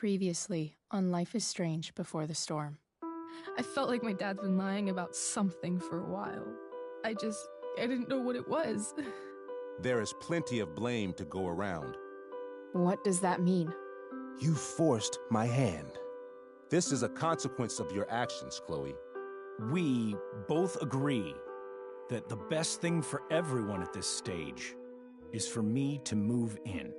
Previously on Life is Strange Before the Storm. I felt like my dad's been lying about something for a while. I didn't know what it was. There is plenty of blame to go around. What does that mean? You forced my hand. This is a consequence of your actions, Chloe. We both agree that the best thing for everyone at this stage is for me to move in.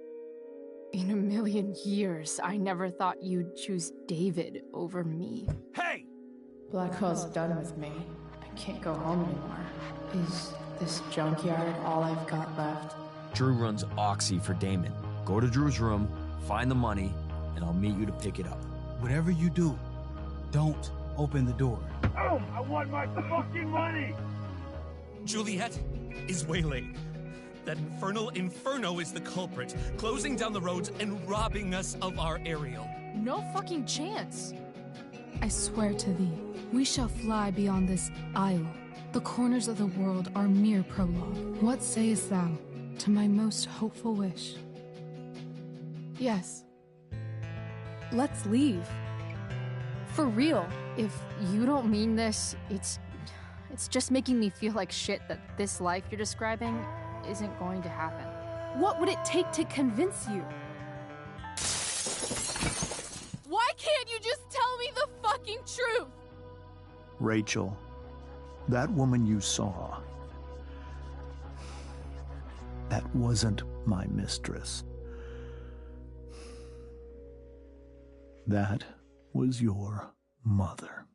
In a million years, I never thought you'd choose David over me. Hey! Blackwell's done with me. I can't go home anymore. Is this junkyard all I've got left? Drew runs Oxy for Damon. Go to Drew's room, find the money, and I'll meet you to pick it up. Whatever you do, don't open the door. Oh, I want my fucking money! Juliet is waylaid. That infernal Inferno is the culprit, closing down the roads and robbing us of our Ariel. No fucking chance. I swear to thee, we shall fly beyond this isle. The corners of the world are mere prologue. What sayest thou to my most hopeful wish? Yes. Let's leave. For real. If you don't mean this, it's just making me feel like shit that this life you're describing isn't going to happen. What would it take to convince you? Why can't you just tell me the fucking truth? Rachel, that woman you saw, that wasn't my mistress. That was your mother.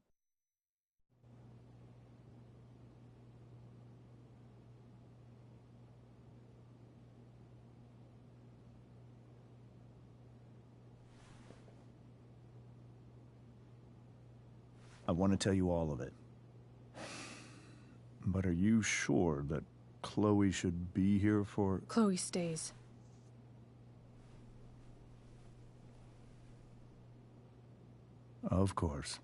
I want to tell you all of it. But are you sure that Chloe should be here for... Chloe stays. Of course.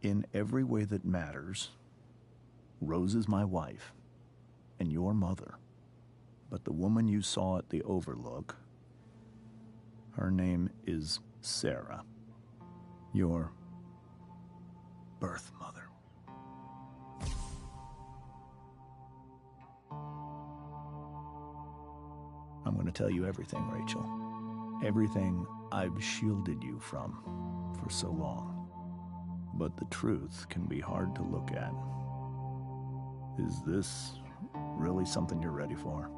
In every way that matters, Rose is my wife and your mother. But the woman you saw at the Overlook, her name is Sarah, your birth mother. I'm going to tell you everything, Rachel. Everything I've shielded you from for so long. But the truth can be hard to look at. Is this really something you're ready for?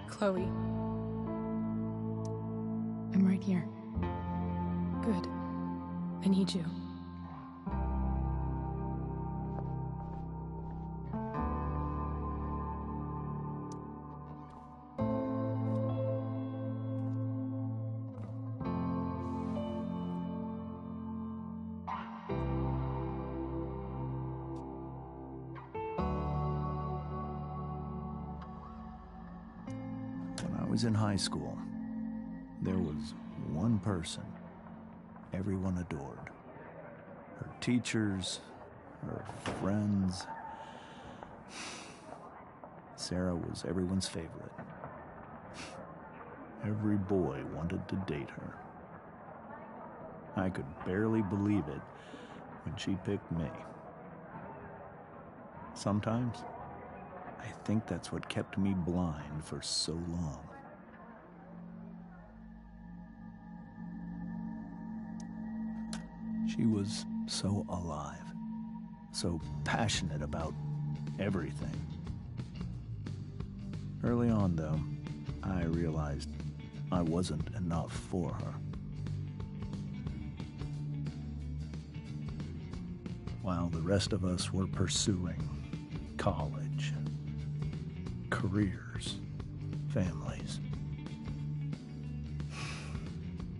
Chloe. I'm right here. Good. I need you. When I was in high school, there was one person everyone adored. Her teachers, her friends. Sarah was everyone's favorite. Every boy wanted to date her. I could barely believe it when she picked me. Sometimes, I think that's what kept me blind for so long. She was so alive, so passionate about everything. Early on, though, I realized I wasn't enough for her. While the rest of us were pursuing college, careers, families,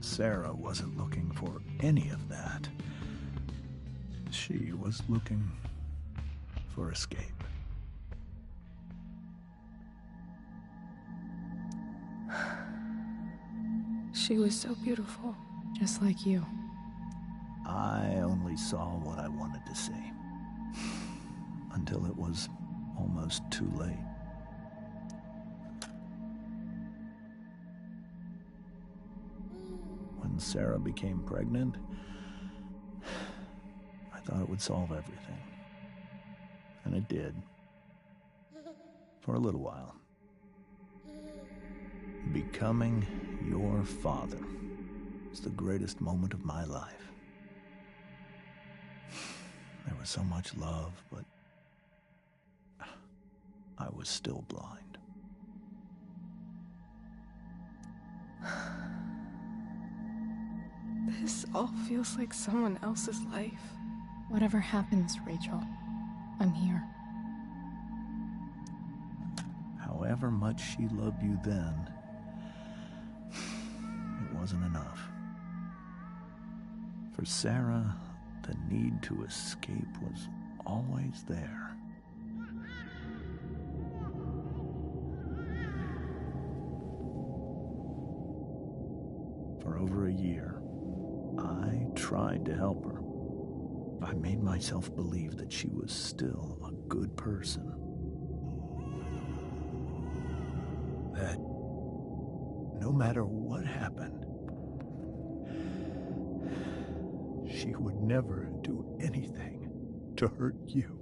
Sarah wasn't looking for any of that. She was looking for escape. She She was so beautiful, just like you. I only saw what I wanted to see. Until it was almost too late. When Sarah became pregnant, I thought it would solve everything. And it did. For a little while. Becoming your father was the greatest moment of my life. There was so much love, but I was still blind. This all feels like someone else's life. Whatever happens, Rachel, I'm here. However much she loved you then, it wasn't enough. For Sarah, the need to escape was always there. For over a year, I tried to help her. I made myself believe that she was still a good person. That no matter what happened, she would never do anything to hurt you.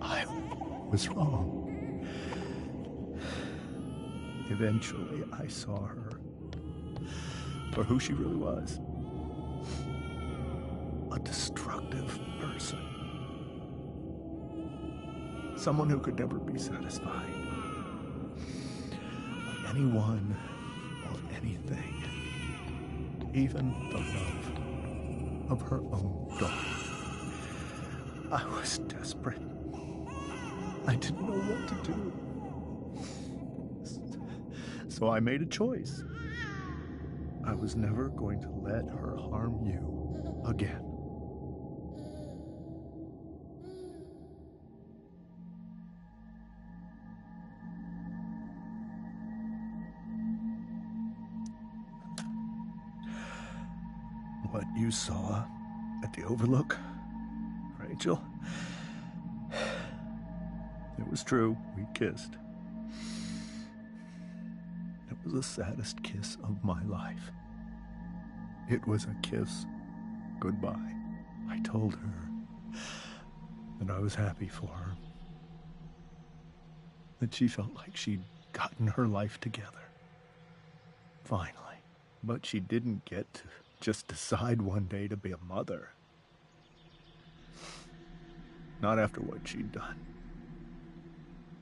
I was wrong. Eventually, I saw her for who she really was. A destructive person. Someone who could never be satisfied by anyone or anything. Even the love of her own daughter. I was desperate. I didn't know what to do. So I made a choice. I was never going to let her harm you again. What you saw at the Overlook, Rachel, it was true. We kissed. It was the saddest kiss of my life. It was a kiss goodbye. I told her that I was happy for her. That she felt like she'd gotten her life together. Finally. But she didn't get to just decide one day to be a mother. Not after what she'd done.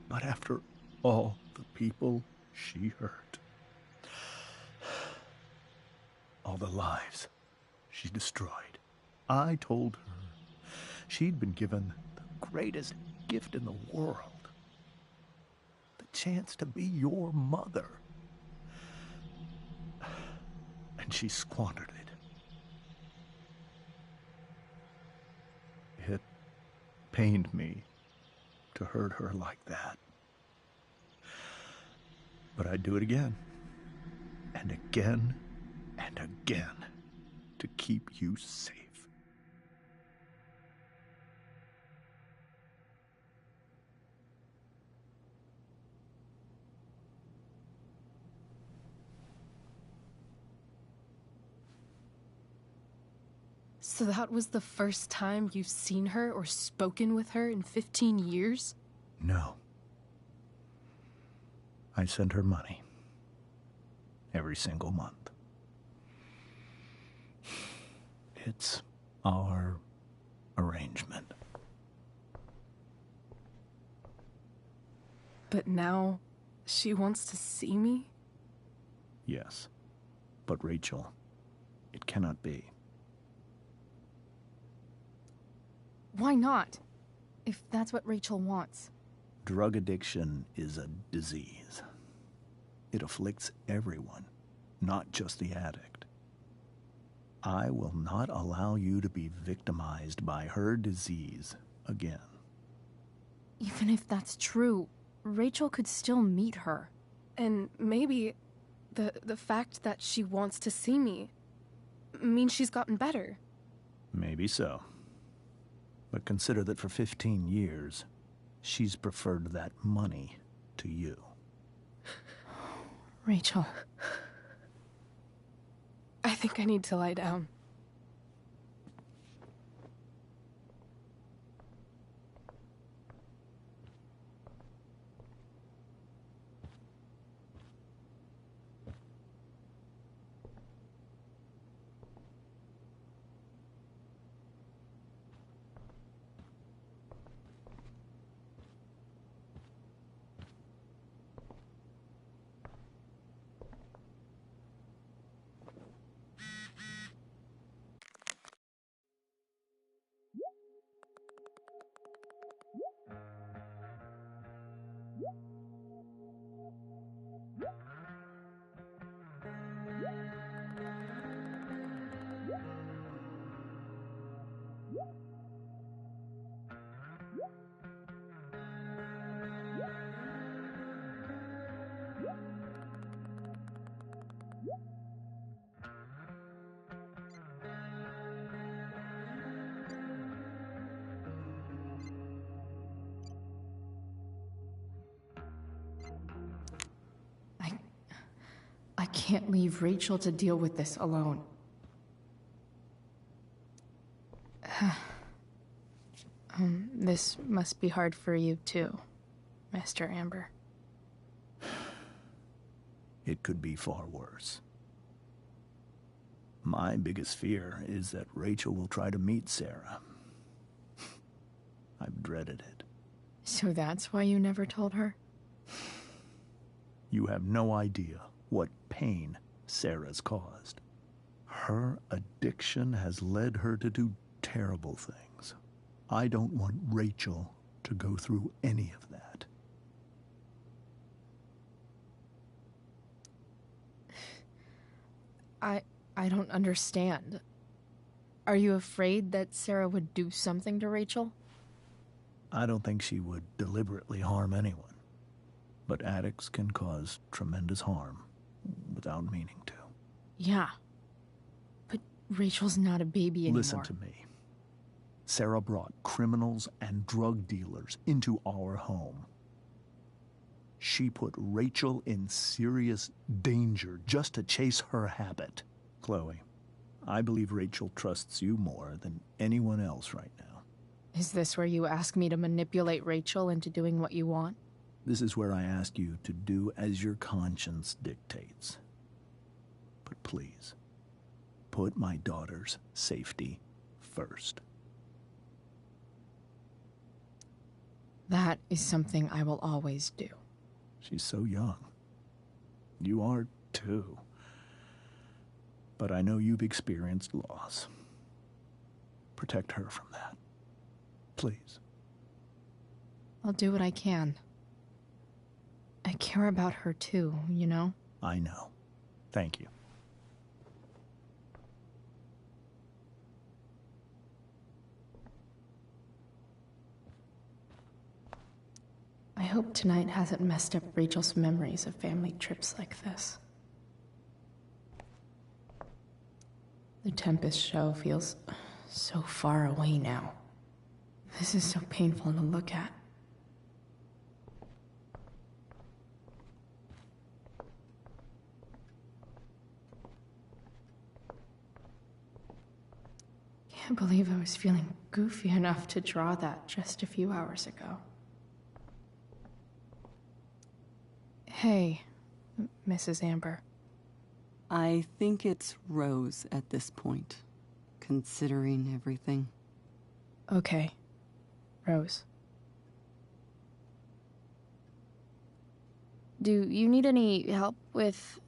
Not after all the people she hurt. All the lives she destroyed. I told her she'd been given the greatest gift in the world. The chance to be your mother. And she squandered it. It pained me to hurt her like that. But I'd do it again. And again. And again. To keep you safe. So that was the first time you've seen her or spoken with her in 15 years? No. I sent her money. Every single month. It's our arrangement. But now, she wants to see me? Yes. But Rachel, it cannot be. Why not? If that's what Rachel wants. Drug addiction is a disease. It afflicts everyone, not just the addict. I will not allow you to be victimized by her disease again. Even if that's true, Rachel could still meet her. And maybe the fact that she wants to see me means she's gotten better. Maybe so. But consider that for 15 years, she's preferred that money to you. Rachel. I think I need to lie down. I can't leave Rachel to deal with this alone. This must be hard for you too, Mr. Amber. It could be far worse. My biggest fear is that Rachel will try to meet Sarah. I've dreaded it. So that's why you never told her? You have no idea what pain Sarah's caused. Her addiction has led her to do terrible things. I don't want Rachel to go through any of that. I don't understand. Are you afraid that Sarah would do something to Rachel? I don't think she would deliberately harm anyone. But addicts can cause tremendous harm without meaning to. Yeah. But Rachel's not a baby anymore. Listen to me. Sarah brought criminals and drug dealers into our home. She put Rachel in serious danger just to chase her habit. Chloe, I believe Rachel trusts you more than anyone else right now. Is this where you ask me to manipulate Rachel into doing what you want? This is where I ask you to do as your conscience dictates. But please, put my daughter's safety first. That is something I will always do. She's so young. You are too. But I know you've experienced loss. Protect her from that. Please. I'll do what I can. I care about her too, you know? I know. Thank you. I hope tonight hasn't messed up Rachel's memories of family trips like this. The Tempest show feels so far away now. This is so painful to look at. Can't believe I was feeling goofy enough to draw that just a few hours ago. Hey, Mrs. Amber. I think it's Rose at this point, considering everything. Okay, Rose. Do you need any help with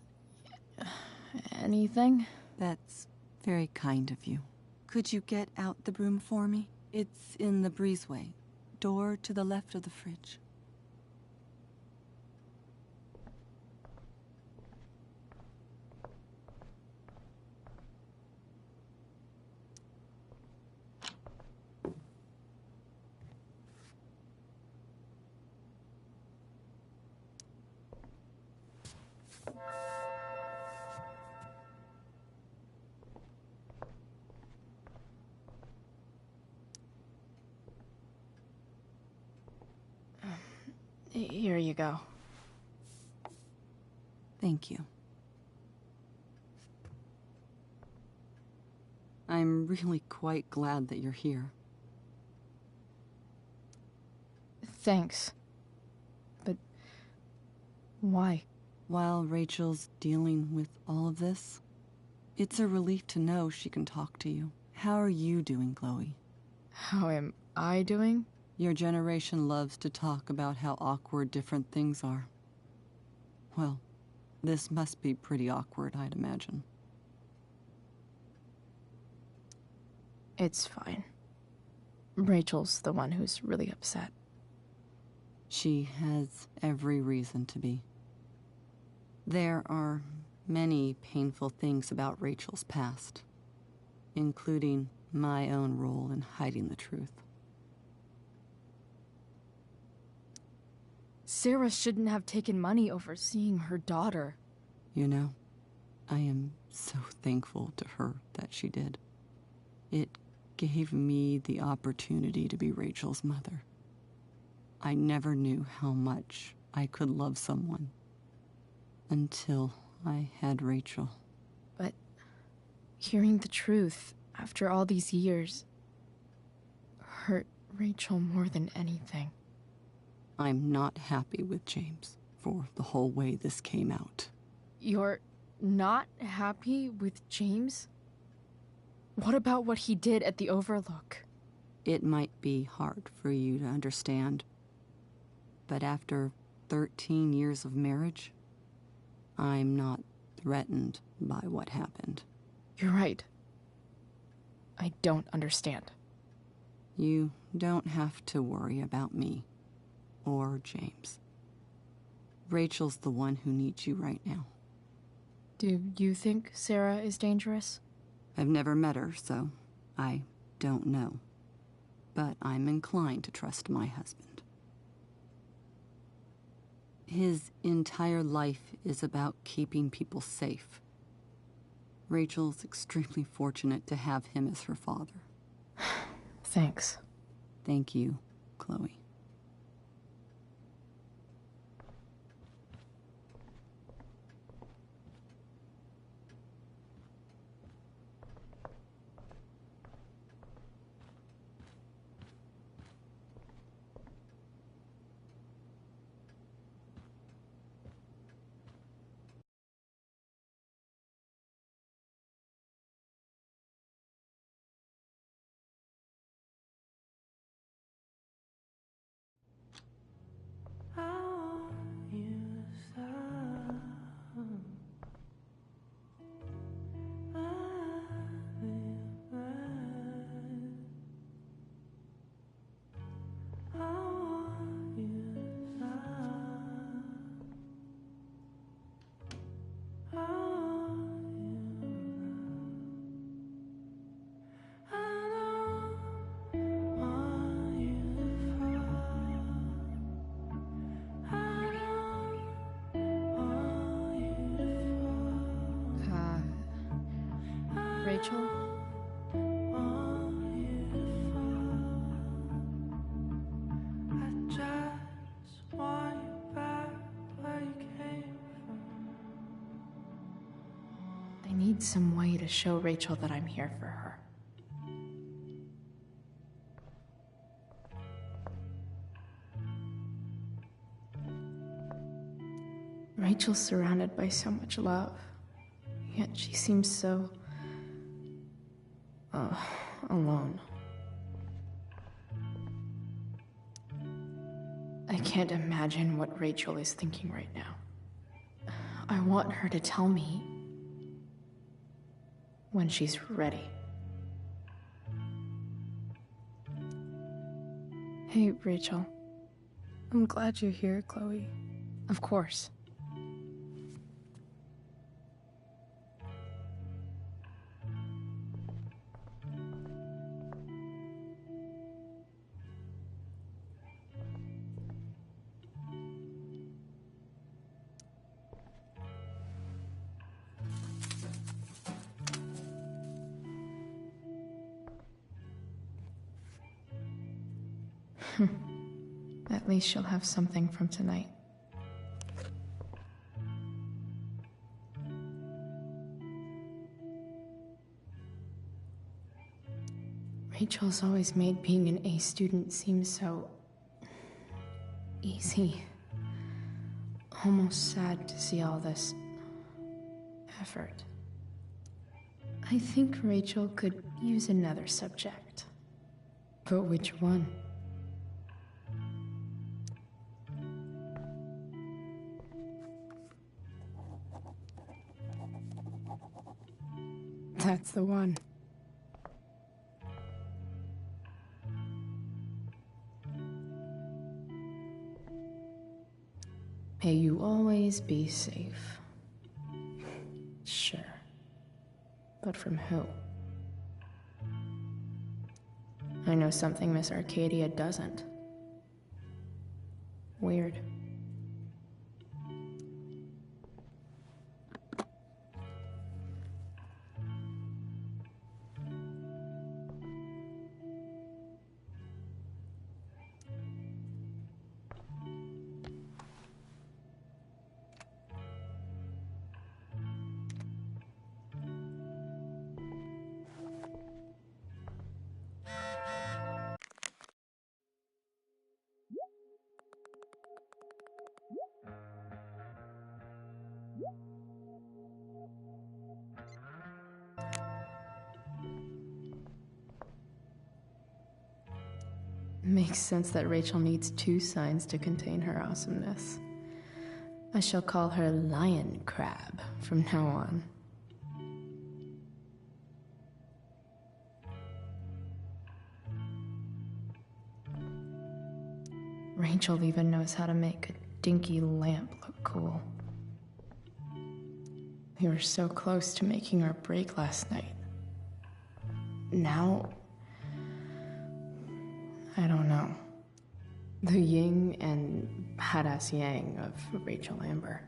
anything? That's very kind of you. Could you get out the broom for me? It's in the breezeway, door to the left of the fridge. Here you go. Thank you. I'm really quite glad that you're here. Thanks. But why? While Rachel's dealing with all of this, it's a relief to know she can talk to you. How are you doing, Chloe? How am I doing? Your generation loves to talk about how awkward different things are. Well, this must be pretty awkward, I'd imagine. It's fine. Rachel's the one who's really upset. She has every reason to be. There are many painful things about Rachel's past, including my own role in hiding the truth. Sarah shouldn't have taken money over seeing her daughter. You know, I am so thankful to her that she did. It gave me the opportunity to be Rachel's mother. I never knew how much I could love someone until I had Rachel. But hearing the truth after all these years hurt Rachel more than anything. I'm not happy with James for the whole way this came out. You're not happy with James? What about what he did at the Overlook? It might be hard for you to understand, but after 13 years of marriage, I'm not threatened by what happened. You're right. I don't understand. You don't have to worry about me or James. Rachel's the one who needs you right now. Do you think Sarah is dangerous? I've never met her, so I don't know. But I'm inclined to trust my husband. His entire life is about keeping people safe. Rachel's extremely fortunate to have him as her father. Thanks. Thank you, Chloe. Rachel? I need some way to show Rachel that I'm here for her. Rachel's surrounded by so much love, yet she seems so alone. I can't imagine what Rachel is thinking right now. I want her to tell me when she's ready. Hey, Rachel. I'm glad you're here, Chloe. Of course. At least she'll have something from tonight. Rachel's always made being an A student seem so easy. Almost sad to see all this effort. I think Rachel could use another subject. But which one? That's the one. May you always be safe. Sure. But from who? I know something Miss Arcadia doesn't. Weird. Makes sense that Rachel needs 2 signs to contain her awesomeness. I shall call her Lion Crab from now on. Rachel even knows how to make a dinky lamp look cool. We were so close to making our break last night. Now, I don't know. The yin and badass yang of Rachel Amber.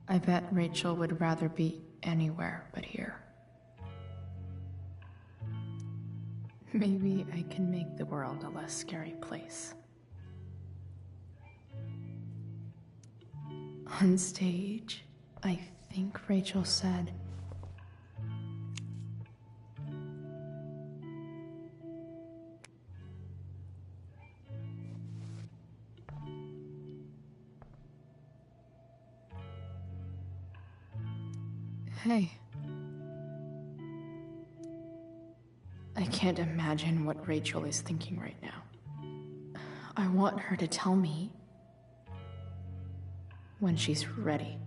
I bet Rachel would rather be anywhere but here. Maybe I can make the world a less scary place. On stage, I think Rachel said, "Hey, I can't imagine what Rachel is thinking right now. I want her to tell me when she's ready."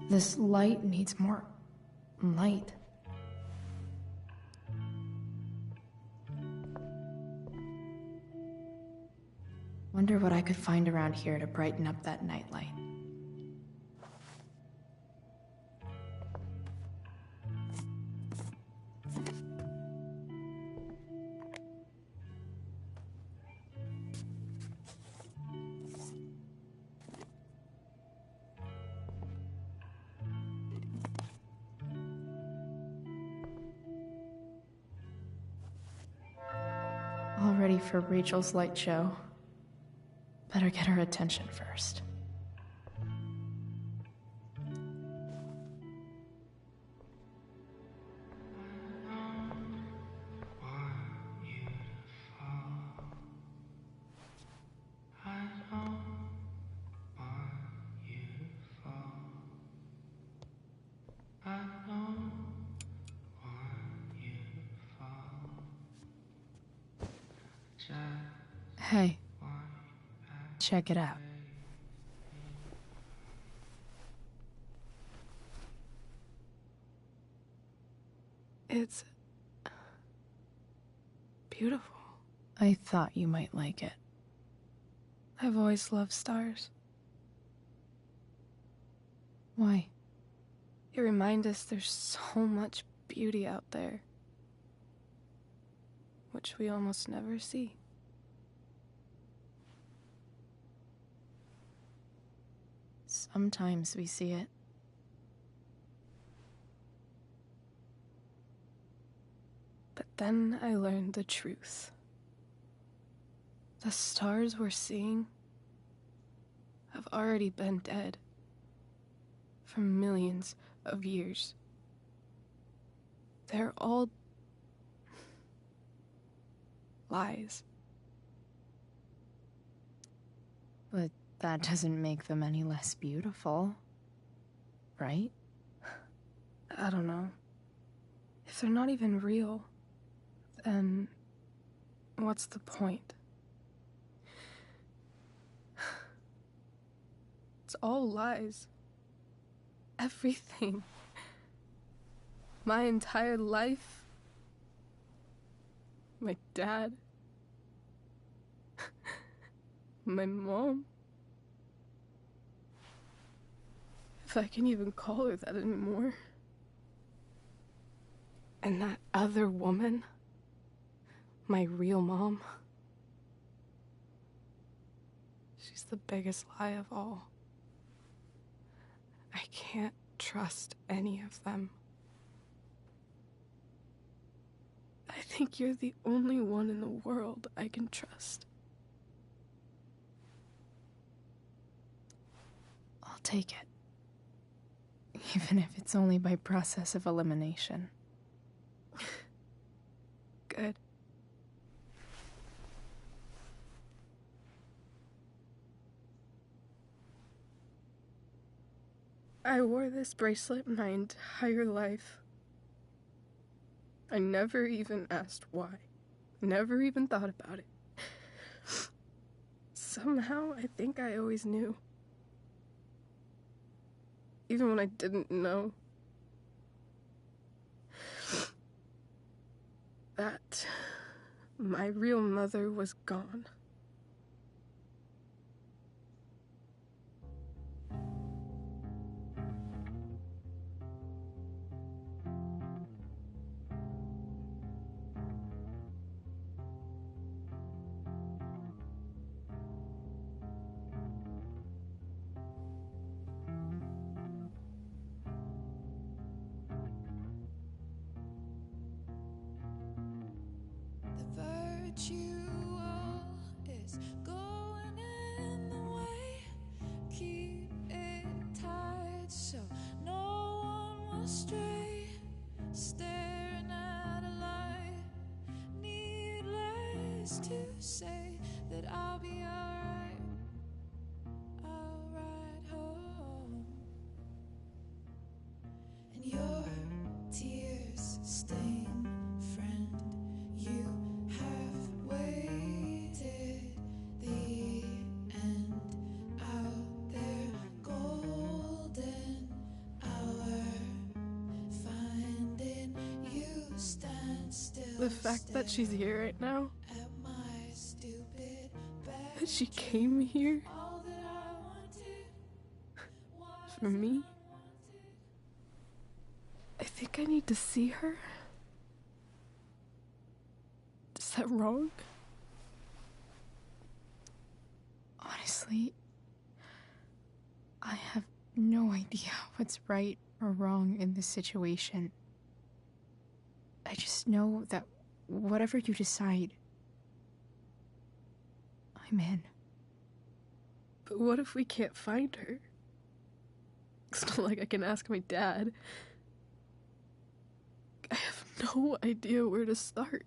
This light needs more light. Wonder what I could find around here to brighten up that nightlight. All ready for Rachel's light show. Better get her attention first. Hey, check it out. It's beautiful. I thought you might like it. I've always loved stars. Why? They remind us there's so much beauty out there, which we almost never see. Sometimes we see it. But then I learned the truth. The stars we're seeing have already been dead for millions of years. They're all lies. But that doesn't make them any less beautiful, right? I don't know. If they're not even real, then what's the point? It's all lies. Everything. My entire life. My dad. My mom. If I can even call her that anymore. And that other woman. My real mom. She's the biggest lie of all. I can't trust any of them. I think you're the only one in the world I can trust. I'll take it. Even if it's only by process of elimination. Good. I wore this bracelet my entire life. I never even asked why. Never even thought about it. Somehow, I think I always knew. Even when I didn't know. That my real mother was gone. Is going in the way. Keep it tight so no one will stray. Staring at a light. Needless to say that I'll be alright. I'll ride home. And your tears stain friend. You have waited the end out there, golden hour, finding you stand still. The fact that she's here right now, that she came here for me, I think I need to see her. Is that wrong? Honestly, I have no idea what's right or wrong in this situation. I just know that whatever you decide, I'm in. But what if we can't find her? It's not like I can ask my dad. I have no idea where to start.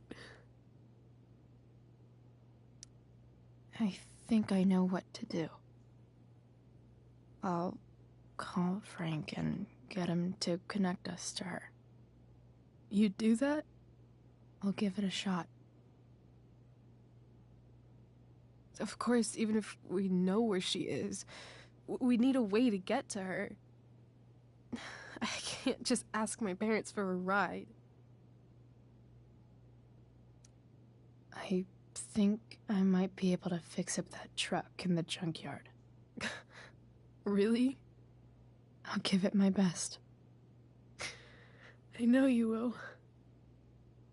I think I know what to do. I'll call Frank and get him to connect us to her. You'd do that? I'll give it a shot. Of course, even if we know where she is, we need a way to get to her. I can't just ask my parents for a ride. I think I might be able to fix up that truck in the junkyard. Really? I'll give it my best. I know you will.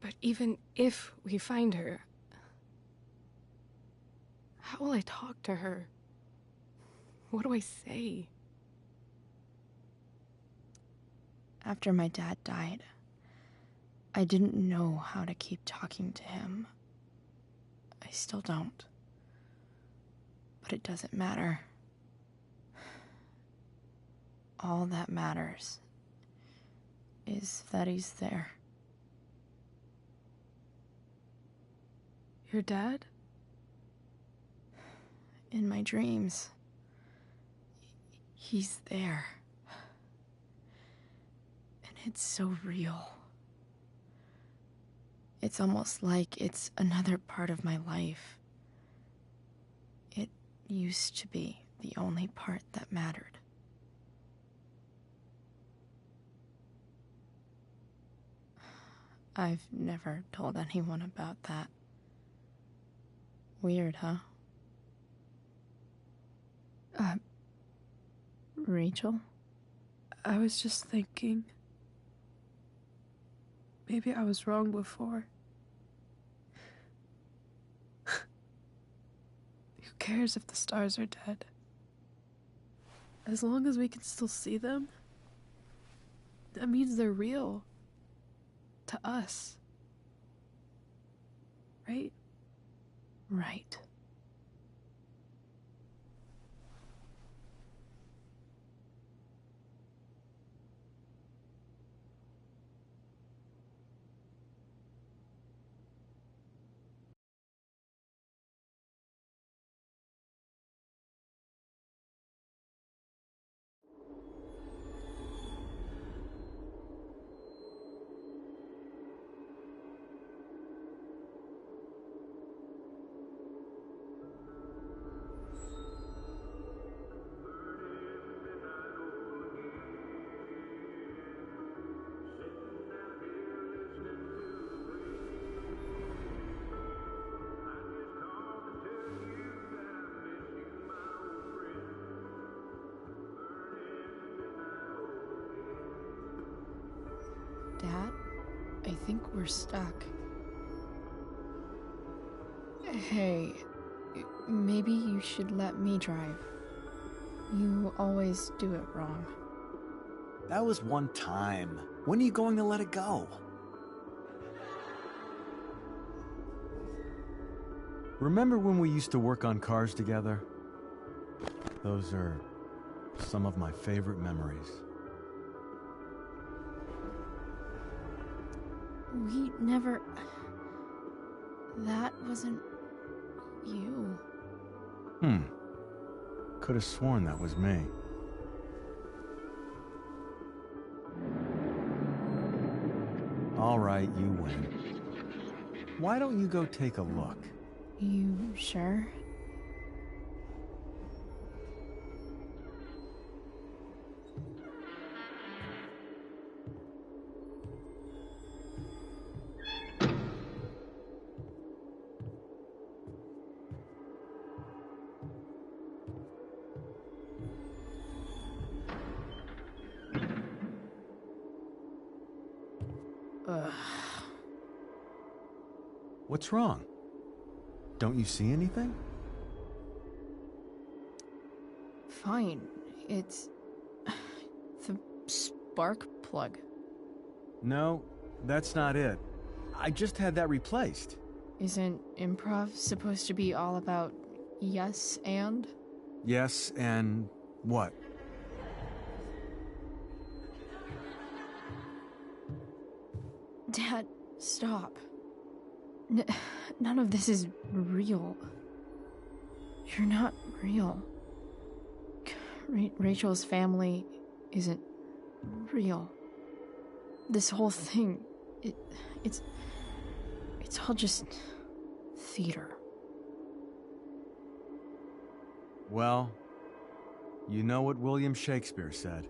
But even if we find her, how will I talk to her? What do I say? After my dad died, I didn't know how to keep talking to him. I still don't. But it doesn't matter. All that matters is that he's there. Your dad? In my dreams, he's there. And it's so real. It's almost like it's another part of my life. It used to be the only part that mattered. I've never told anyone about that. Weird, huh? Rachel? I was just thinking. Maybe I was wrong before. Who cares if the stars are dead? As long as we can still see them, that means they're real. To us. Right? Right. Dad, I think we're stuck. Hey, maybe you should let me drive. You always do it wrong. That was one time. When are you going to let it go? Remember when we used to work on cars together? Those are some of my favorite memories. We never... That wasn't... you. Could have sworn that was me. All right, you win. Why don't you go take a look? You sure? What's wrong? Don't you see anything? Fine. It's... the spark plug. No, that's not it. I just had that replaced. Isn't improv supposed to be all about yes and? Yes, and what? Dad, stop. None of this is real. You're not real. Rachel's family isn't real. This whole thing, it's all just theater. Well, you know what William Shakespeare said.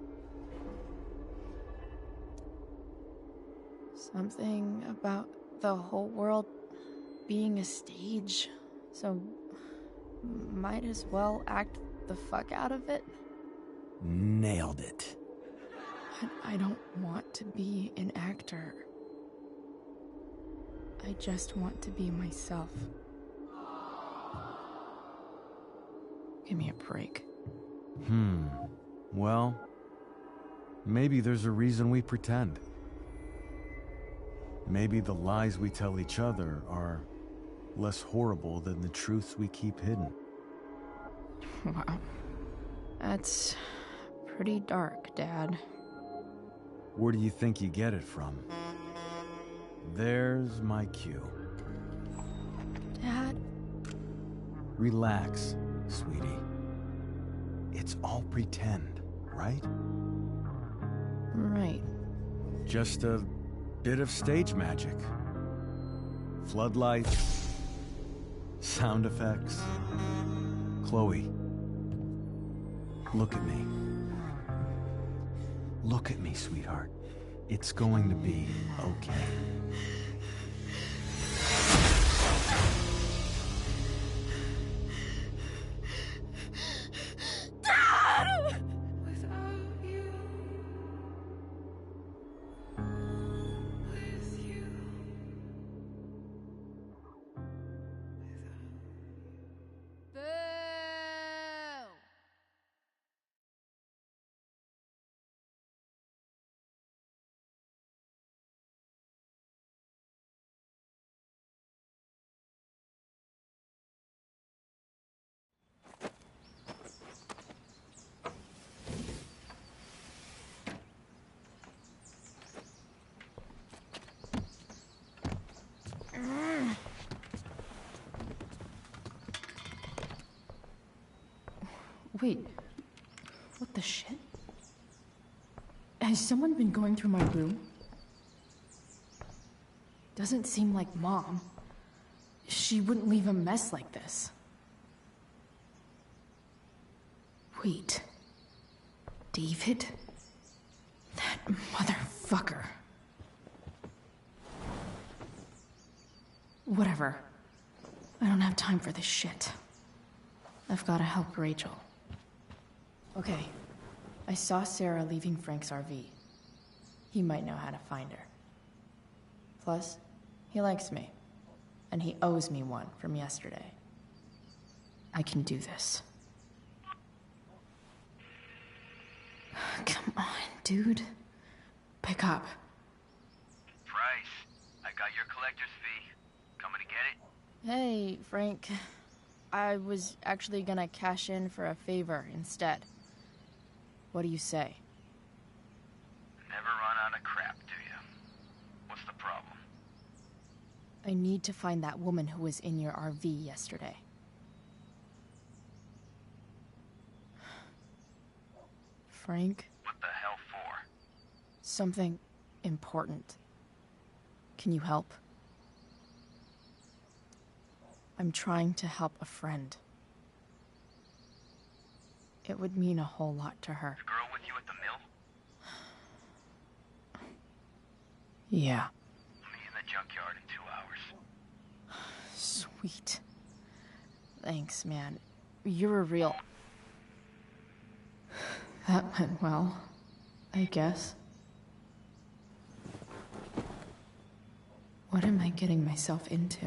Something about the whole world being a stage, so might as well act the fuck out of it. Nailed it. But I don't want to be an actor. I just want to be myself. Give me a break. Well, Maybe there's a reason we pretend. Maybe the lies we tell each other are less horrible than the truths we keep hidden. Wow. That's pretty dark, Dad. Where do you think you get it from? There's my cue. Dad? Relax, sweetie. It's all pretend, right? Right. Just a bit of stage magic. Floodlights, sound effects. Chloe, look at me. Look at me, sweetheart. It's going to be okay. Wait, what the shit? Has someone been going through my room? Doesn't seem like Mom. She wouldn't leave a mess like this. Wait. David? That motherfucker. Whatever. I don't have time for this shit. I've gotta help Rachel. Okay. I saw Sarah leaving Frank's RV. He might know how to find her. Plus, he likes me. And he owes me one from yesterday. I can do this. Come on, dude. Pick up. Price, I got your collector's fee. Coming to get it? Hey, Frank. I was actually gonna cash in for a favor instead. What do you say? Never run out of crap, do you? What's the problem? I need to find that woman who was in your RV yesterday. Frank? What the hell for? Something important. Can you help? I'm trying to help a friend. It would mean a whole lot to her. The girl with you at the mill? Yeah. Meet in the junkyard in 2 hours. Sweet. Thanks, man. You're a real... That went well, I guess. What am I getting myself into?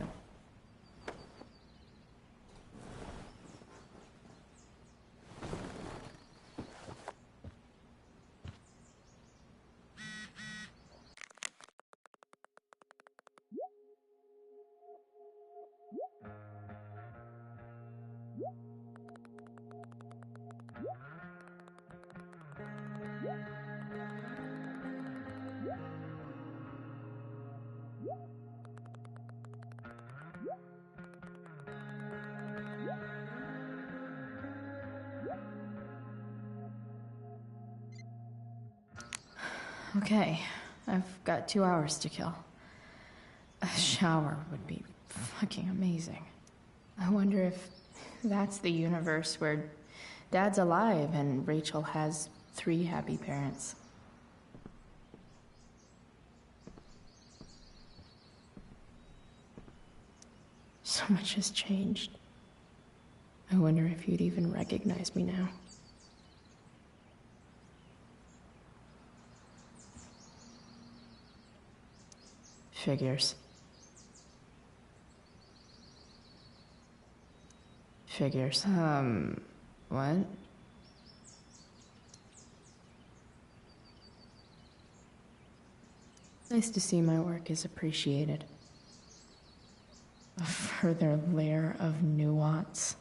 Okay, I've got 2 hours to kill. A shower would be fucking amazing. I wonder if that's the universe where Dad's alive and Rachel has 3 happy parents. So much has changed. I wonder if you'd even recognize me now. Figures. Figures. What? Nice to see my work is appreciated. A further layer of nuance.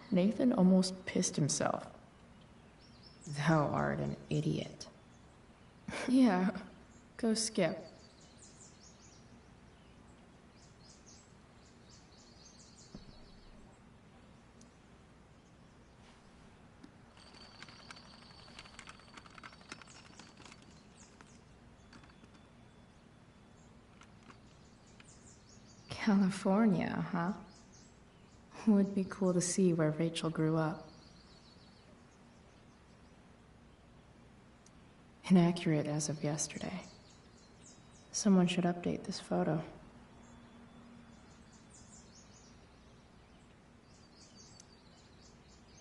Nathan almost pissed himself. Thou art an idiot. Yeah, go skip. California, huh? Would be cool to see where Rachel grew up. Inaccurate as of yesterday. Someone should update this photo.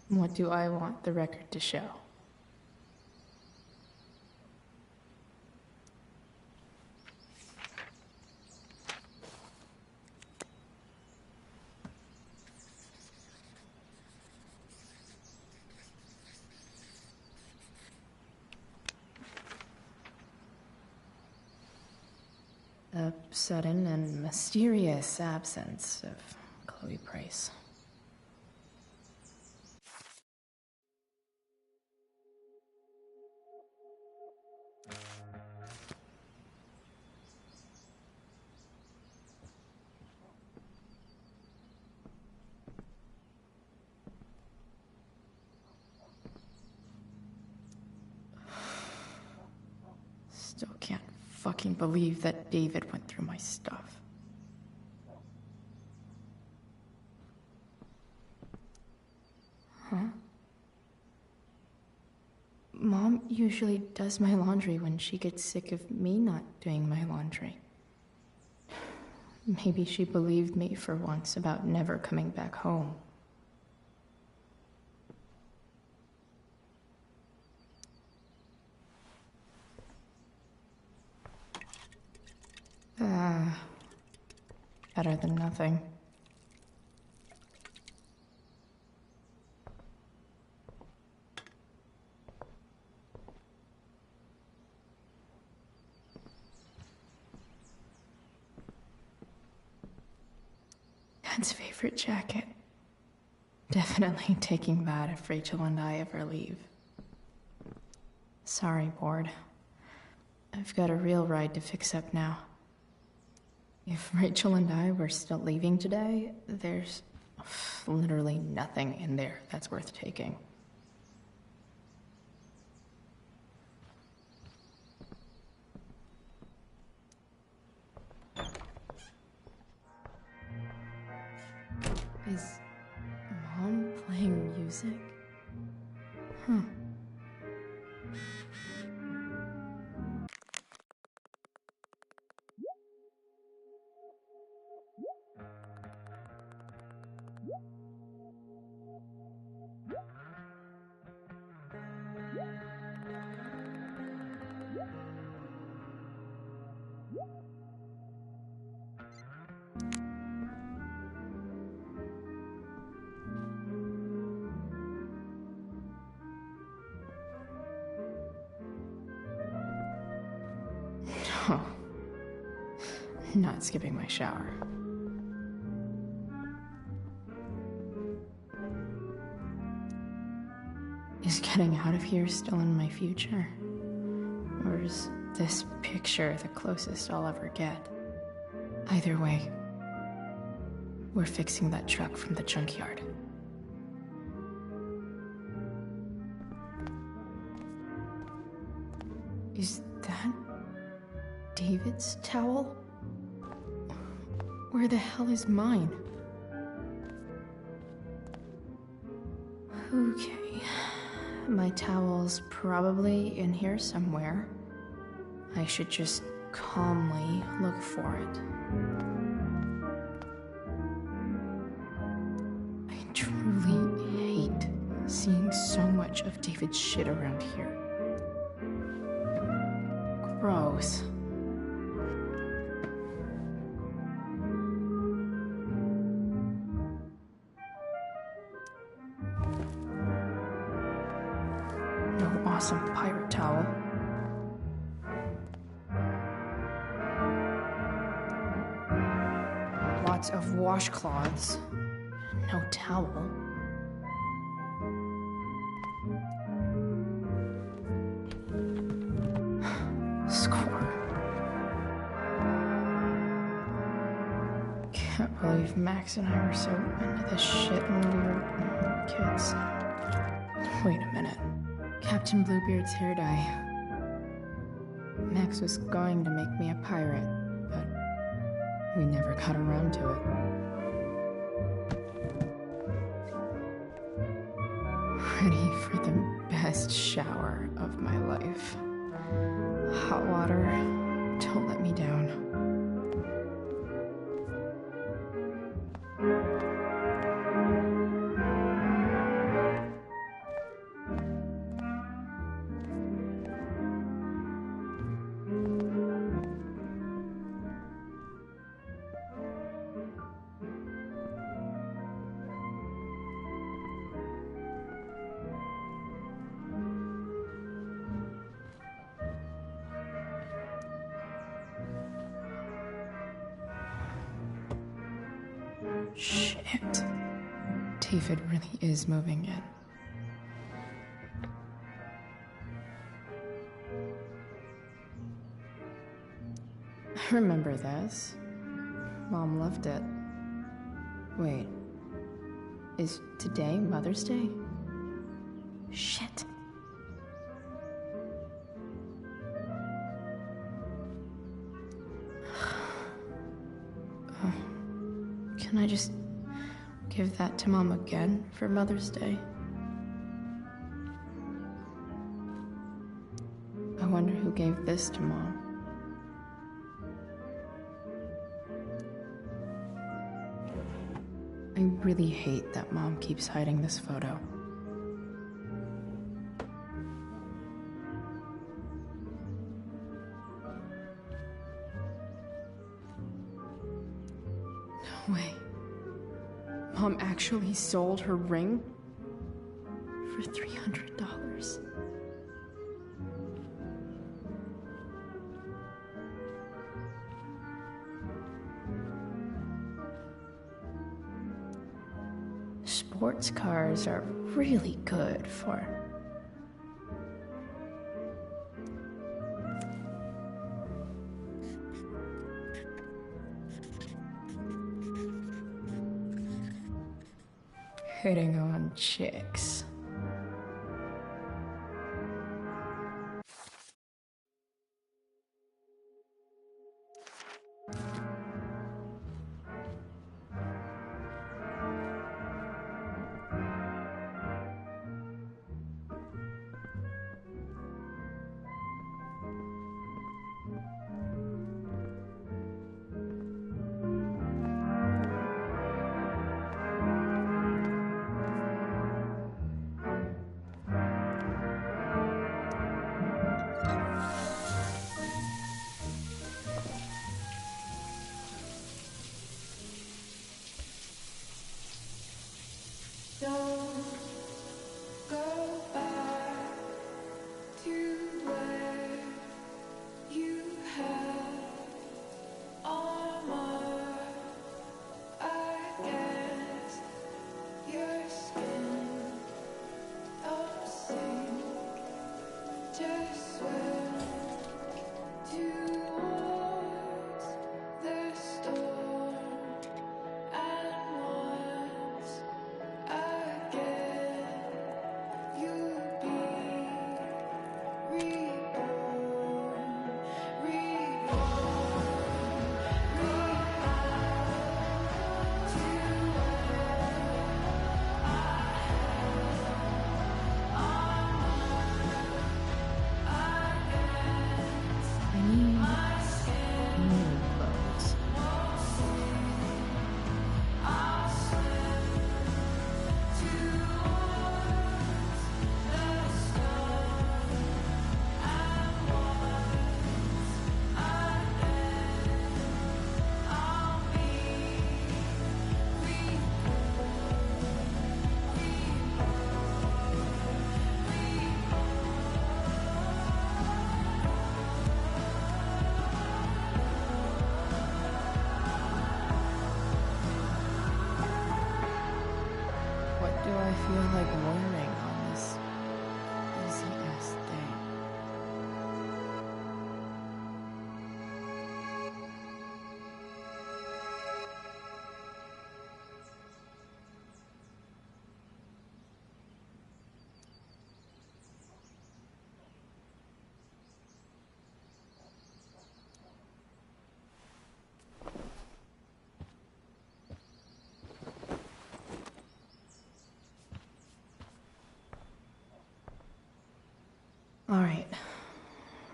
What do I want the record to show? A sudden and mysterious absence of Chloe Price. Still can't fucking believe that David went through my stuff. Huh? Mom usually does my laundry when she gets sick of me not doing my laundry. Maybe she believed me for once about never coming back home. Better than nothing. Dad's favorite jacket. Definitely taking that if Rachel and I ever leave. Sorry, board. I've got a real ride to fix up now. If Rachel and I were still leaving today, there's literally nothing in there that's worth taking. Is Mom playing music? Huh. Oh. Not skipping my shower. Is getting out of here still in my future? Or is this picture the closest I'll ever get? Either way, we're fixing that truck from the junkyard. Is that David's towel? Where the hell is mine? Okay. My towel's probably in here somewhere. I should just calmly look for it. I truly hate seeing so much of David's shit around here. Gross. No awesome pirate towel. lots of washcloths. No towel. Score. Can't believe Max and I were so into this shit when we were kids. Wait a minute. Captain Bluebeard's hair dye. Max was going to make me a pirate, but we never got around to it. Ready for the best shower of my life. Hot water, don't let me down. Shit. David really is moving in. I remember this. Mom loved it. Wait. Is today Mother's Day? Shit. Can I just give that to Mom again for Mother's Day? I wonder who gave this to Mom. I really hate that Mom keeps hiding this photo. No way. Mom actually sold her ring for $300. Sports cars are really good for... hitting on chicks. I feel like wearing on this easy-ass thing. All right,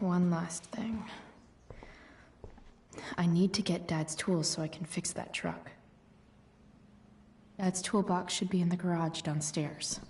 one last thing. I need to get Dad's tools so I can fix that truck. Dad's toolbox should be in the garage downstairs.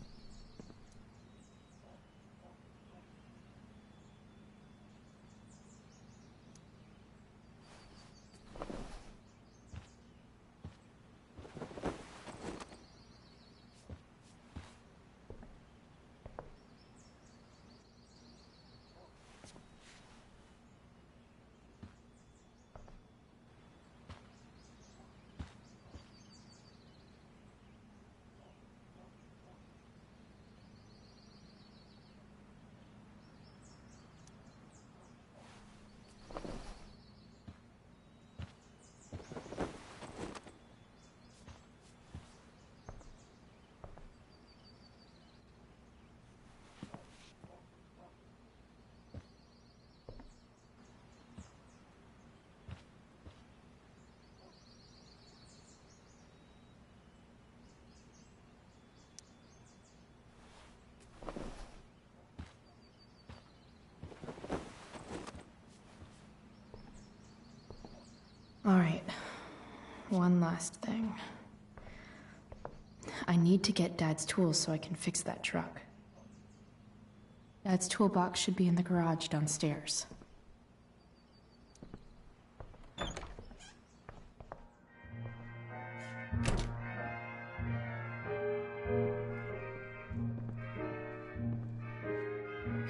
All right, one last thing. I need to get Dad's tools so I can fix that truck. Dad's toolbox should be in the garage downstairs.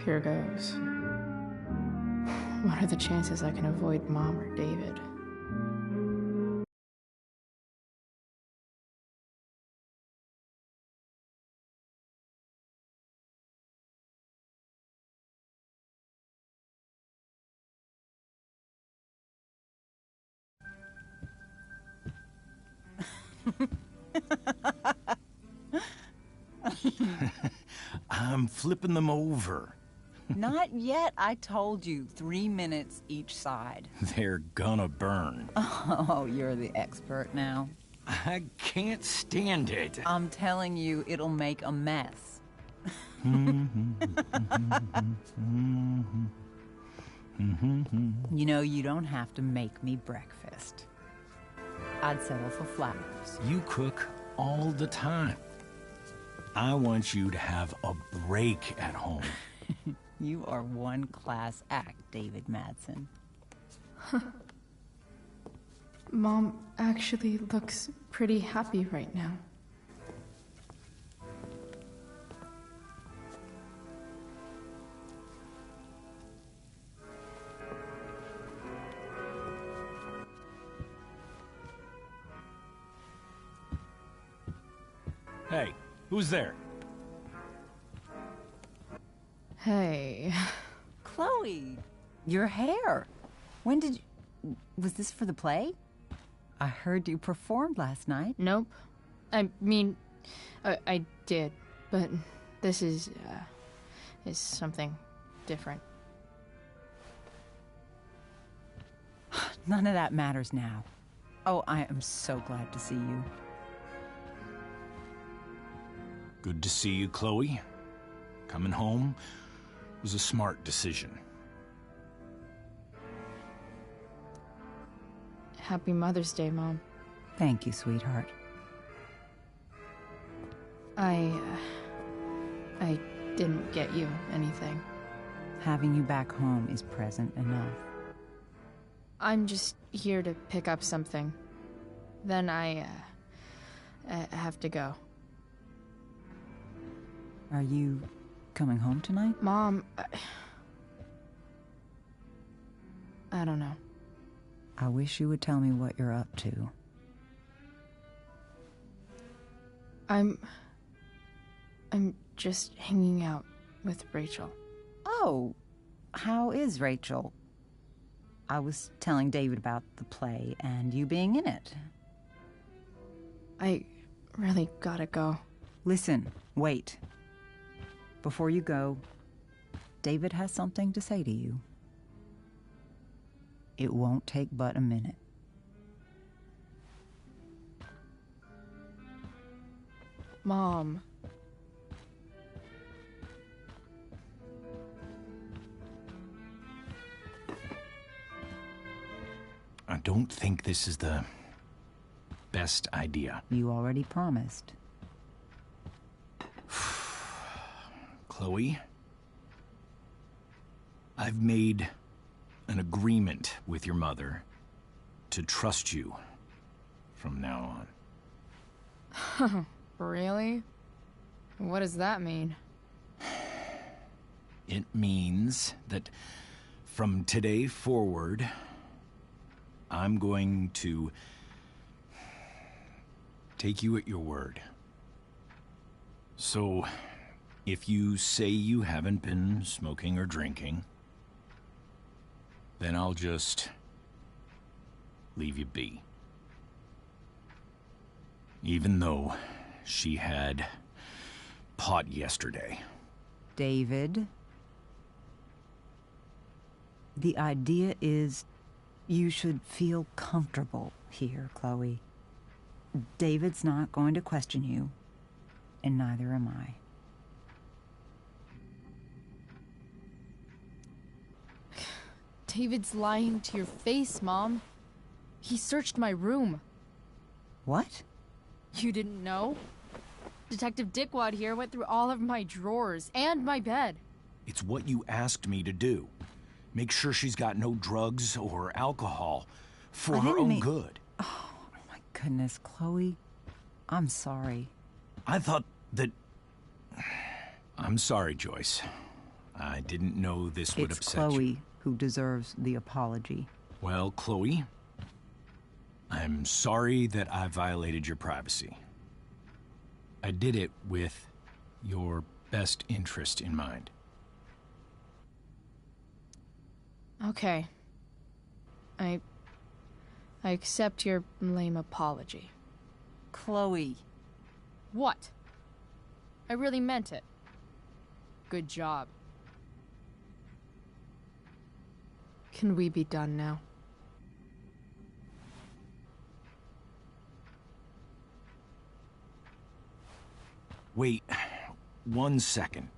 Here goes. What are the chances I can avoid Mom or David? I'm flipping them over. Not yet. I told you, 3 minutes each side. They're gonna burn. Oh, you're the expert now. I can't stand it. I'm telling you, it'll make a mess. You know, you don't have to make me breakfast. I'd settle for flowers. You cook all the time. I want you to have a break at home. You are one class act, David Madsen. Mom actually looks pretty happy right now. Hey, who's there? Hey. Chloe, your hair. When did you... Was this for the play? I heard you performed last night. Nope. I mean, I did, but this is something different. None of that matters now. Oh, I am so glad to see you. Good to see you, Chloe. Coming home was a smart decision. Happy Mother's Day, Mom. Thank you, sweetheart. I didn't get you anything. Having you back home is present enough. I'm just here to pick up something. Then I have to go. Are you coming home tonight? Mom, I don't know. I wish you would tell me what you're up to. I'm just hanging out with Rachel. Oh, how is Rachel? I was telling David about the play and you being in it. I really gotta go. Listen, wait. Before you go, David has something to say to you. It won't take but a minute. Mom. I don't think this is the best idea. You already promised. Chloe, I've made an agreement with your mother to trust you from now on. Really? What does that mean? It means that from today forward, I'm going to take you at your word. So, if you say you haven't been smoking or drinking, then I'll just leave you be. Even though she had pot yesterday. David, the idea is you should feel comfortable here, Chloe. David's not going to question you, and neither am I. David's lying to your face, Mom. He searched my room. What? You didn't know? Detective Dickwad here went through all of my drawers and my bed. It's what you asked me to do. Make sure she's got no drugs or alcohol for her own good. Oh, my goodness, Chloe. I'm sorry. I thought that... I'm sorry, Joyce. I didn't know this would upset you. It's Chloe who deserves the apology. Well, Chloe, I'm sorry that I violated your privacy. I did it with your best interest in mind. Okay. I accept your lame apology. Chloe. What? I really meant it. Good job. Can we be done now? Wait 1 second.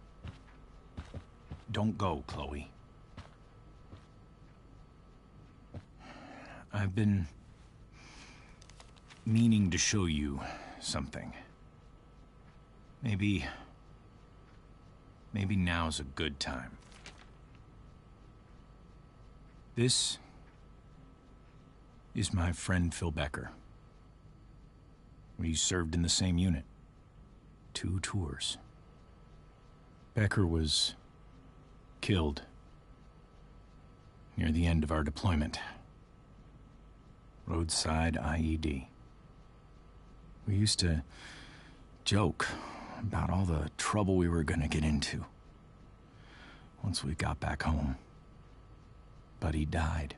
Don't go, Chloe. I've been meaning to show you something. Maybe now's a good time. This is my friend Phil Becker. We served in the same unit. 2 tours. Becker was killed near the end of our deployment. Roadside IED. We used to joke about all the trouble we were gonna get into once we got back home. But he died.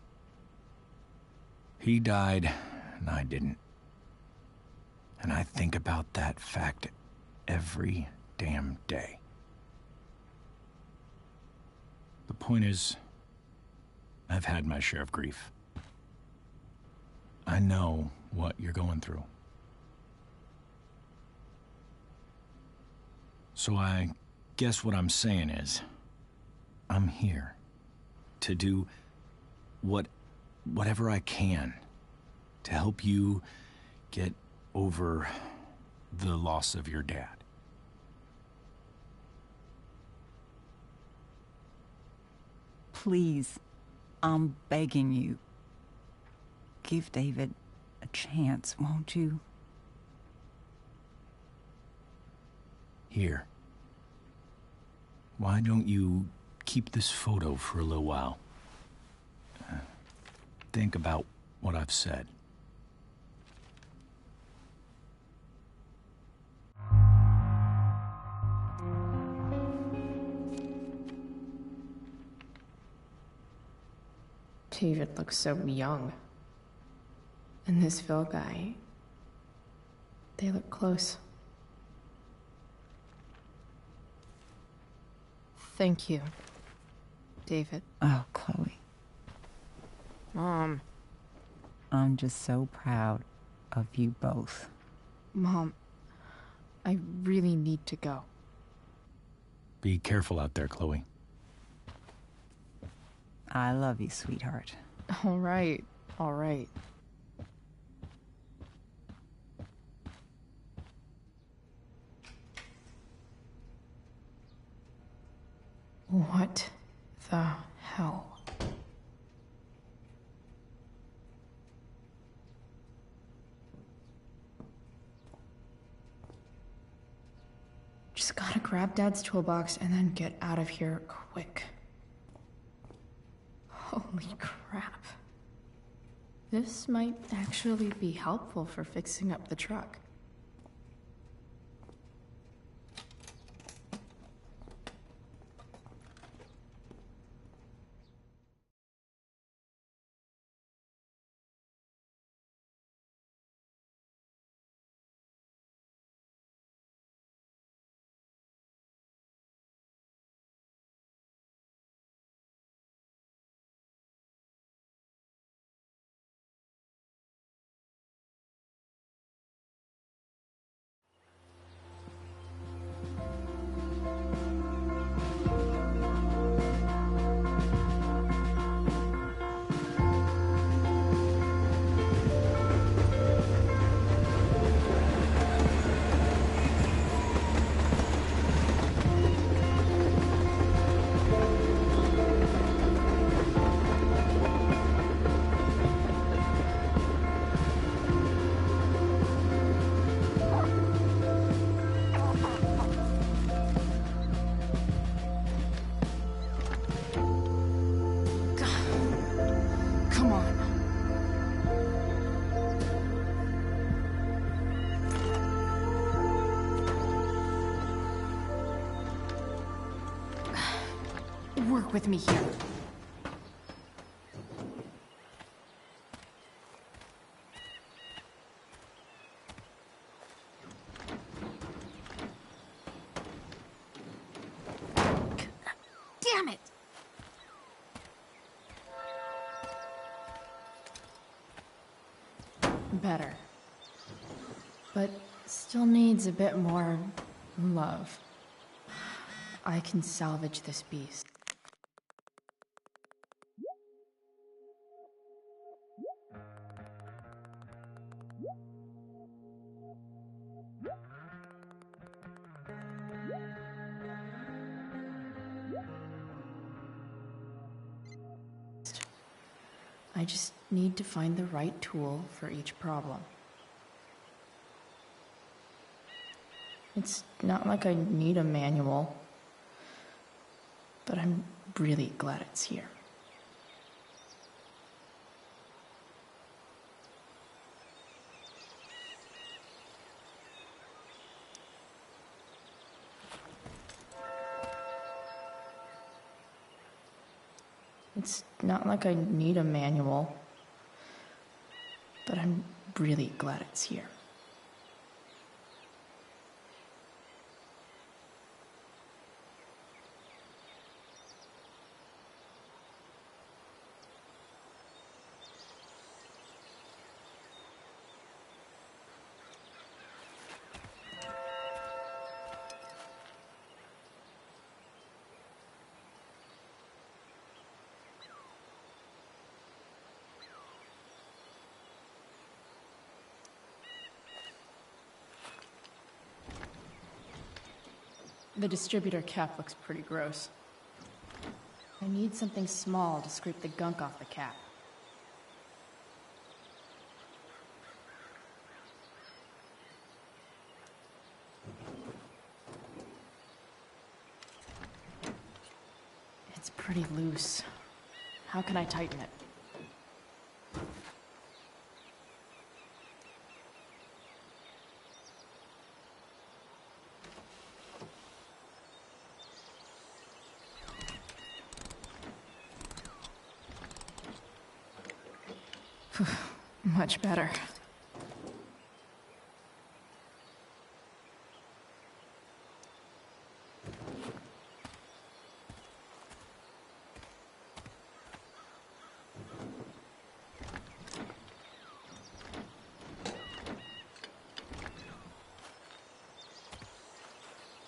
He died, and I didn't. And I think about that fact every damn day. The point is, I've had my share of grief. I know what you're going through. So I guess what I'm saying is, I'm here to do whatever I can to help you get over the loss of your dad. Please, I'm begging you. Give David a chance, won't you? Here. Why don't you keep this photo for a little while? Think about what I've said. David looks so young. And this Phil guy, they look close. Thank you, David. Oh, Chloe. Mom. I'm just so proud of you both. Mom, I really need to go. Be careful out there, Chloe. I love you, sweetheart. All right, all right. What the hell? Just gotta grab Dad's toolbox and then get out of here quick. Holy crap. This might actually be helpful for fixing up the truck. Come on. Work with me here. Damn it! Better. But still needs a bit more love. I can salvage this beast. I just need to find the right tool for each problem. It's not like I need a manual, but I'm really glad it's here. It's not like I need a manual, but I'm really glad it's here. The distributor cap looks pretty gross. I need something small to scrape the gunk off the cap. It's pretty loose. How can I tighten it? Much better.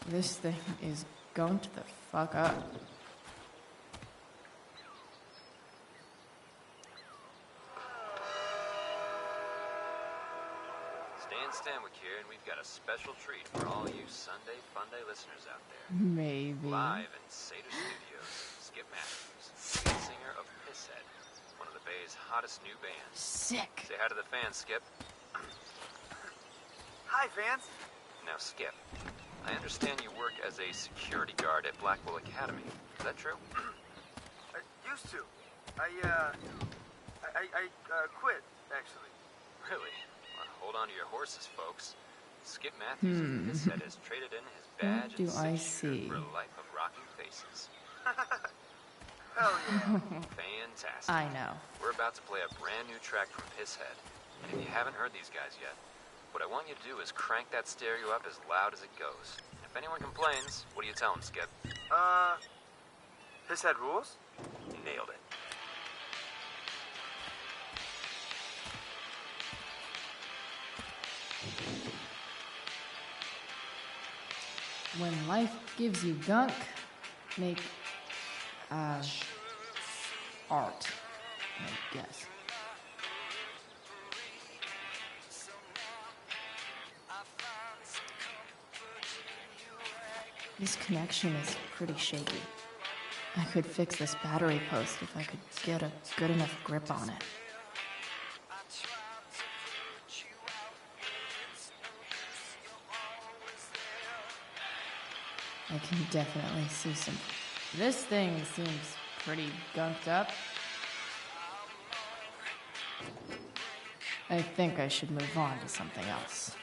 This thing is gunked the fuck up. Stan Stanwyck here, and we've got a special treat for all you Sunday Funday listeners out there. Maybe. Live in Seder Studios, Skip Matthews, lead singer of Pisshead, one of the Bay's hottest new bands. Sick. Say hi to the fans, Skip. Hi, fans. Now, Skip, I understand you work as a security guard at Blackwell Academy. Is that true? I used to. I quit, actually. Really? Well, hold on to your horses, folks. Skip Matthews of Pisshead has traded in his badge What do and I signature see? for a life of rocking faces. Hell yeah. Fantastic. I know. We're about to play a brand new track from Pisshead. And if you haven't heard these guys yet, what I want you to do is crank that stereo up as loud as it goes. If anyone complains, what do you tell them, Skip? Pisshead rules? Nailed it. When life gives you gunk, make, art, I guess. This connection is pretty shaky. I could fix this battery post if I could get a good enough grip on it. I can definitely see some... This thing seems pretty gunked up. I think I should move on to something else.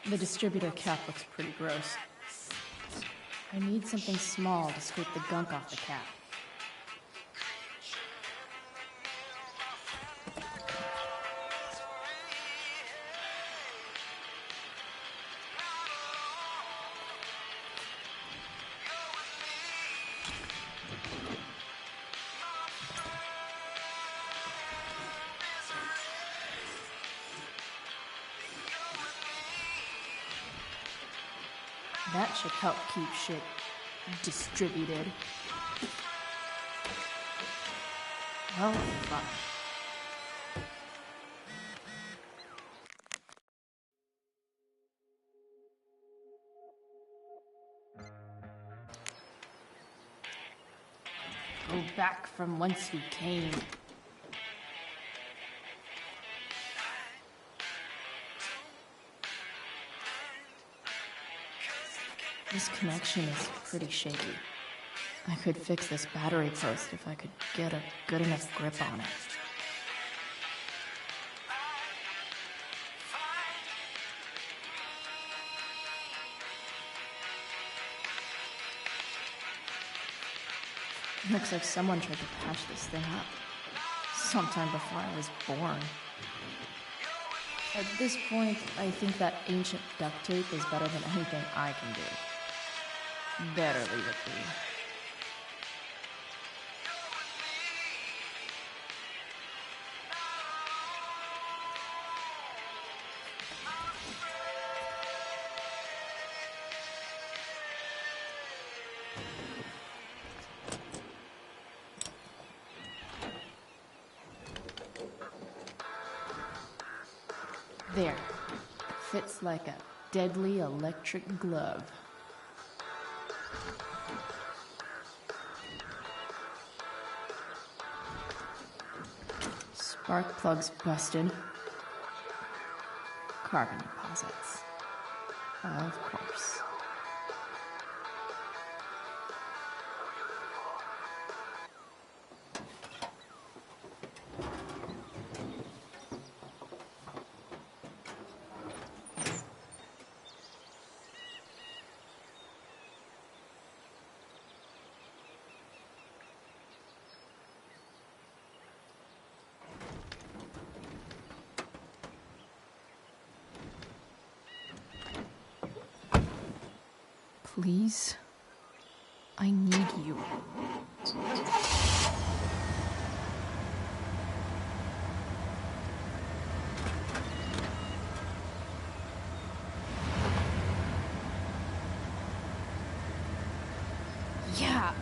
The distributor cap looks pretty gross. I need something small to scrape the gunk off the cap. That should help keep shit distributed. Oh, fuck. Go back from whence you came. This connection is pretty shaky. I could fix this battery post if I could get a good enough grip on it. Looks like someone tried to patch this thing up. Sometime before I was born. At this point, I think that ancient duct tape is better than anything I can do. Better leave it be. There. Fits like a deadly electric glove. Spark plugs busted. Carbon deposits. Of course. Please. I need you. Yeah.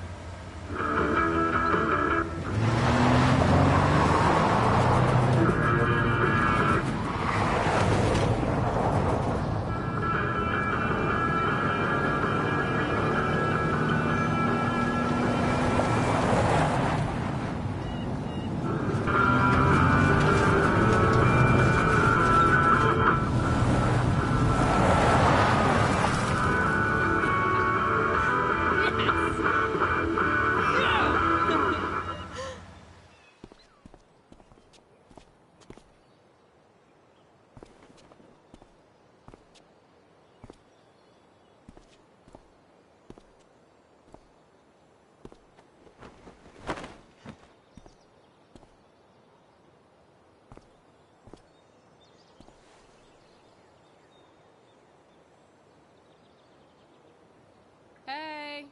Hey!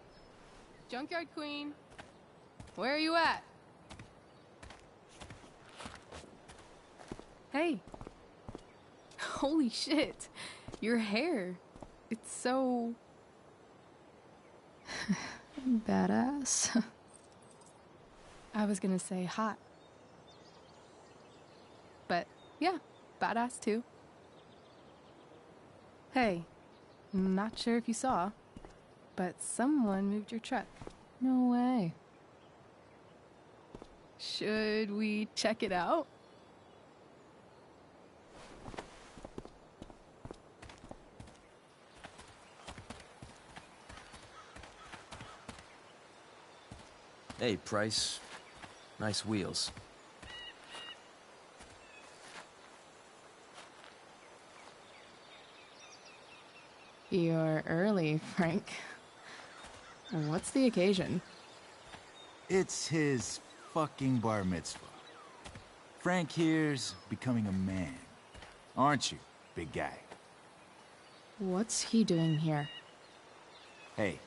Junkyard Queen. Where are you at? Hey. Holy shit. Your hair. It's so... Badass. I was gonna say hot. But yeah, badass too. Hey, not sure if you saw, but someone moved your truck. No way. Should we check it out? Hey, Price. Nice wheels. You're early, Frank. What's the occasion? It's his fucking bar mitzvah. Frank here's becoming a man. Aren't you, big guy? What's he doing here? Hey,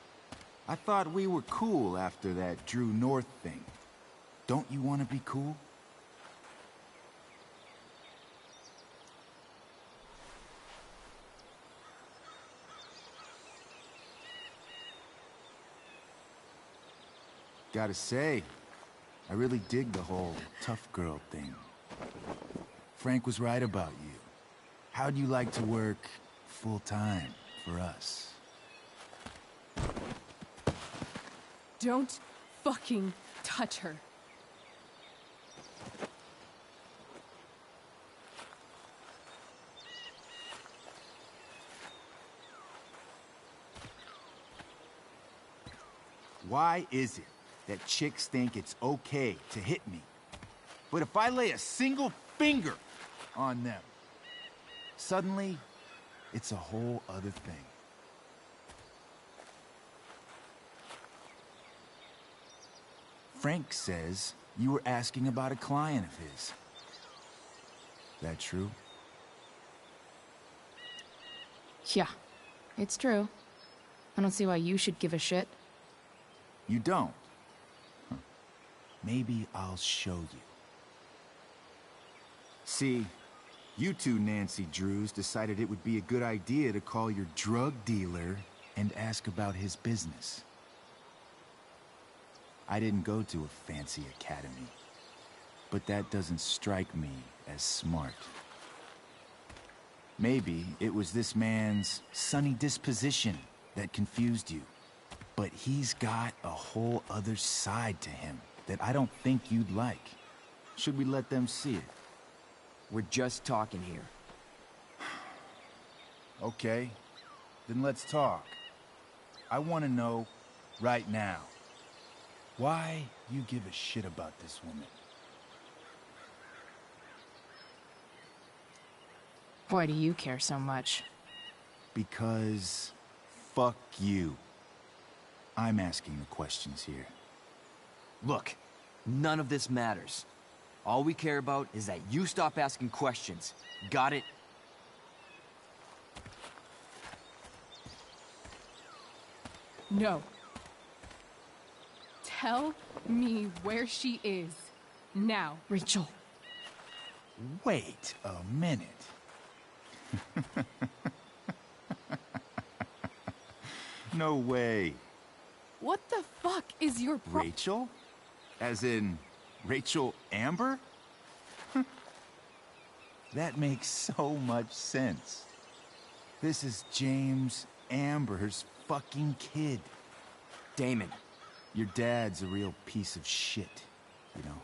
I thought we were cool after that Drew North thing. Don't you want to be cool? Gotta say, I really dig the whole tough girl thing. Frank was right about you. How'd you like to work full-time for us? Don't fucking touch her. Why is it that chicks think it's okay to hit me? But if I lay a single finger on them, suddenly, it's a whole other thing. Frank says you were asking about a client of his. That true? Yeah, it's true. I don't see why you should give a shit. You don't? Huh. Maybe I'll show you. See, you two Nancy Drews decided it would be a good idea to call your drug dealer and ask about his business. I didn't go to a fancy academy, but that doesn't strike me as smart. Maybe it was this man's sunny disposition that confused you. But he's got a whole other side to him that I don't think you'd like. Should we let them see it? We're just talking here. Okay, then let's talk. I want to know right now why you give a shit about this woman. Why do you care so much? Because fuck you. I'm asking the questions here. Look, none of this matters. All we care about is that you stop asking questions. Got it? No. Tell me where she is. Now. Rachel. Wait a minute. No way. What the fuck is your Rachel? As in, Rachel Amber? That makes so much sense. This is James Amber's fucking kid. Damon. Your dad's a real piece of shit, you know?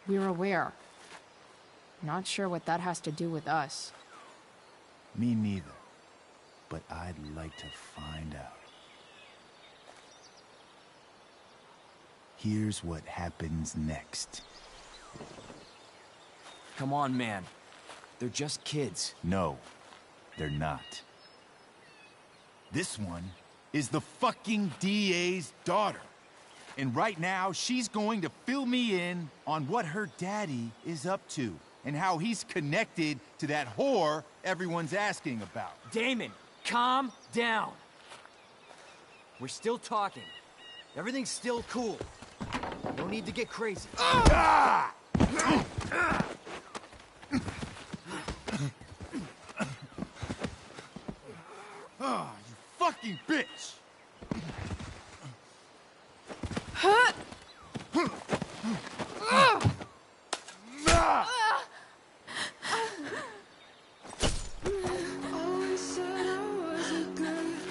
We're aware. Not sure what that has to do with us. Me neither. But I'd like to find out. Here's what happens next. Come on, man. They're just kids. No, they're not. This one is the fucking DA's daughter. And right now, she's going to fill me in on what her daddy is up to and how he's connected to that whore everyone's asking about. Damon, calm down. We're still talking. Everything's still cool. No need to get crazy. Ah! Oh, you fucking bitch! Huh?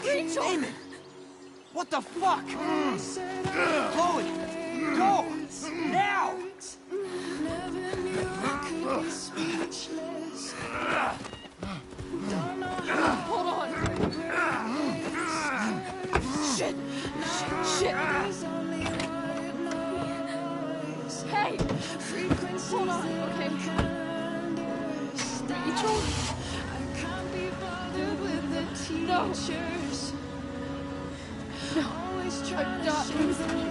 Rachel! Damon! What the fuck? Chloe! Go! Now! Hold on. Shit! Shit! Hey! Hold on, okay? Rachel? No! No, I'm not losing you.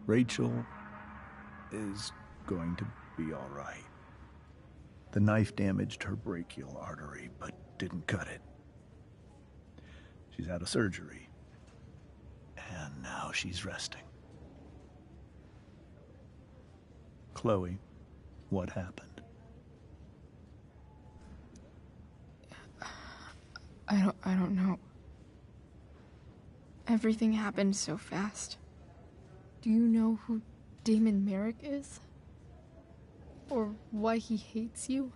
Rachel is going to be all right. The knife damaged her brachial artery, but didn't cut it. She's out of surgery, and now she's resting. Chloe, what happened? I don't know. Everything happened so fast. Do you know who Damon Merrick is? Or why he hates you?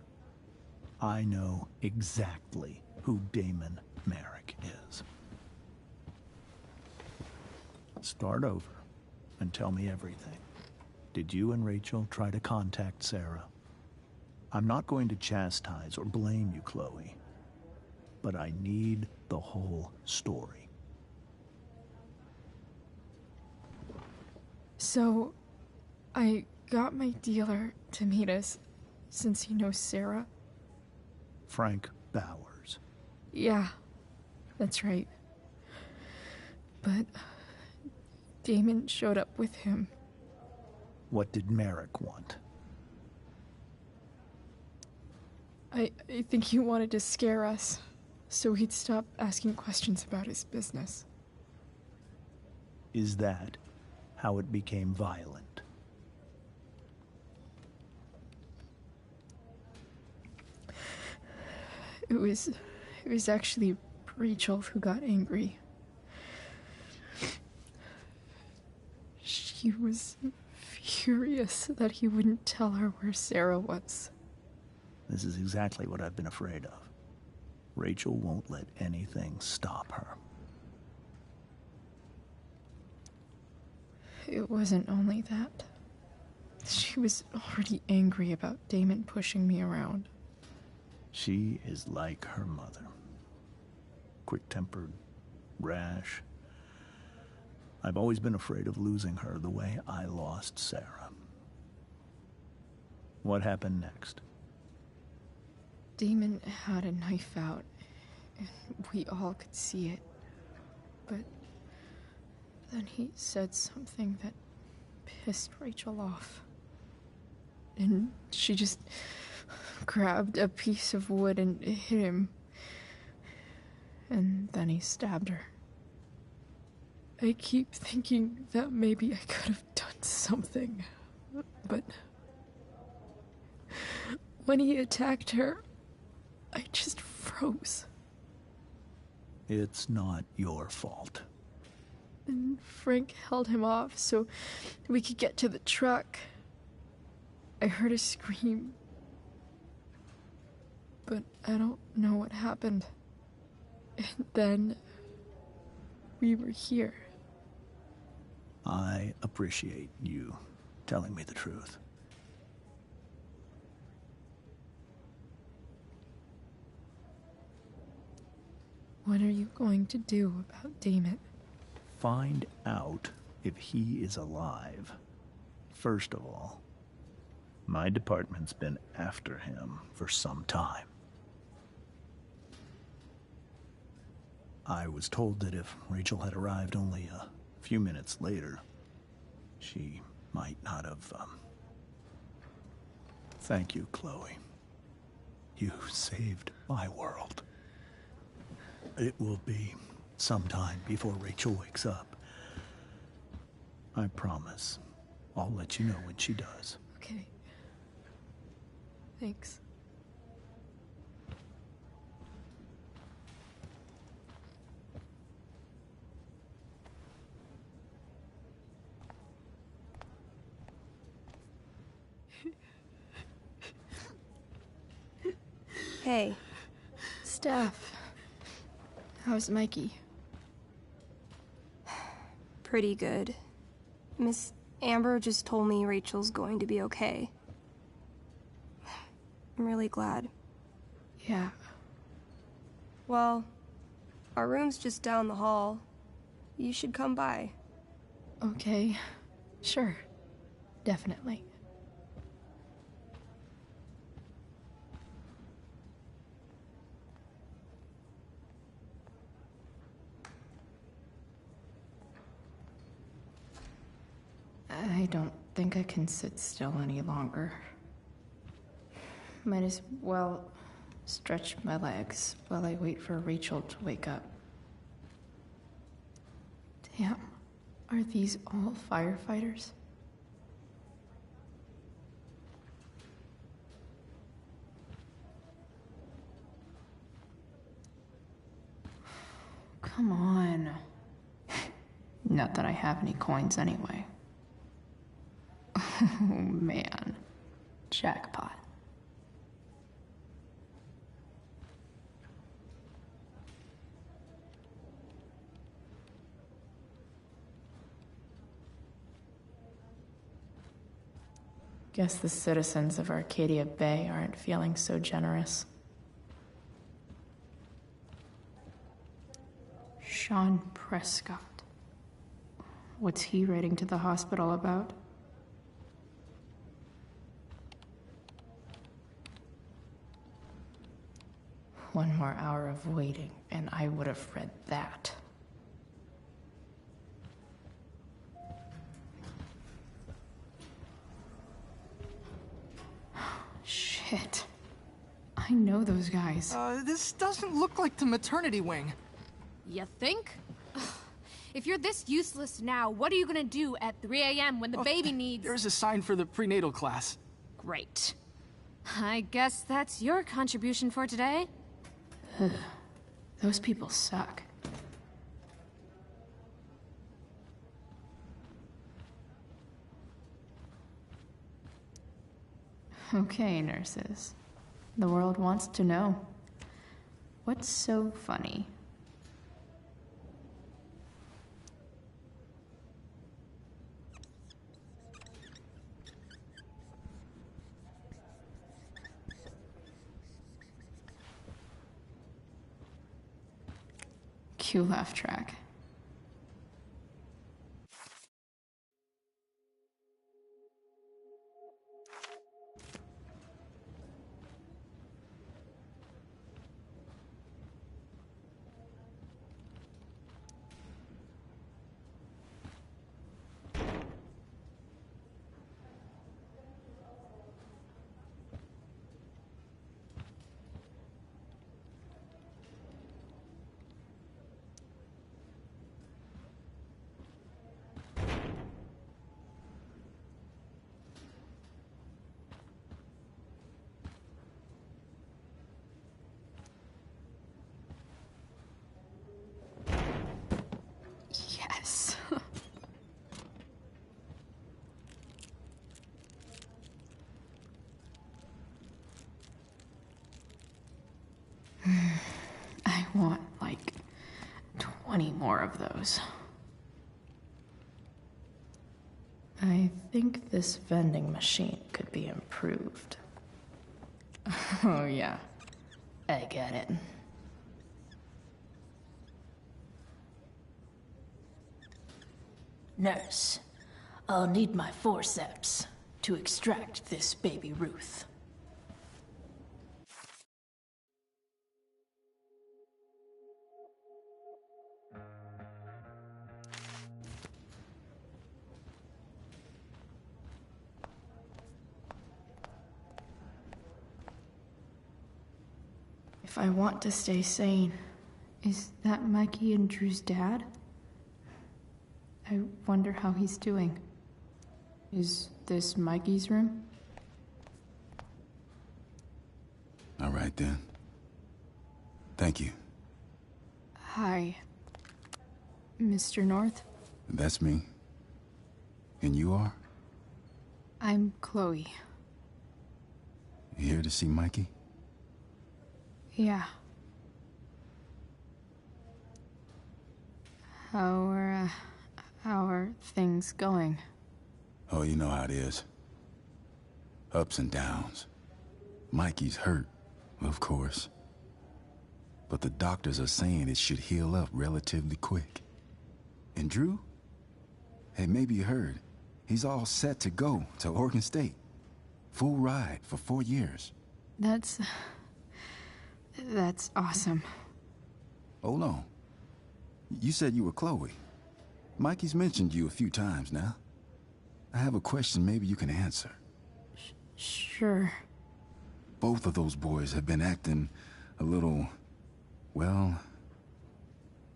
I know exactly who Damon Merrick is. Start over and tell me everything. Did you and Rachel try to contact Sarah? I'm not going to chastise or blame you, Chloe, but I need the whole story. So, I got my dealer to meet us, since he knows Sarah. Frank Bowers. Yeah, that's right. But Damon showed up with him. What did Merrick want? I think he wanted to scare us, so he'd stop asking questions about his business. Is that how it became violent? It was actually Rachel who got angry. She was furious that he wouldn't tell her where Sarah was. This is exactly what I've been afraid of. Rachel won't let anything stop her. It wasn't only that. She was already angry about Damon pushing me around. She is like her mother. Quick-tempered, rash. I've always been afraid of losing her the way I lost Sarah. What happened next? Damon had a knife out, and we all could see it. But then he said something that pissed Rachel off. And she just grabbed a piece of wood and hit him. And then he stabbed her. I keep thinking that maybe I could have done something, but when he attacked her, I just froze. It's not your fault. And Frank held him off so we could get to the truck. I heard a scream, but I don't know what happened. And then we were here. I appreciate you telling me the truth. What are you going to do about Damon? Find out if he is alive. First of all, my department's been after him for some time. I was told that if Rachel had arrived only a few minutes later, she might not have, Thank you, Chloe. You saved my world. It will be some time before Rachel wakes up. I promise. I'll let you know when she does. Okay. Thanks. Hey. Steph. How's Mikey? Pretty good. Miss Amber just told me Rachel's going to be okay. I'm really glad. Yeah. Well, our room's just down the hall. You should come by. Okay. Sure. Definitely. I don't think I can sit still any longer. Might as well stretch my legs while I wait for Rachel to wake up. Damn, are these all firefighters? Come on. Not that I have any coins anyway. Oh man, jackpot. Guess the citizens of Arcadia Bay aren't feeling so generous. Sean Prescott. What's he writing to the hospital about? One more hour of waiting, and I would have read that. Shit. I know those guys. This doesn't look like the maternity wing. You think? If you're this useless now, what are you gonna do at 3 a.m. when the baby needs... There's a sign for the prenatal class. Great. I guess that's your contribution for today. Ugh. Those people suck. Okay, nurses. The world wants to know. What's so funny? Cue laugh track. Yes. I want, like, 20 more of those. I think this vending machine could be improved. Oh, yeah. I get it. Nurse, I'll need my forceps to extract this baby Ruth. If I want to stay sane, is that Mikey and Drew's dad? I wonder how he's doing. Is this Mikey's room? All right, then. Thank you. Hi, Mr. North. That's me. And you are? I'm Chloe. You here to see Mikey? Yeah. How are things going? Oh, you know how it is. Ups and downs. Mikey's hurt, of course. But the doctors are saying it should heal up relatively quick. And Drew? Hey, maybe you heard. He's all set to go to Oregon State. Full ride for 4 years. That's awesome. Hold on. You said you were Chloe. Mikey's mentioned you a few times now. I have a question maybe you can answer. Sure. Both of those boys have been acting a little, well,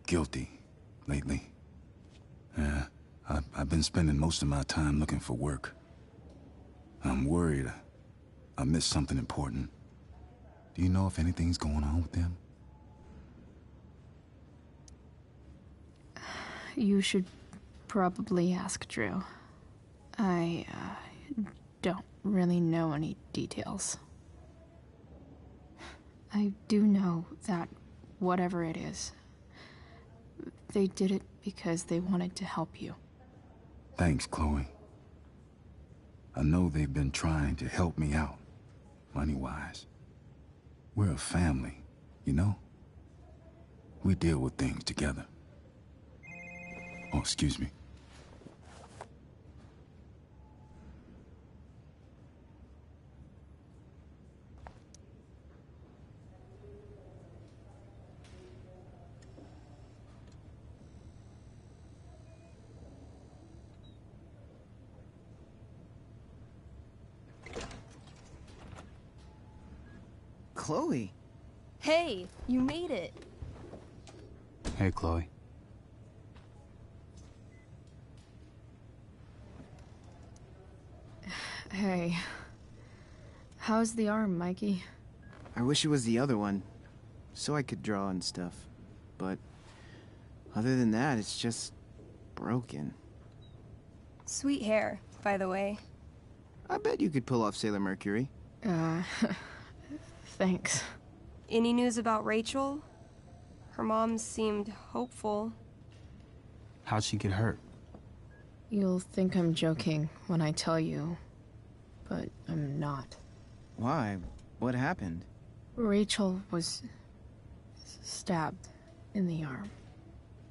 guilty lately. Yeah, I've been spending most of my time looking for work. I'm worried I missed something important. Do you know if anything's going on with them? You should probably ask Drew. I don't really know any details. I do know that whatever it is, they did it because they wanted to help you. Thanks, Chloe. I know they've been trying to help me out, money-wise. We're a family, you know? We deal with things together. Oh, excuse me. Chloe. Hey, you made it. Hey, Chloe. Hey. How's the arm, Mikey? I wish it was the other one, so I could draw and stuff. But other than that, it's just broken. Sweet hair, by the way. I bet you could pull off Sailor Mercury. Thanks. Any news about Rachel? Her mom seemed hopeful. How'd she get hurt? You'll think I'm joking when I tell you, but I'm not. Why? What happened? Rachel was stabbed in the arm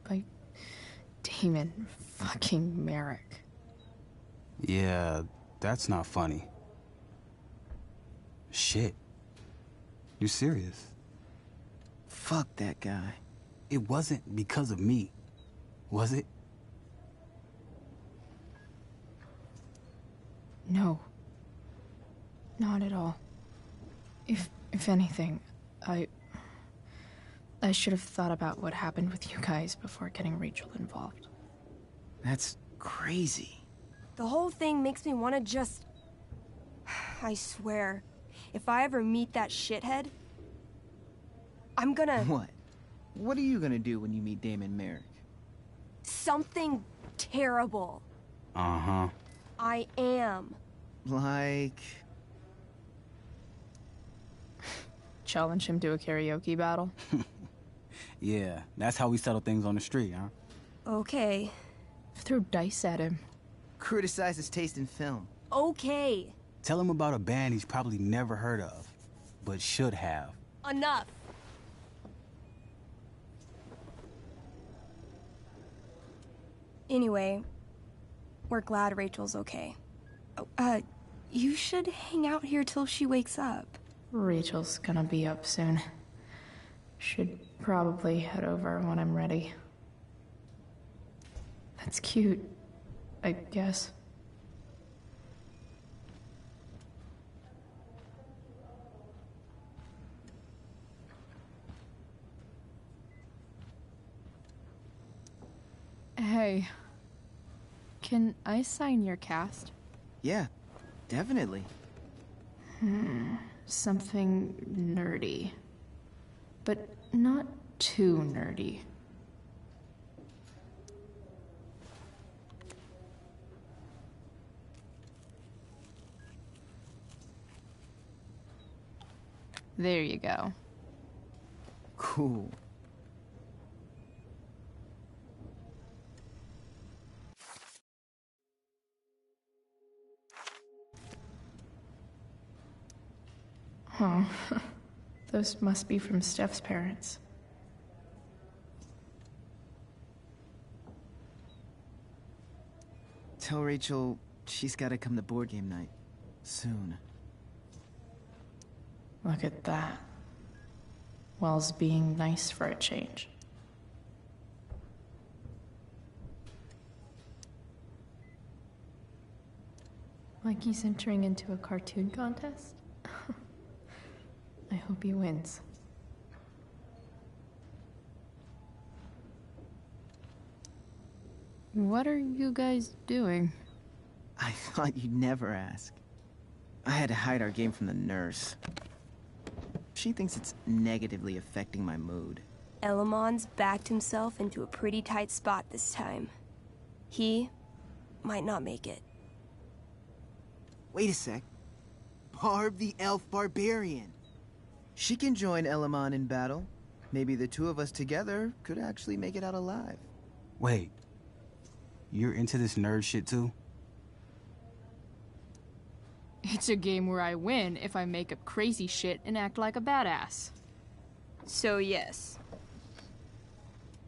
by Damon fucking Merrick. Yeah, that's not funny. Shit. You serious? Fuck that guy. It wasn't because of me, was it? No. Not at all. If anything, I should have thought about what happened with you guys before getting Rachel involved. That's crazy. The whole thing makes me want to just... I swear, if I ever meet that shithead, I'm gonna... What? What are you gonna do when you meet Damon Merrick? Something terrible. Uh-huh. I am. Like... Challenge him to a karaoke battle? Yeah, that's how we settle things on the street, huh? Okay. Threw dice at him. Criticize his taste in film. Okay. Tell him about a band he's probably never heard of, but should have. Enough. Anyway, we're glad Rachel's okay. Oh, you should hang out here till she wakes up. Rachel's gonna be up soon. Should probably head over when I'm ready. That's cute, I guess. Hey, can I sign your cast? Yeah, definitely. Something nerdy. But not too nerdy. There you go. Cool. Huh. Those must be from Steph's parents. Tell Rachel she's gotta come to board game night. Soon. Look at that. Wells being nice for a change. Like he's entering into a cartoon contest? I hope he wins. What are you guys doing? I thought you'd never ask. I had to hide our game from the nurse. She thinks it's negatively affecting my mood. Elamon's backed himself into a pretty tight spot this time. He might not make it. Wait a sec. Barb the Elf Barbarian. She can join Elamon in battle. Maybe the two of us together could actually make it out alive. Wait. You're into this nerd shit too? It's a game where I win if I make up crazy shit and act like a badass. So yes.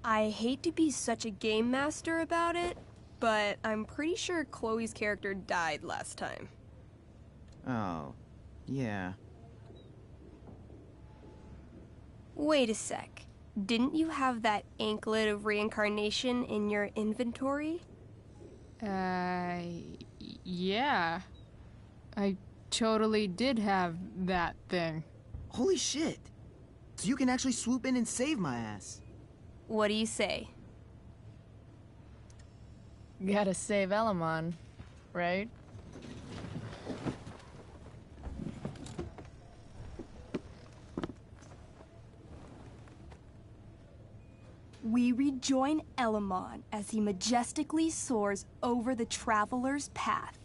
I hate to be such a game master about it, but I'm pretty sure Chloe's character died last time. Oh, yeah. Wait a sec. Didn't you have that anklet of reincarnation in your inventory? Yeah. I totally did have that thing. Holy shit. So you can actually swoop in and save my ass. What do you say? Gotta save Elamon, right? We rejoin Elamon as he majestically soars over the traveler's path.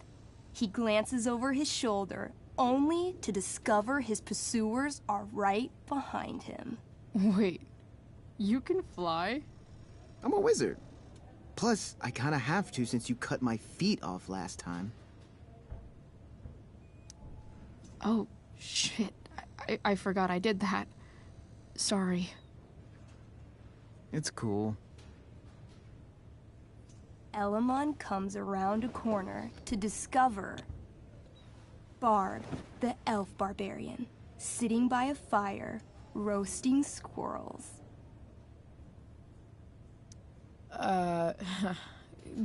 He glances over his shoulder, only to discover his pursuers are right behind him. Wait, you can fly? I'm a wizard. Plus, I kinda have to since you cut my feet off last time. Oh, shit. I forgot I did that. Sorry. It's cool. Elamon comes around a corner to discover Barb, the elf barbarian, sitting by a fire, roasting squirrels.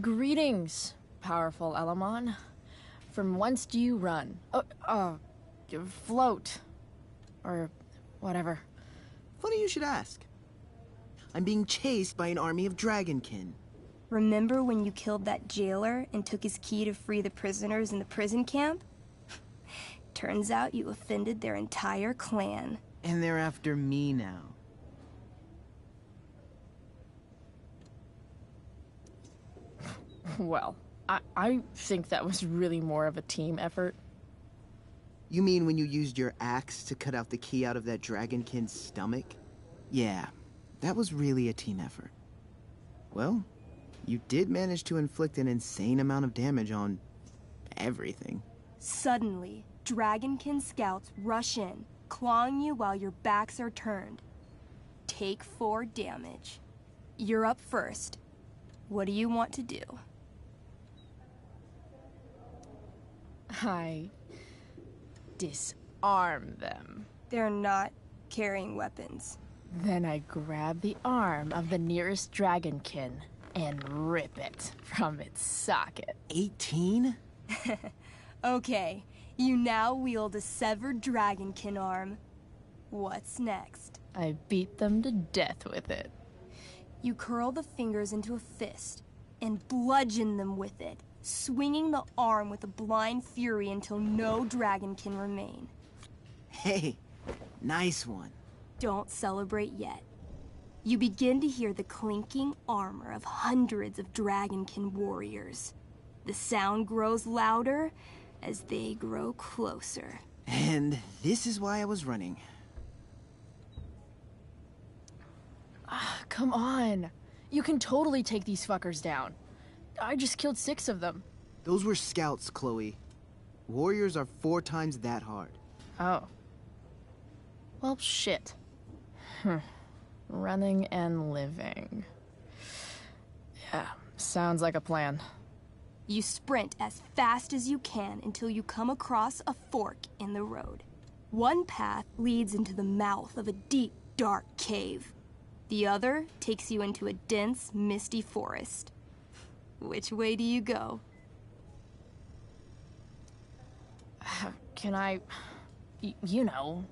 Greetings, powerful Elamon. From whence do you run? Float. Or whatever. Funny you should ask. I'm being chased by an army of dragonkin. Remember when you killed that jailer and took his key to free the prisoners in the prison camp? Turns out you offended their entire clan. And they're after me now. Well, I think that was really more of a team effort. You mean when you used your axe to cut out the key out of that dragonkin's stomach? Yeah, that was really a team effort. Well, you did manage to inflict an insane amount of damage on everything. Suddenly, dragonkin scouts rush in, clawing you while your backs are turned. Take 4 damage. You're up first. What do you want to do? I disarm them. They're not carrying weapons. Then I grab the arm of the nearest dragonkin and rip it from its socket. 18? Okay, you now wield a severed dragonkin arm. What's next? I beat them to death with it. You curl the fingers into a fist and bludgeon them with it, swinging the arm with a blind fury until no dragonkin remain. Hey, nice one. Don't celebrate yet. You begin to hear the clinking armor of hundreds of dragonkin warriors. The sound grows louder as they grow closer. And this is why I was running. Come on. You can totally take these fuckers down. I just killed 6 of them. Those were scouts, Chloe. Warriors are 4 times that hard. Oh. Well, shit. Running and living. Yeah, sounds like a plan. You sprint as fast as you can until you come across a fork in the road. One path leads into the mouth of a deep, dark cave. The other takes you into a dense, misty forest. Which way do you go? Can I, you know,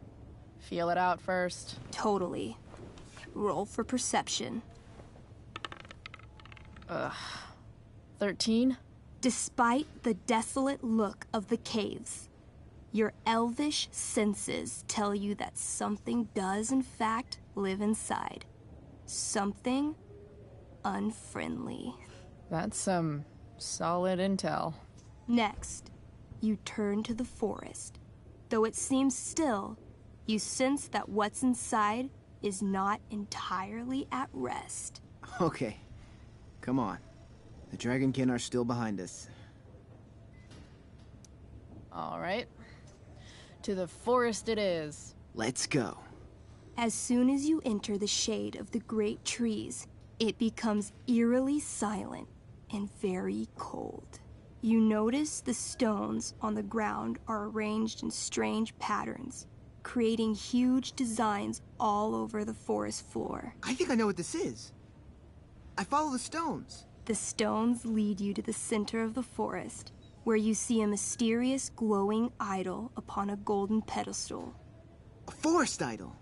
feel it out first? Totally. Roll for perception. 13? Despite the desolate look of the caves, your elvish senses tell you that something does in fact live inside. Something unfriendly. That's some solid intel. Next, you turn to the forest. Though it seems still, you sense that what's inside is not entirely at rest. Okay, come on. The dragonkin are still behind us. All right. To the forest it is. Let's go. As soon as you enter the shade of the great trees, it becomes eerily silent and very cold. You notice the stones on the ground are arranged in strange patterns, creating huge designs all over the forest floor. I think I know what this is. I follow the stones. The stones lead you to the center of the forest, where you see a mysterious glowing idol upon a golden pedestal. A forest idol.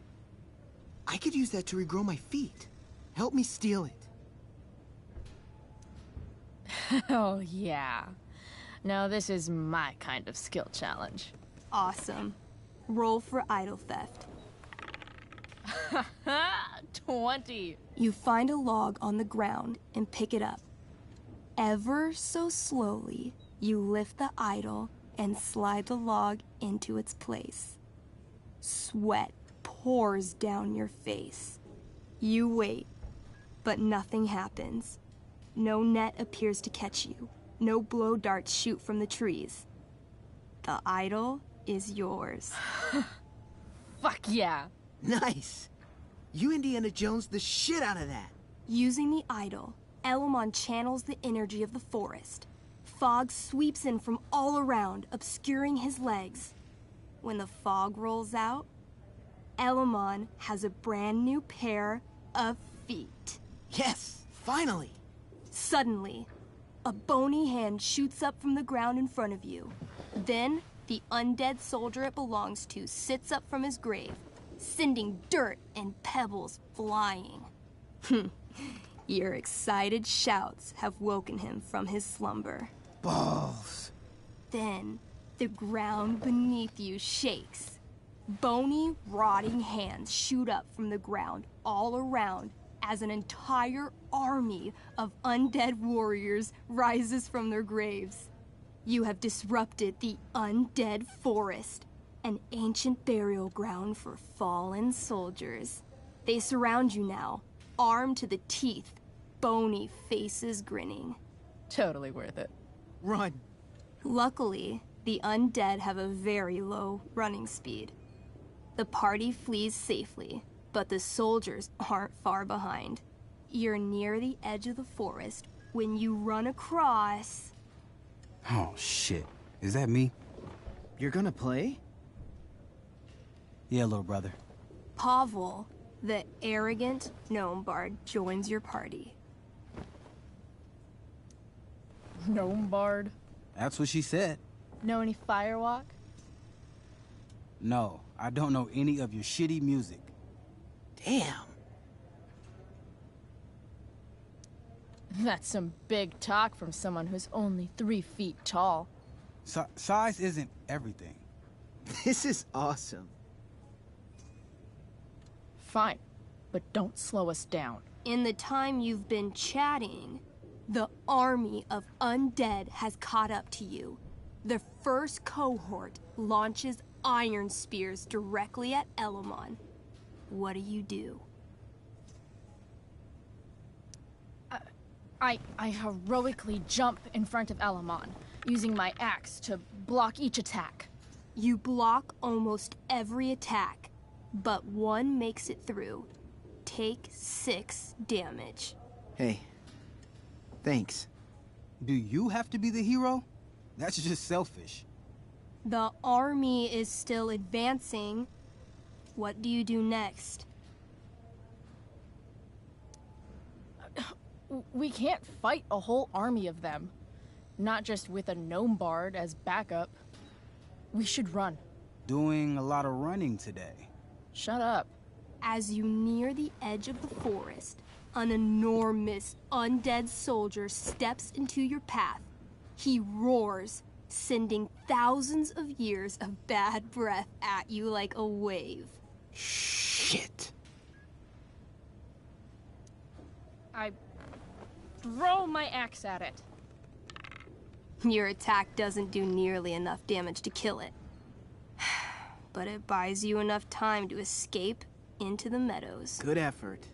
I could use that to regrow my feet. Help me steal it. Oh, yeah. Now this is my kind of skill challenge. Awesome. Roll for idol theft. 20. You find a log on the ground and pick it up. Ever so slowly, you lift the idol and slide the log into its place. Sweat pours down your face. You wait, but nothing happens. No net appears to catch you. No blow darts shoot from the trees. The idol is yours. Fuck yeah. Nice. You Indiana Jones the shit out of that. Using the idol, Elamon channels the energy of the forest. Fog sweeps in from all around, obscuring his legs. When the fog rolls out, Elamon has a brand new pair of feet. Yes, finally. Suddenly, a bony hand shoots up from the ground in front of you. Then, the undead soldier it belongs to sits up from his grave, sending dirt and pebbles flying. Your excited shouts have woken him from his slumber. Balls. Then, the ground beneath you shakes. Bony, rotting hands shoot up from the ground all around as an entire army of undead warriors rises from their graves. You have disrupted the undead forest, an ancient burial ground for fallen soldiers. They surround you now, armed to the teeth, bony faces grinning. Totally worth it. Run. Luckily, the undead have a very low running speed. The party flees safely, but the soldiers aren't far behind. You're near the edge of the forest when you run across... Oh, shit. Is that me? You're gonna play? Yeah, little brother. Pavel, the arrogant gnome bard, joins your party. Gnome bard? That's what she said. Know any Firewalk? No, I don't know any of your shitty music. Damn. That's some big talk from someone who's only 3 feet tall. Size isn't everything. This is awesome. Fine, but don't slow us down. In the time you've been chatting, the army of undead has caught up to you. The first cohort launches iron spears directly at Elamon. What do? I heroically jump in front of Elamon, using my axe to block each attack. You block almost every attack, but one makes it through. Take 6 damage. Hey, thanks. Do you have to be the hero? That's just selfish. The army is still advancing. What do you do next? We can't fight a whole army of them. Not just with a gnome bard as backup. We should run. Doing a lot of running today. Shut up. As you near the edge of the forest, an enormous undead soldier steps into your path. He roars, sending thousands of years of bad breath at you like a wave. Shit. I throw my axe at it. Your attack doesn't do nearly enough damage to kill it. But it buys you enough time to escape into the meadows. Good effort.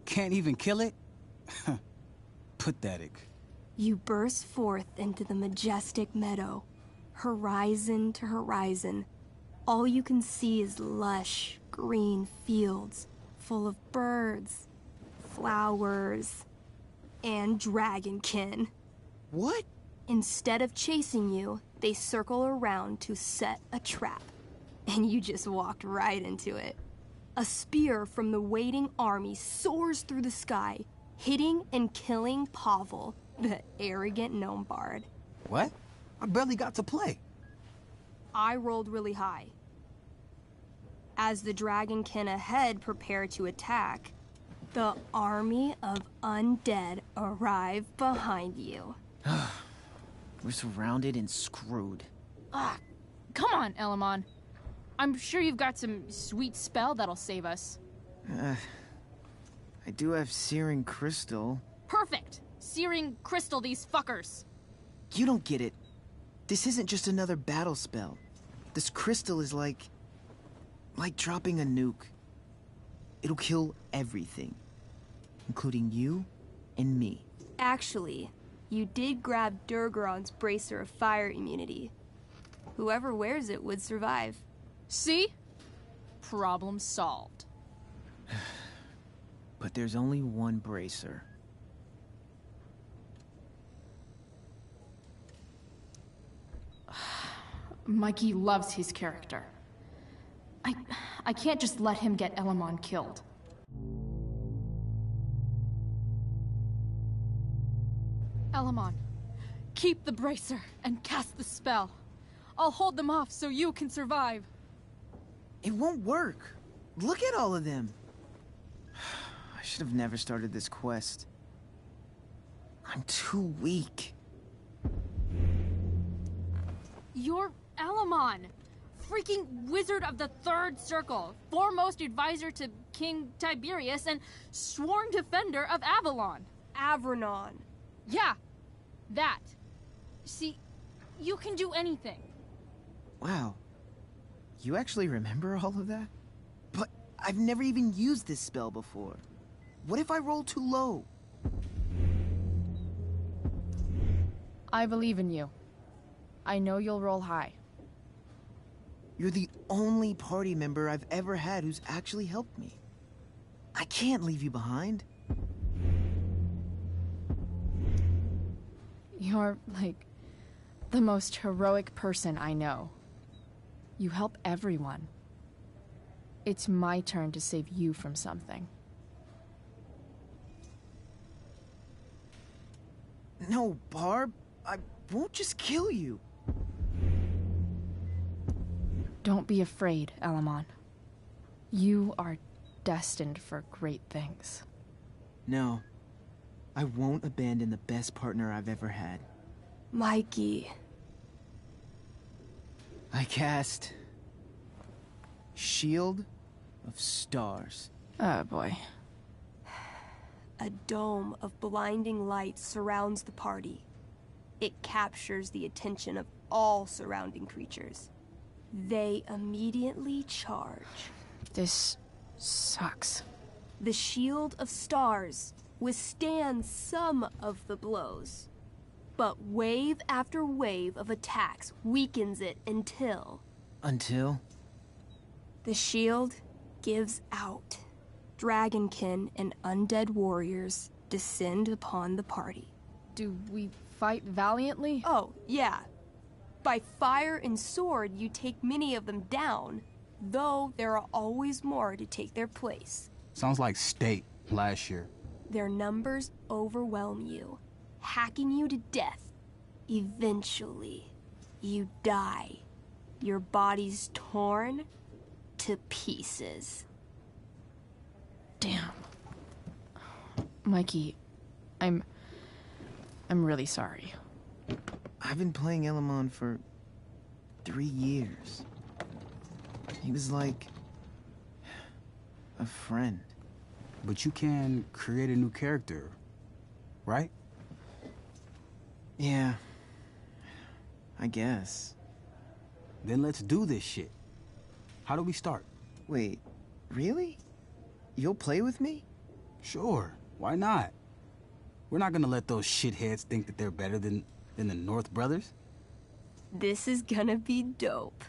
Can't even kill it? Pathetic. You burst forth into the majestic meadow. horizon to horizon, all you can see is lush, green fields full of birds, flowers, and dragonkin. What? Instead of chasing you, they circle around to set a trap. And you just walked right into it. A spear from the waiting army soars through the sky, hitting and killing Pavel, the arrogant gnome bard. What? I barely got to play. I rolled really high. As the dragonkin ahead prepare to attack, the army of undead arrive behind you. We're surrounded and screwed. Ah, come on, Elamon. I'm sure you've got some sweet spell that'll save us. I do have Searing Crystal. Perfect! Searing crystal these fuckers. You don't get it. This isn't just another battle spell. This crystal is like dropping a nuke. It'll kill everything, including you and me. Actually, you did grab Durgaron's Bracer of Fire immunity. Whoever wears it would survive. See? Problem solved. But there's only one bracer. Mikey loves his character. I can't just let him get Elamon killed. Elamon, keep the bracer and cast the spell. I'll hold them off so you can survive. It won't work. Look at all of them. I should have never started this quest. I'm too weak. You're Elamon, freaking wizard of the Third Circle, foremost advisor to King Tiberius, and sworn defender of Avalon. Avranon. Yeah, that. See, you can do anything. Wow. You actually remember all of that? But I've never even used this spell before. What if I roll too low? I believe in you. I know you'll roll high. You're the only party member I've ever had who's actually helped me. I can't leave you behind. You're, like, the most heroic person I know. You help everyone. It's my turn to save you from something. No, Barb. I won't just kill you. Don't be afraid, Elamon. You are destined for great things. No. I won't abandon the best partner I've ever had. Mikey. I cast Shield of Stars. Oh boy. A dome of blinding light surrounds the party. It captures the attention of all surrounding creatures. They immediately charge. This sucks. The Shield of Stars withstands some of the blows, but wave after wave of attacks weakens it until... Until? The shield gives out. Dragonkin and undead warriors descend upon the party. Do we fight valiantly? Oh, yeah. By fire and sword, you take many of them down, though there are always more to take their place. Sounds like State last year. Their numbers overwhelm you, hacking you to death. Eventually, you die. Your body's torn to pieces. Damn. Mikey, I'm really sorry. I've been playing Elamon for 3 years. He was like a friend. But you can create a new character, right? Yeah, I guess. Then let's do this shit. How do we start? Wait, really? You'll play with me? Sure, why not? We're not gonna let those shitheads think that they're better than the North Brothers. This is gonna be dope.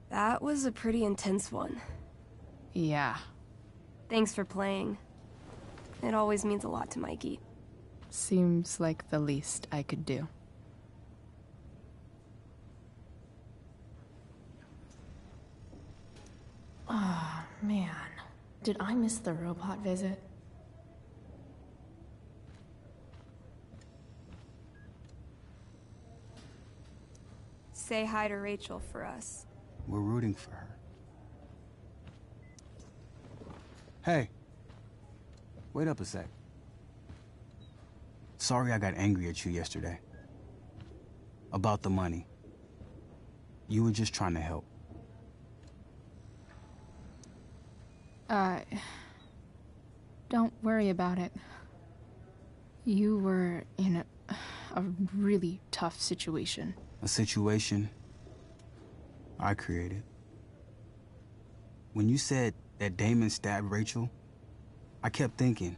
That was a pretty intense one. Yeah. Thanks for playing. It always means a lot to Mikey. Seems like the least I could do. Oh, man. Did I miss the robot visit? Say hi to Rachel for us. We're rooting for her. Hey. Wait up a sec. Sorry I got angry at you yesterday. About the money. You were just trying to help. Don't worry about it. You were in a really tough situation. A situation I created. When you said that Damon stabbed Rachel, I kept thinking,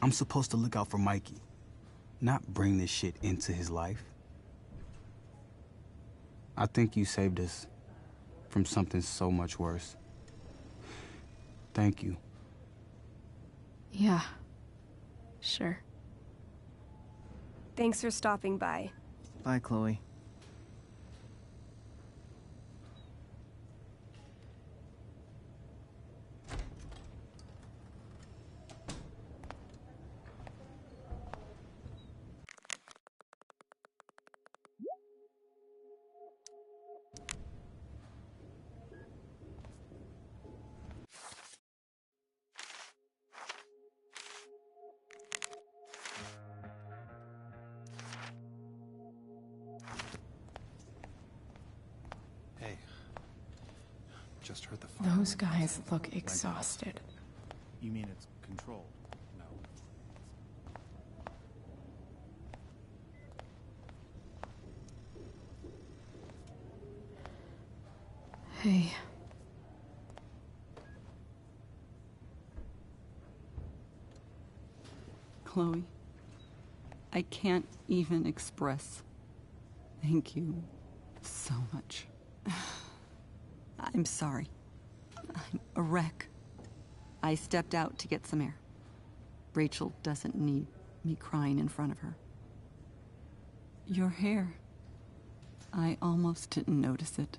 I'm supposed to look out for Mikey, not bring this shit into his life. I think you saved us from something so much worse. Thank you. Yeah. Sure. Thanks for stopping by. Bye, Chloe. Hey. Just heard the phone. Those guys look exhausted. You mean it's controlled? No. Hey. Chloe, I can't even express thank you so much. I'm sorry. I'm a wreck. I stepped out to get some air. Rachel doesn't need me crying in front of her. Your hair. I almost didn't notice it.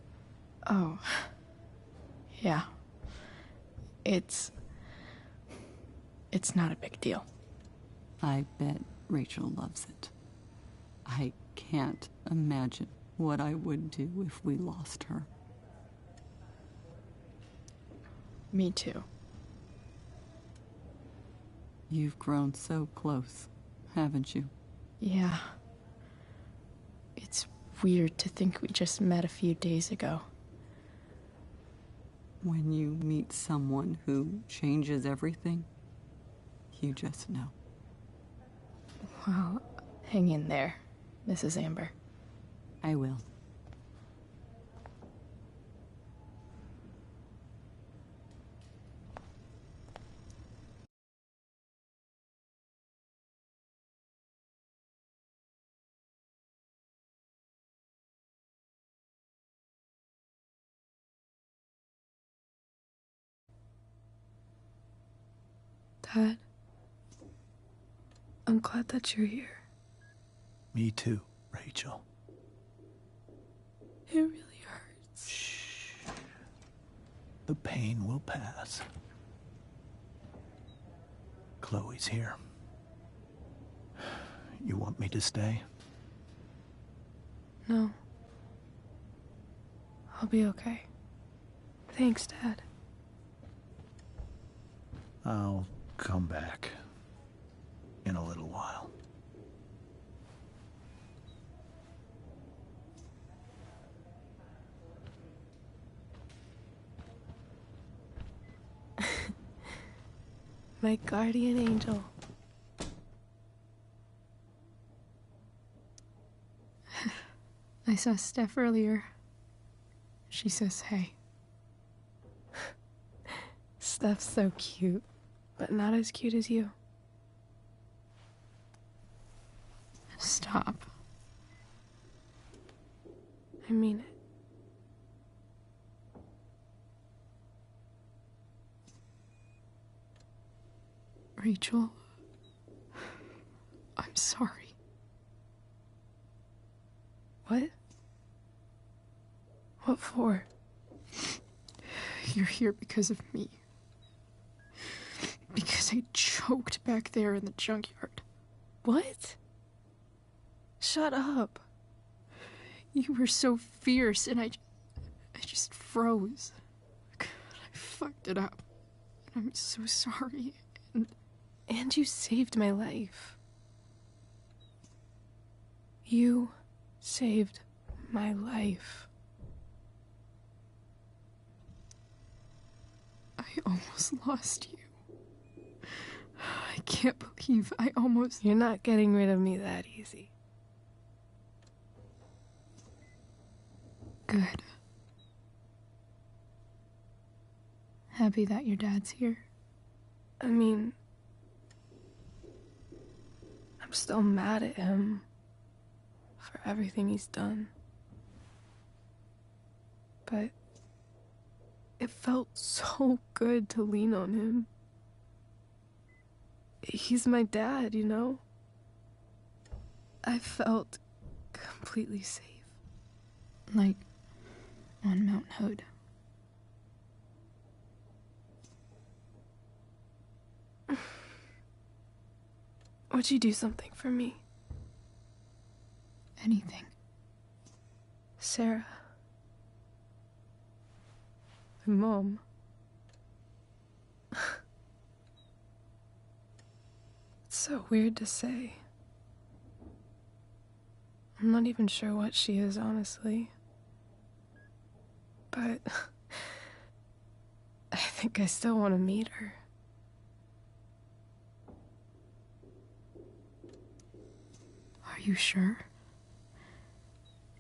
Oh. Yeah. It's not a big deal. I bet Rachel loves it. I can't imagine what I would do if we lost her. Me too. You've grown so close, haven't you? Yeah. It's weird to think we just met a few days ago. When you meet someone who changes everything, you just know. Well, hang in there, Mrs. Amber. I will. Dad, I'm glad that you're here. Me too, Rachel. It really hurts. Shh. The pain will pass. Chloe's here. You want me to stay? No. I'll be okay. Thanks, Dad. I'll come back in a little while. My guardian angel. I saw Steph earlier. She says hey. Steph's so cute, but not as cute as you. Stop. I mean it. Rachel, I'm sorry. What? What for? You're here because of me. Because I choked back there in the junkyard. What? Shut up. You were so fierce, and I just froze. God, I fucked it up. I'm so sorry. And you saved my life. You saved my life. I almost lost you. I can't believe I almost... You're not getting rid of me that easy. Good. Happy that your dad's here? I mean, I'm still mad at him for everything he's done. But it felt so good to lean on him. He's my dad, you know? I felt completely safe. Like on Mount Hood. Would you do something for me? Anything. Sarah. My mom. It's so weird to say. I'm not even sure what she is, honestly. But I think I still want to meet her. Are you sure?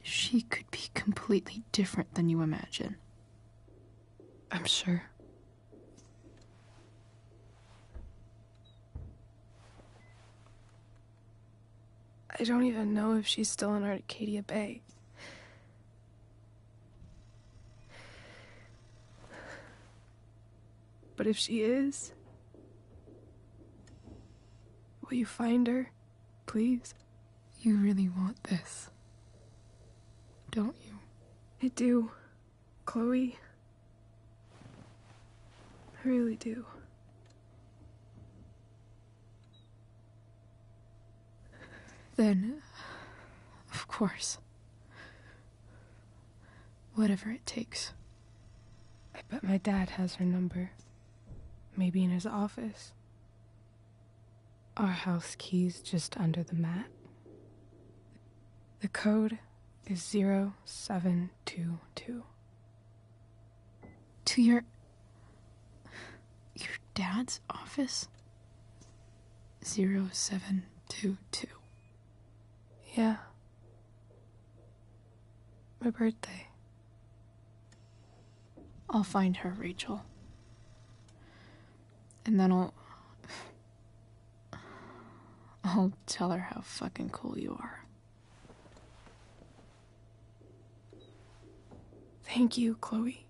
She could be completely different than you imagine. I'm sure. I don't even know if she's still in Arcadia Bay. But if she is, will you find her, please? You really want this, don't you? I do, Chloe. I really do. Then, of course. Whatever it takes. I bet my dad has her number. Maybe in his office. Our house key's just under the mat. The code is 0722. To your dad's office? 0722. Yeah. My birthday. I'll find her, Rachel. And then I'll tell her how fucking cool you are. Thank you, Chloe.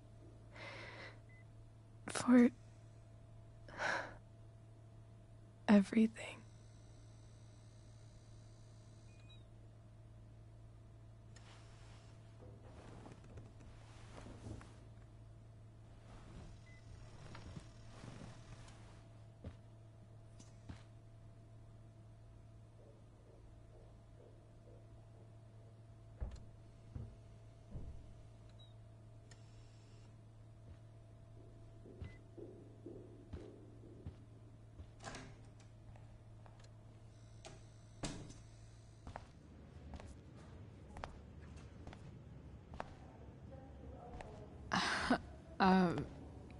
For everything.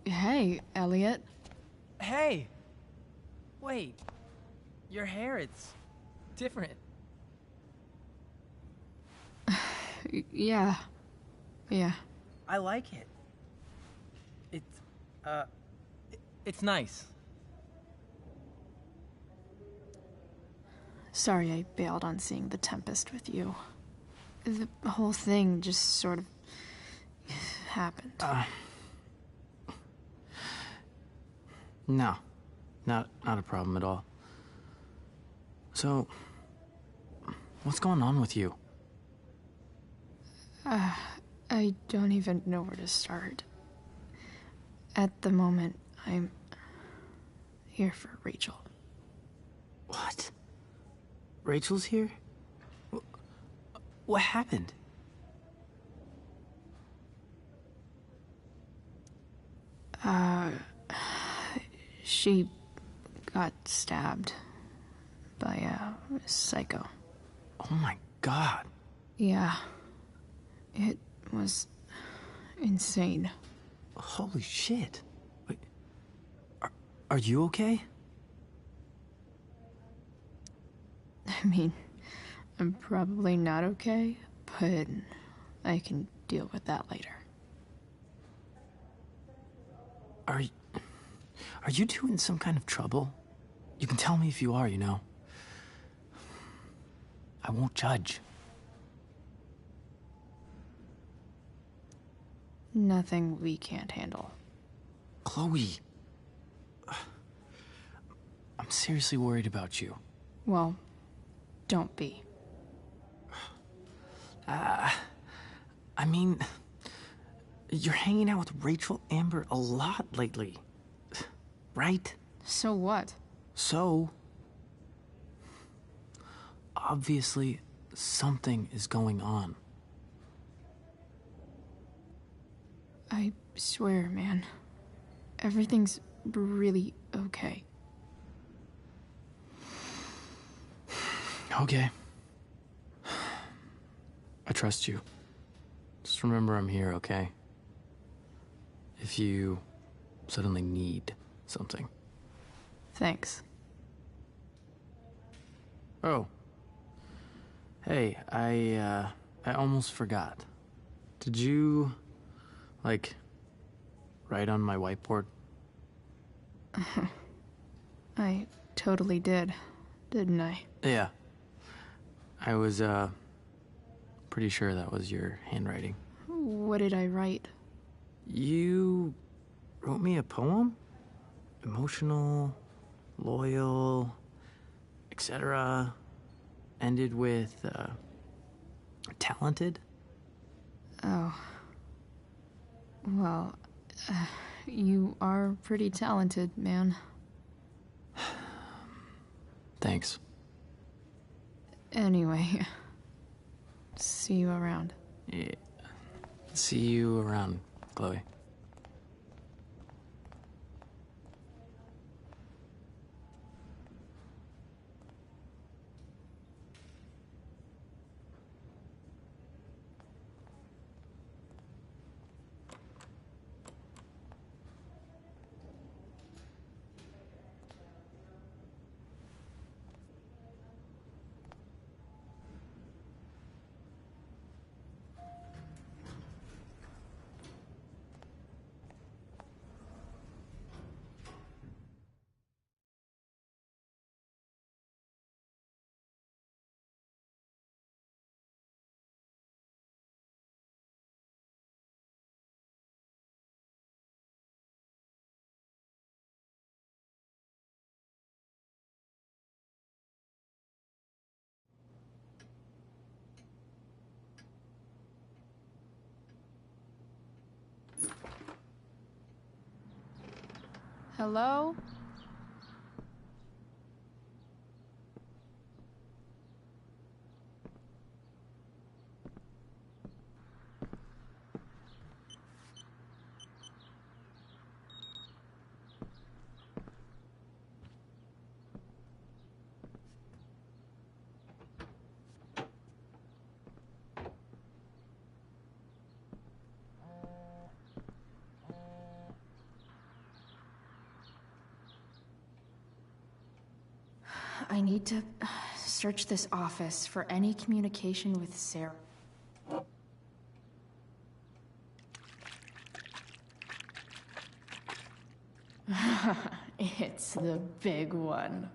Hey, Elliot. Hey! Wait. Your hair, it's different. Yeah. I like it. It's nice. Sorry I bailed on seeing The Tempest with you. the whole thing just sort of happened. No. Not a problem at all. So, what's going on with you? I don't even know where to start. At the moment, I'm here for Rachel. What? Rachel's here? What happened? She got stabbed by a psycho. Oh my god. Yeah. It was insane. Holy shit. Wait, are you okay? I mean, I'm probably not okay, but I can deal with that later. Are you two in some kind of trouble? You can tell me if you are, you know. I won't judge. Nothing we can't handle. Chloe. I'm seriously worried about you. Well, don't be. I mean, you're hanging out with Rachel Amber a lot lately, right? So what? So, obviously, something is going on. I swear, man. Everything's really okay. Okay. I trust you. Just remember I'm here, okay? If you suddenly need something. Thanks. Oh. Hey, I almost forgot. Did you, like, write on my whiteboard? I totally did, didn't I? Yeah. I was, pretty sure that was your handwriting. What did I write? You wrote me a poem? Emotional, loyal, etc. Ended with, talented? Oh. Well, you are pretty talented, man. Thanks. Anyway, see you around. Yeah. See you around, Chloe. Hello? I need to search this office for any communication with Sarah. It's the big one.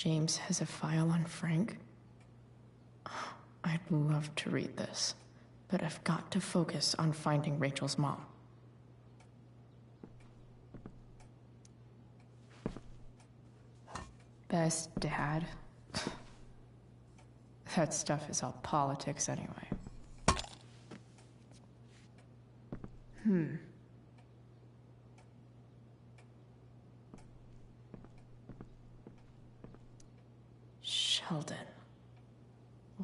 James has a file on Frank. I'd love to read this, but I've got to focus on finding Rachel's mom. Best dad? That stuff is all politics anyway. Sheldon.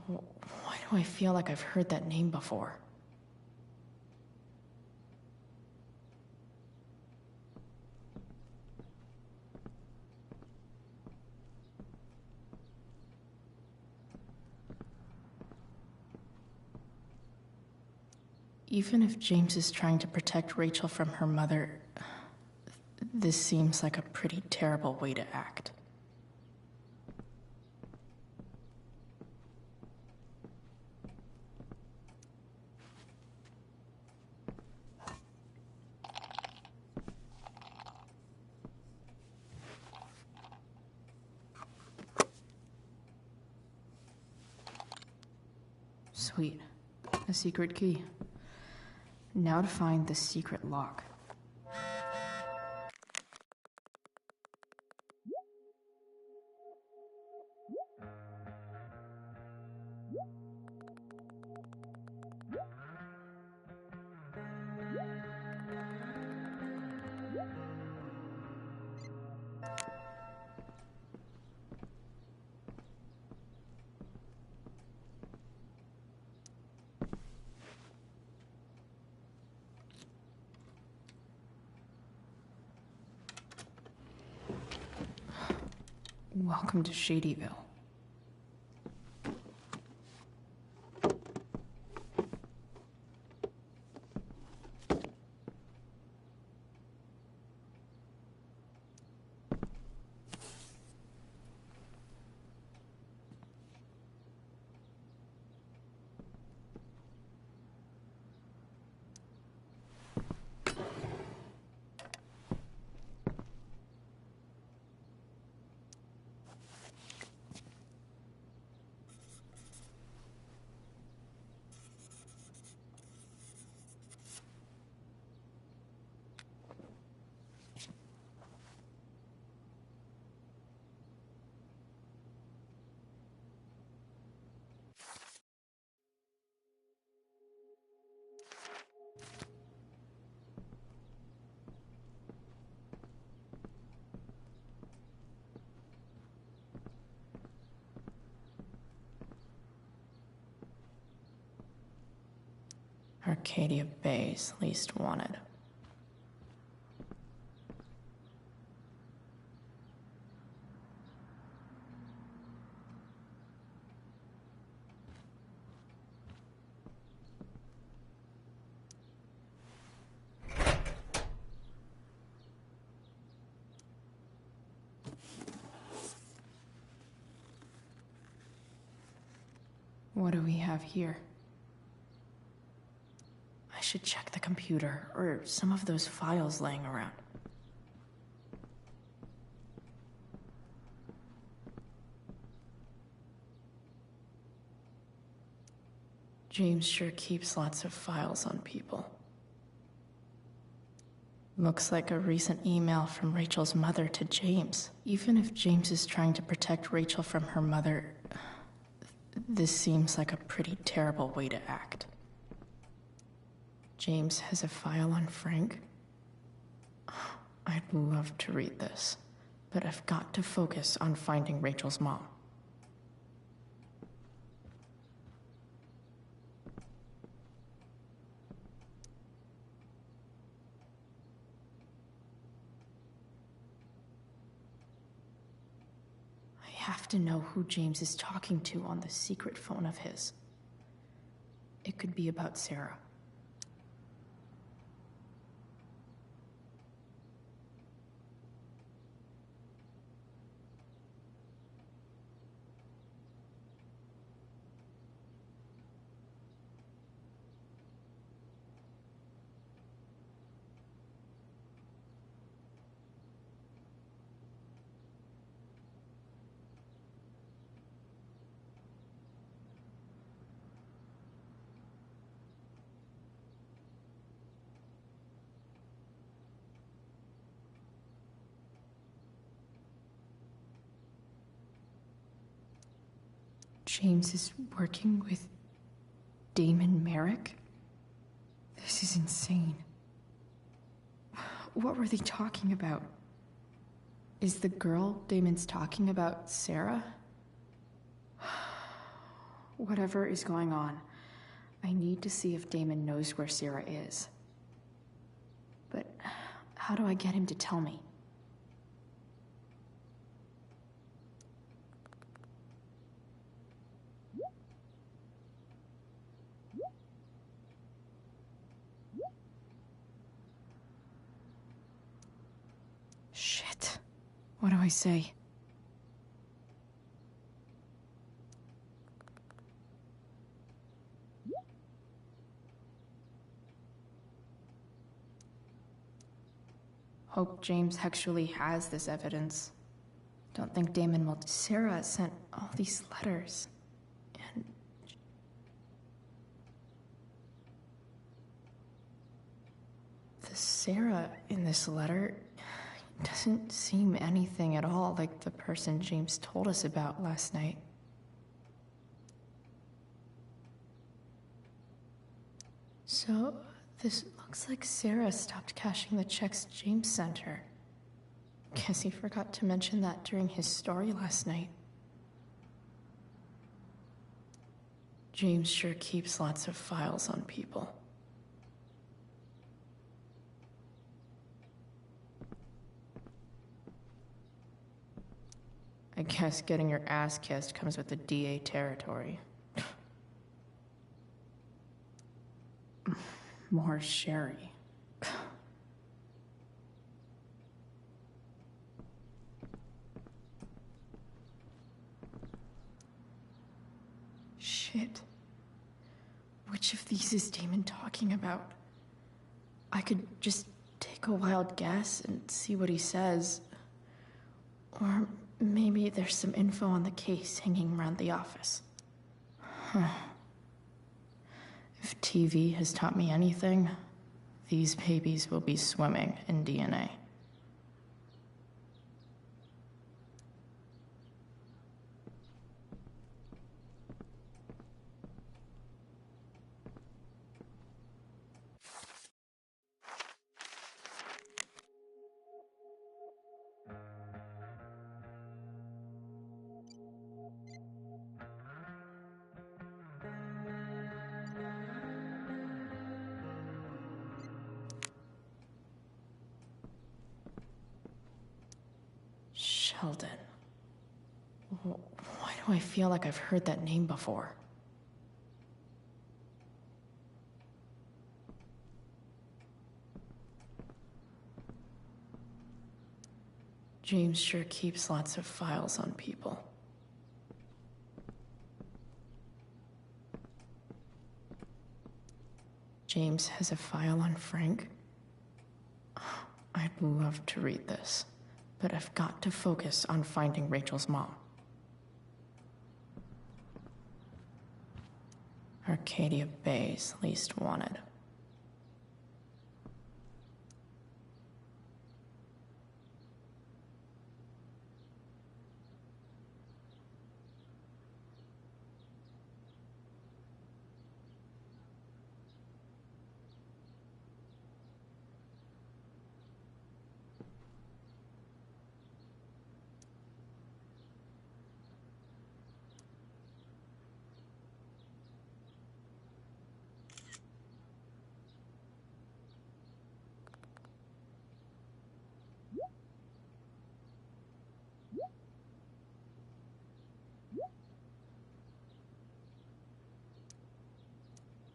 Why do I feel like I've heard that name before? Even if James is trying to protect Rachel from her mother, this seems like a pretty terrible way to act. Sweet. A secret key. Now to find the secret lock. Welcome to Shadyville. Arcadia Bay's least wanted. What do we have here? I should check the computer, or some of those files laying around. James sure keeps lots of files on people. Looks like a recent email from Rachel's mother to James. Even if James is trying to protect Rachel from her mother, this seems like a pretty terrible way to act. James has a file on Frank. I'd love to read this, but I've got to focus on finding Rachel's mom. I have to know who James is talking to on the secret phone of his. It could be about Sarah. James is working with Damon Merrick? This is insane. What were they talking about? Is the girl Damon's talking about Sarah? Whatever is going on, I need to see if Damon knows where Sarah is. But how do I get him to tell me? Shit. What do I say? Hope James actually has this evidence. Don't think Damon will. Sarah sent all these letters. And the Sarah in this letter doesn't seem anything at all like the person James told us about last night. So, this looks like Sarah stopped cashing the checks James sent her. Guess he forgot to mention that during his story last night. James sure keeps lots of files on people. I guess getting your ass kissed comes with the DA territory. More Sherry. Shit. Which of these is Damon talking about? I could just take a wild guess and see what he says. Or maybe there's some info on the case hanging around the office. Huh. If TV has taught me anything, these babies will be swimming in DNA. Sheldon. Why do I feel like I've heard that name before? James sure keeps lots of files on people. James has a file on Frank? I'd love to read this. But I've got to focus on finding Rachel's mom. Arcadia Bay's least wanted.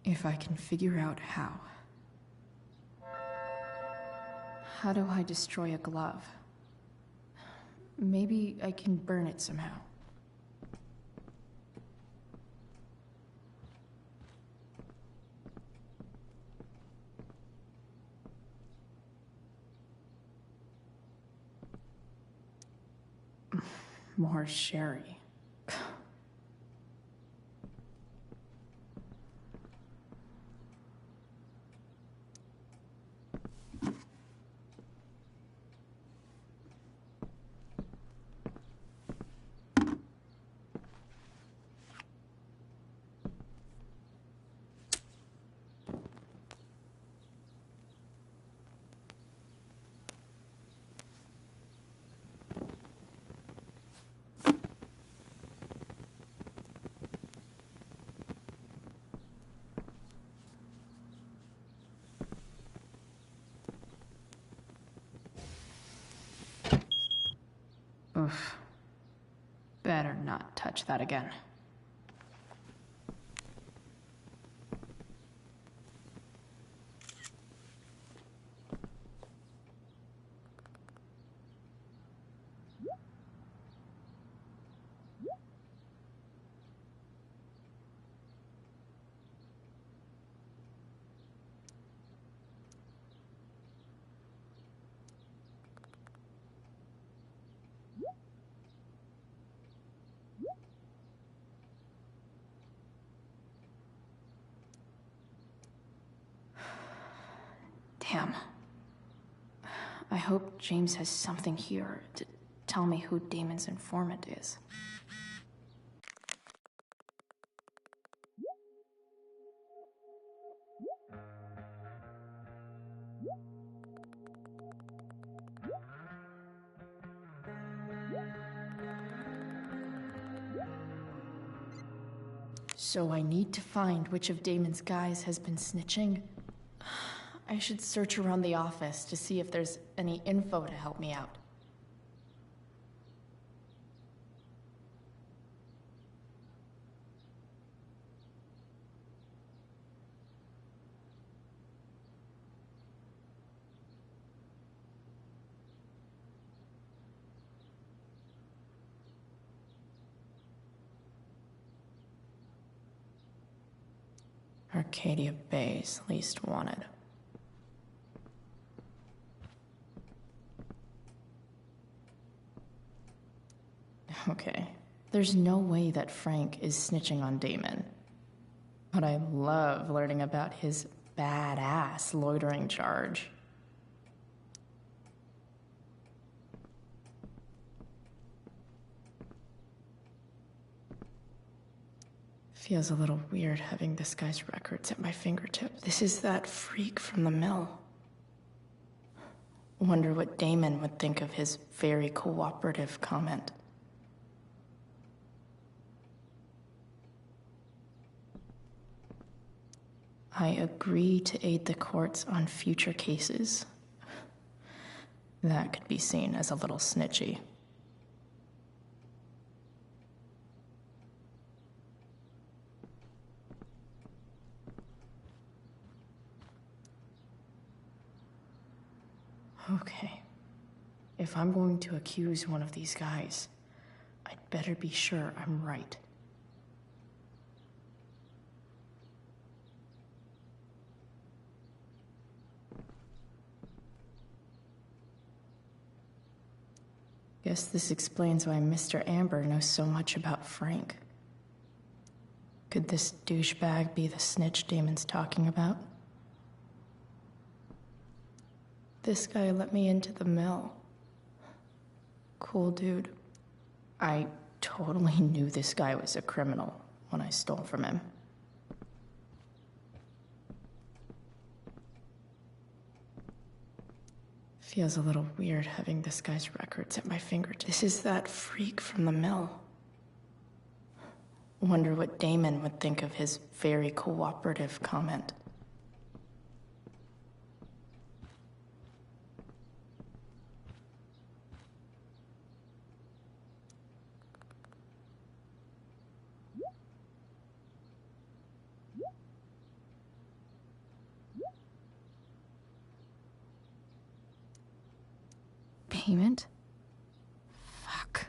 If I can figure out how. How do I destroy a glove? Maybe I can burn it somehow. More Sherry. touch that again. Damn. I hope James has something here to tell me who Damon's informant is. So I need to find which of Damon's guys has been snitching. I should search around the office to see if there's any info to help me out. Arcadia Bay's least wanted. Okay, there's no way that Frank is snitching on Damon. But I love learning about his badass loitering charge. Feels a little weird having this guy's records at my fingertips. This is that freak from the mill. Wonder what Damon would think of his very cooperative comment. I agree to aid the courts on future cases. That could be seen as a little snitchy. Okay. If I'm going to accuse one of these guys, I'd better be sure I'm right. Guess this explains why Mr. Amber knows so much about Frank. Could this douchebag be the snitch Damon's talking about? This guy let me into the mill. Cool dude. I totally knew this guy was a criminal when I stole from him. Feels a little weird having this guy's records at my fingertips. This is that freak from the mill. Wonder what Damon would think of his very cooperative comment. Payment? Fuck.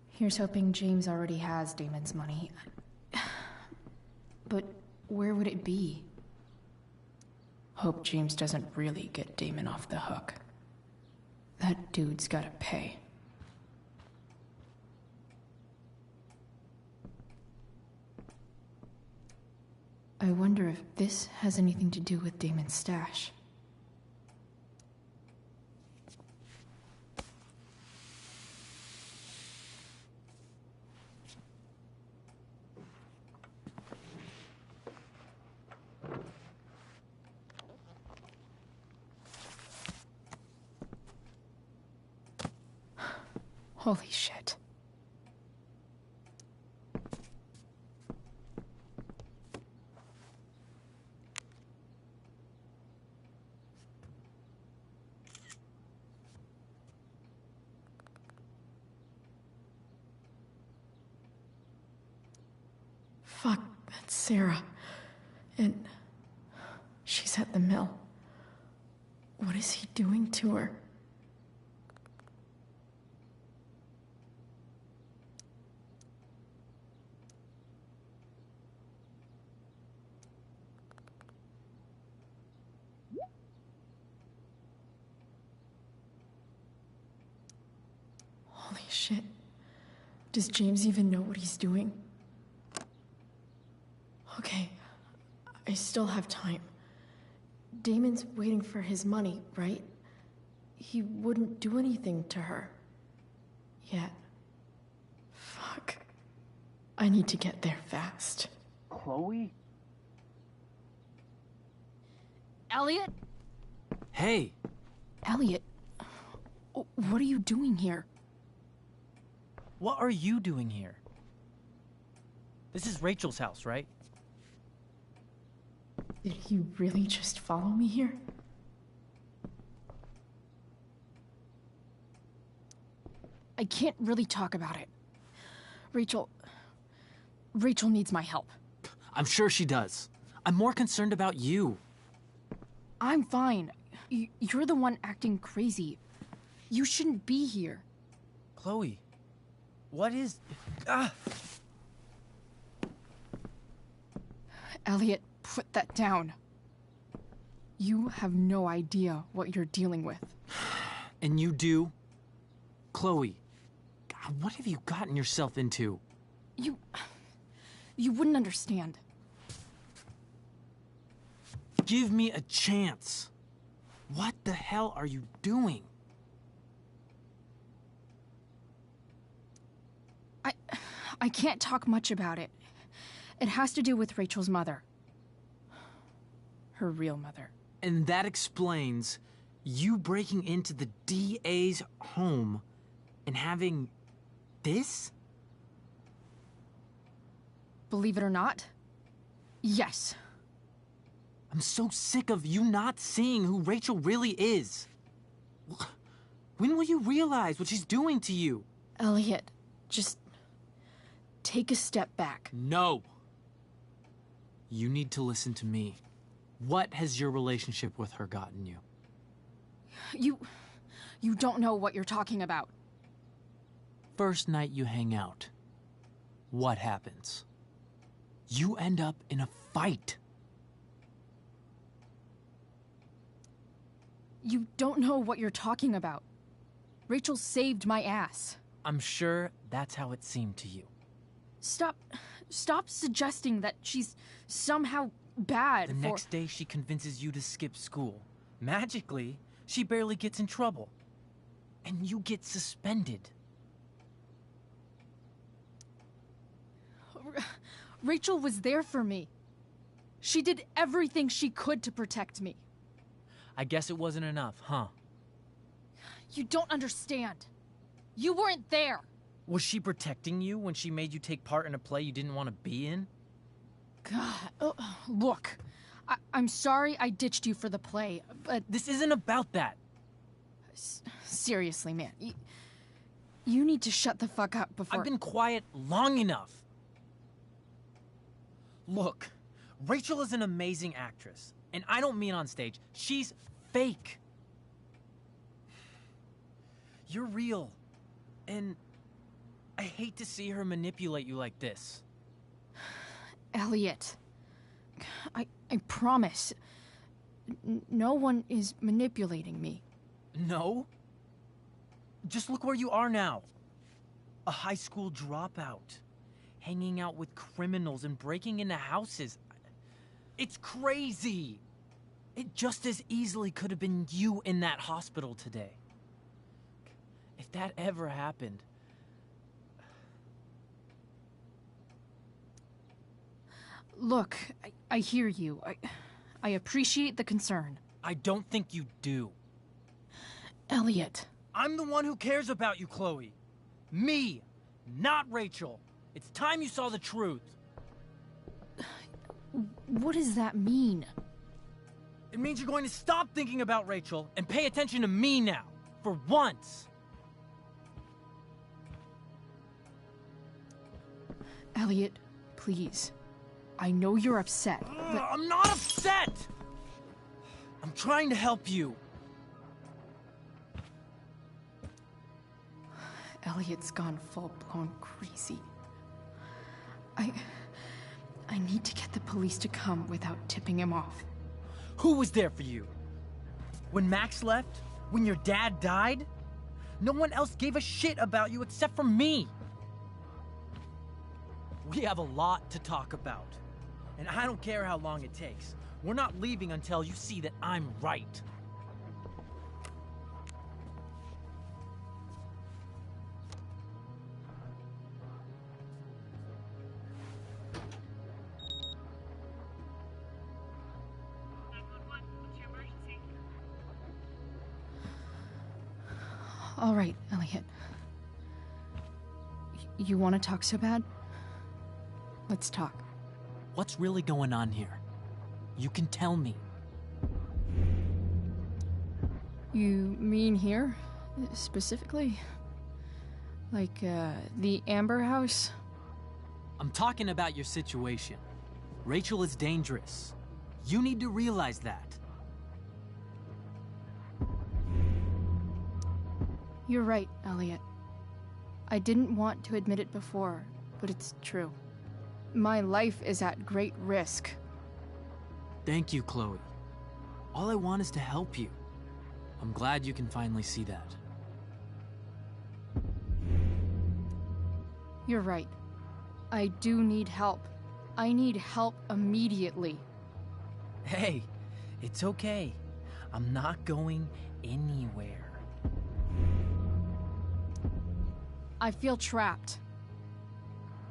Here's hoping James already has Damon's money. But where would it be? Hope James doesn't really get Damon off the hook. That dude's gotta pay. I wonder if this has anything to do with Damon's stash. Holy shit. Sarah. And she's at the mill. What is he doing to her? Holy shit. Does James even know what he's doing? Okay, I still have time. Damon's waiting for his money, right? He wouldn't do anything to her. Yet. Fuck. I need to get there fast. Chloe? Elliot? Hey! Elliot, what are you doing here? What are you doing here? This is Rachel's house, right? Did he really just follow me here? I can't really talk about it. Rachel needs my help. I'm sure she does. I'm more concerned about you. I'm fine. You're the one acting crazy. You shouldn't be here. Chloe, what is... Elliot, put that down. You have no idea what you're dealing with. And you do? Chloe, God, what have you gotten yourself into? You wouldn't understand. Give me a chance. What the hell are you doing? I can't talk much about it. It has to do with Rachel's mother. Her real mother. And that explains you breaking into the DA's home and having this? Believe it or not, yes. I'm so sick of you not seeing who Rachel really is. When will you realize what she's doing to you? Elliot, just take a step back. No. You need to listen to me. What has your relationship with her gotten you? You don't know what you're talking about. First night you hang out, what happens? You end up in a fight. You don't know what you're talking about. Rachel saved my ass. I'm sure that's how it seemed to you. Stop suggesting that she's somehow bad. The next day she convinces you to skip school. Magically, she barely gets in trouble. And you get suspended. Rachel was there for me. She did everything she could to protect me. I guess it wasn't enough, huh? You don't understand. You weren't there. Was she protecting you when she made you take part in a play you didn't want to be in? God, look. I'm sorry I ditched you for the play, but... This isn't about that. Seriously, man. You need to shut the fuck up before... I've been quiet long enough. Look, Rachel is an amazing actress. And I don't mean on stage. She's fake. You're real. And I hate to see her manipulate you like this. Elliot, I promise. No one is manipulating me. No? Just look where you are now. A high school dropout. Hanging out with criminals and breaking into houses. It's crazy. It just as easily could have been you in that hospital today. If that ever happened... Look, I hear you. I appreciate the concern. I don't think you do. Elliot. I'm the one who cares about you, Chloe. Me, not Rachel. It's time you saw the truth. What does that mean? It means you're going to stop thinking about Rachel and pay attention to me now. For once. Elliot, please. I know you're upset, but... I'm not upset! I'm trying to help you. Elliot's gone full-blown crazy. I need to get the police to come without tipping him off. Who was there for you? When Max left? When your dad died? No one else gave a shit about you except for me. We have a lot to talk about. And I don't care how long it takes. We're not leaving until you see that I'm right. All right, Elliot. You want to talk so bad? Let's talk. What's really going on here? You can tell me. You mean here? Specifically? Like, the Amber House? I'm talking about your situation. Rachel is dangerous. You need to realize that. You're right, Elliot. I didn't want to admit it before, but it's true. My life is at great risk. Thank you, Chloe. All I want is to help you. I'm glad you can finally see that. You're right. I do need help. I need help immediately. Hey, it's okay. I'm not going anywhere. I feel trapped.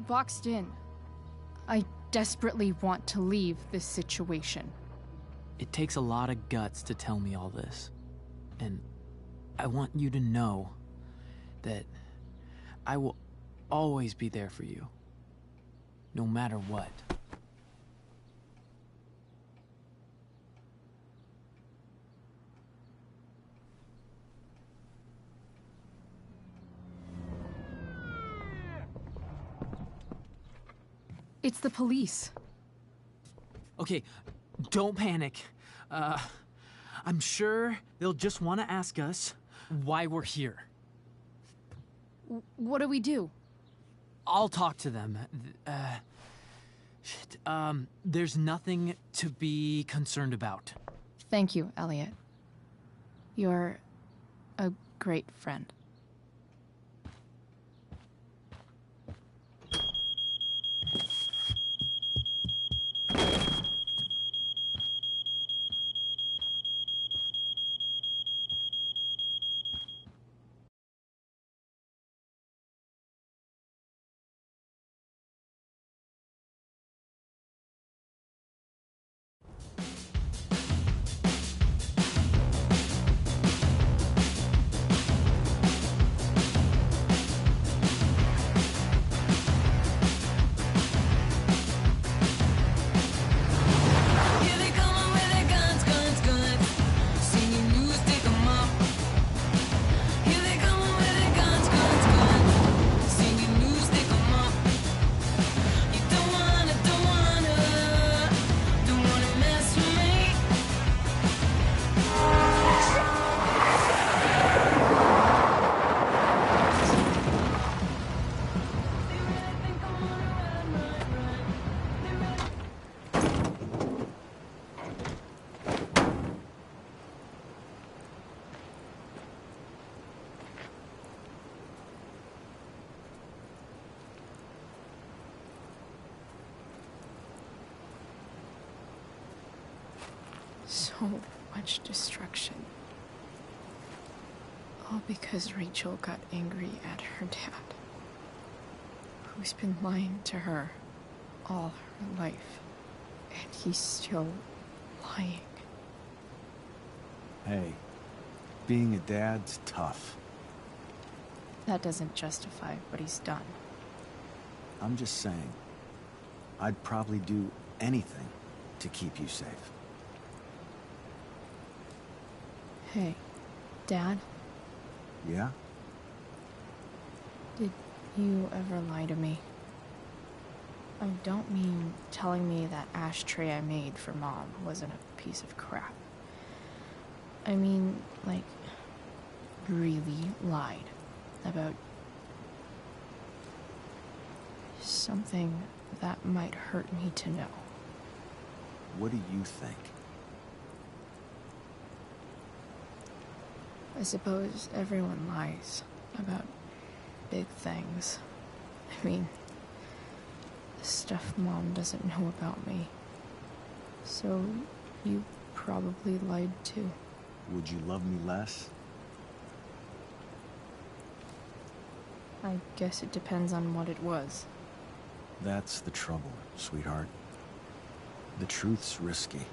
Boxed in. I desperately want to leave this situation. It takes a lot of guts to tell me all this. And I want you to know that I will always be there for you. No matter what. It's the police. Okay, don't panic. I'm sure they'll just want to ask us why we're here. What do we do? I'll talk to them. There's nothing to be concerned about. Thank you, Elliot. You're a great friend. So much destruction. All because Rachel got angry at her dad, who's been lying to her all her life. And he's still lying. Hey, being a dad's tough. That doesn't justify what he's done. I'm just saying, I'd probably do anything to keep you safe. Hey, Dad? Yeah? Did you ever lie to me? I don't mean telling me that ashtray I made for Mom wasn't a piece of crap. I mean, like, really lied about something that might hurt me to know. What do you think? I suppose everyone lies about big things. I mean, the stuff Mom doesn't know about me. So, you probably lied too. Would you love me less? I guess it depends on what it was. That's the trouble, sweetheart. The truth's risky.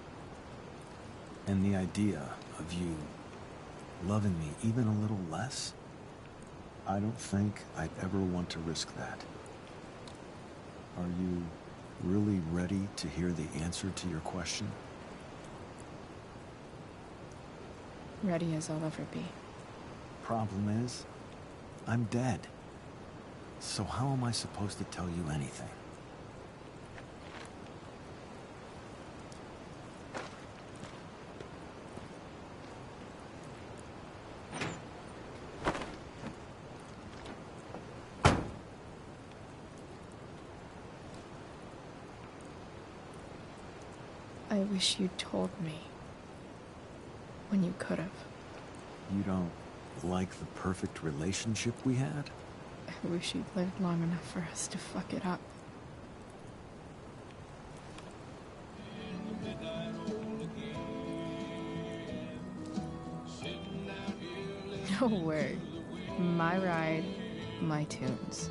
And the idea of you loving me even a little less, I don't think I'd ever want to risk that. Are you really ready to hear the answer to your question? Ready as I'll ever be. Problem is, I'm dead. So how am I supposed to tell you anything? I wish you'd told me. When you could have. You don't like the perfect relationship we had? I wish you'd lived long enough for us to fuck it up. No way. My ride, my tunes.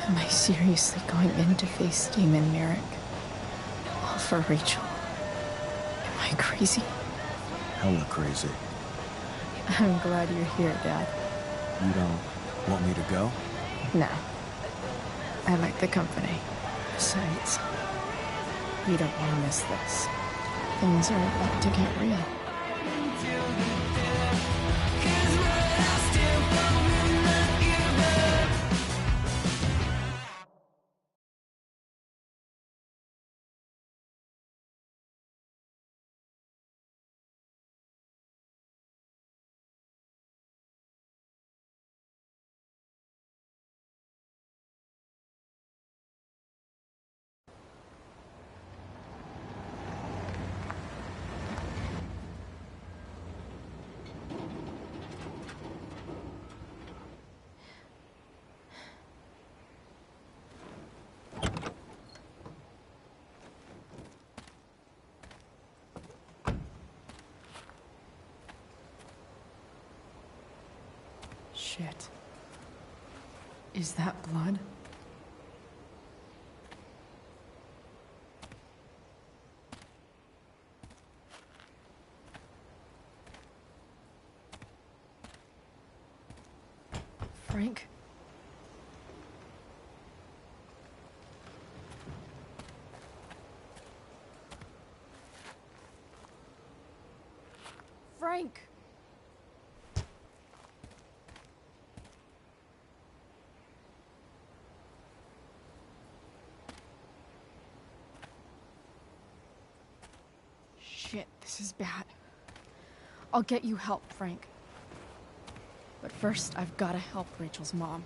Am I seriously going in to face Damon Merrick? All for Rachel? Am I crazy? Hella crazy. I'm glad you're here, Dad. You don't want me to go? No. I like the company. Besides, you don't want to miss this. Things are about to get real. Shit. Is that blood? Frank? Frank! Shit, this is bad. I'll get you help, Frank. But first, I've gotta help Rachel's mom.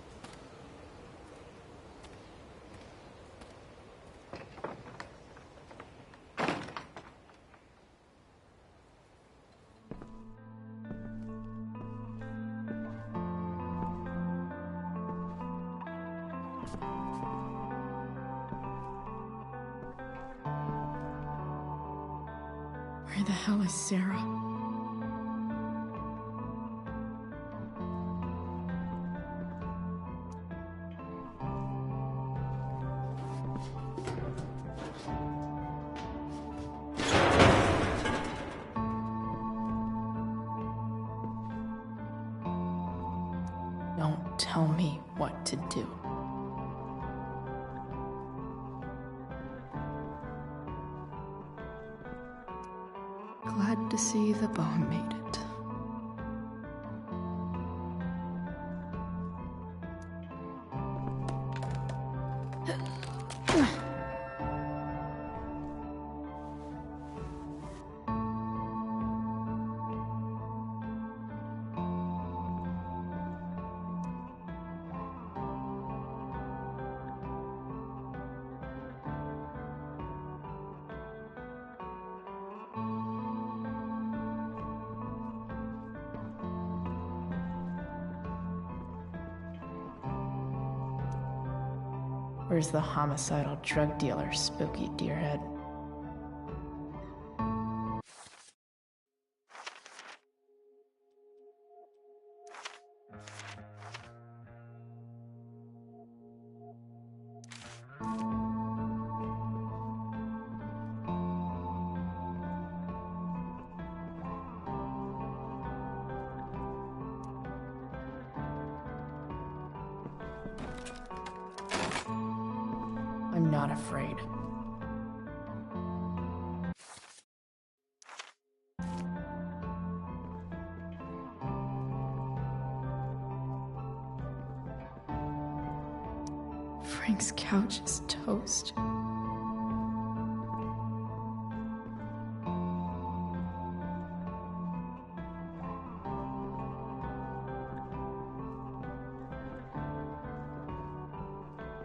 Where the hell is Sarah? Don't tell tell me what to do. Glad to see the bomb made it. Where's the homicidal drug dealer, Spooky Deerhead? I'm not afraid. Frank's couch is toast.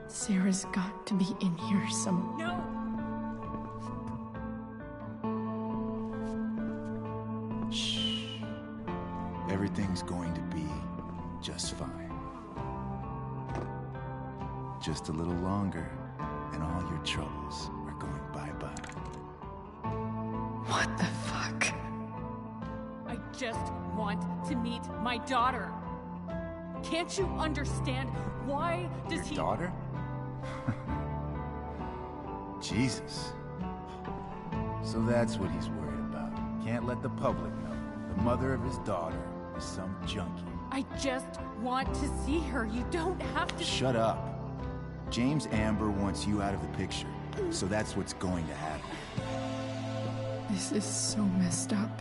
Sarah's got to be in here somewhere. No! Shh. Everything's going to be just fine. Just a little longer, and all your troubles are going bye-bye. What the fuck? I just want to meet my daughter. Can't you understand? Why does he... Daughter? Jesus. So that's what he's worried about. Can't let the public know. The mother of his daughter is some junkie. I just want to see her. You don't have to... Shut up. James Amber wants you out of the picture, so that's what's going to happen. This is so messed up.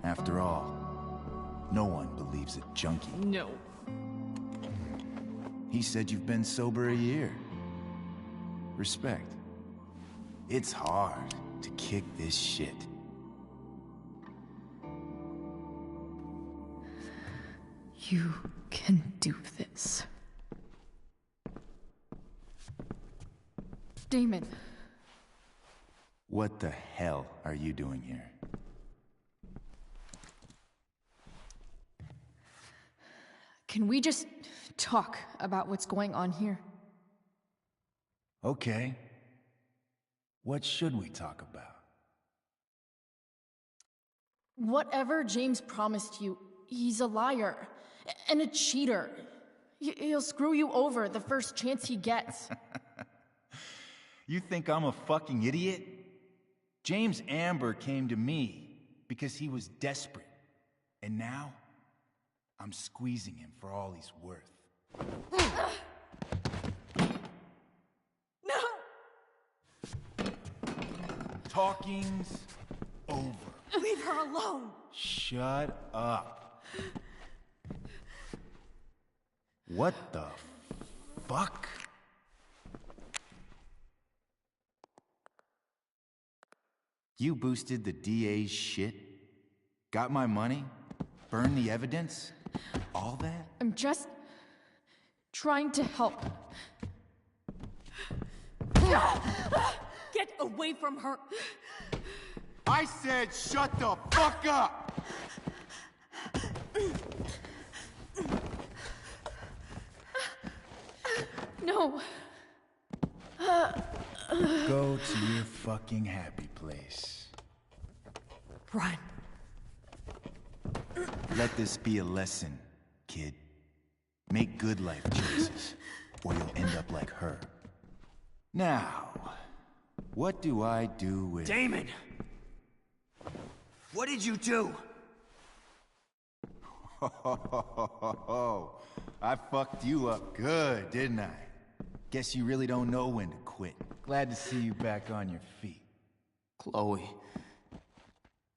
After all, no one believes a junkie. No. He said you've been sober a year. Respect. It's hard to kick this shit. You can do this. Damon. What the hell are you doing here? Can we just talk about what's going on here? Okay. What should we talk about? Whatever James promised you, he's a liar and a cheater. He'll screw you over the first chance he gets. You think I'm a fucking idiot? James Amber came to me because he was desperate. And now, I'm squeezing him for all he's worth. No! Talking's over. Leave her alone! Shut up. What the fuck? You boosted the DA's shit? Got my money? Burned the evidence? All that? I'm just trying to help. Get away from her! I said shut the fuck up! No. Go to your fucking happy place. Run. Let this be a lesson, kid. Make good life choices, or you'll end up like her. Now, what do I do with... Damon! What did you do? I fucked you up good, didn't I? Guess you really don't know when to quit. Glad to see you back on your feet. Chloe.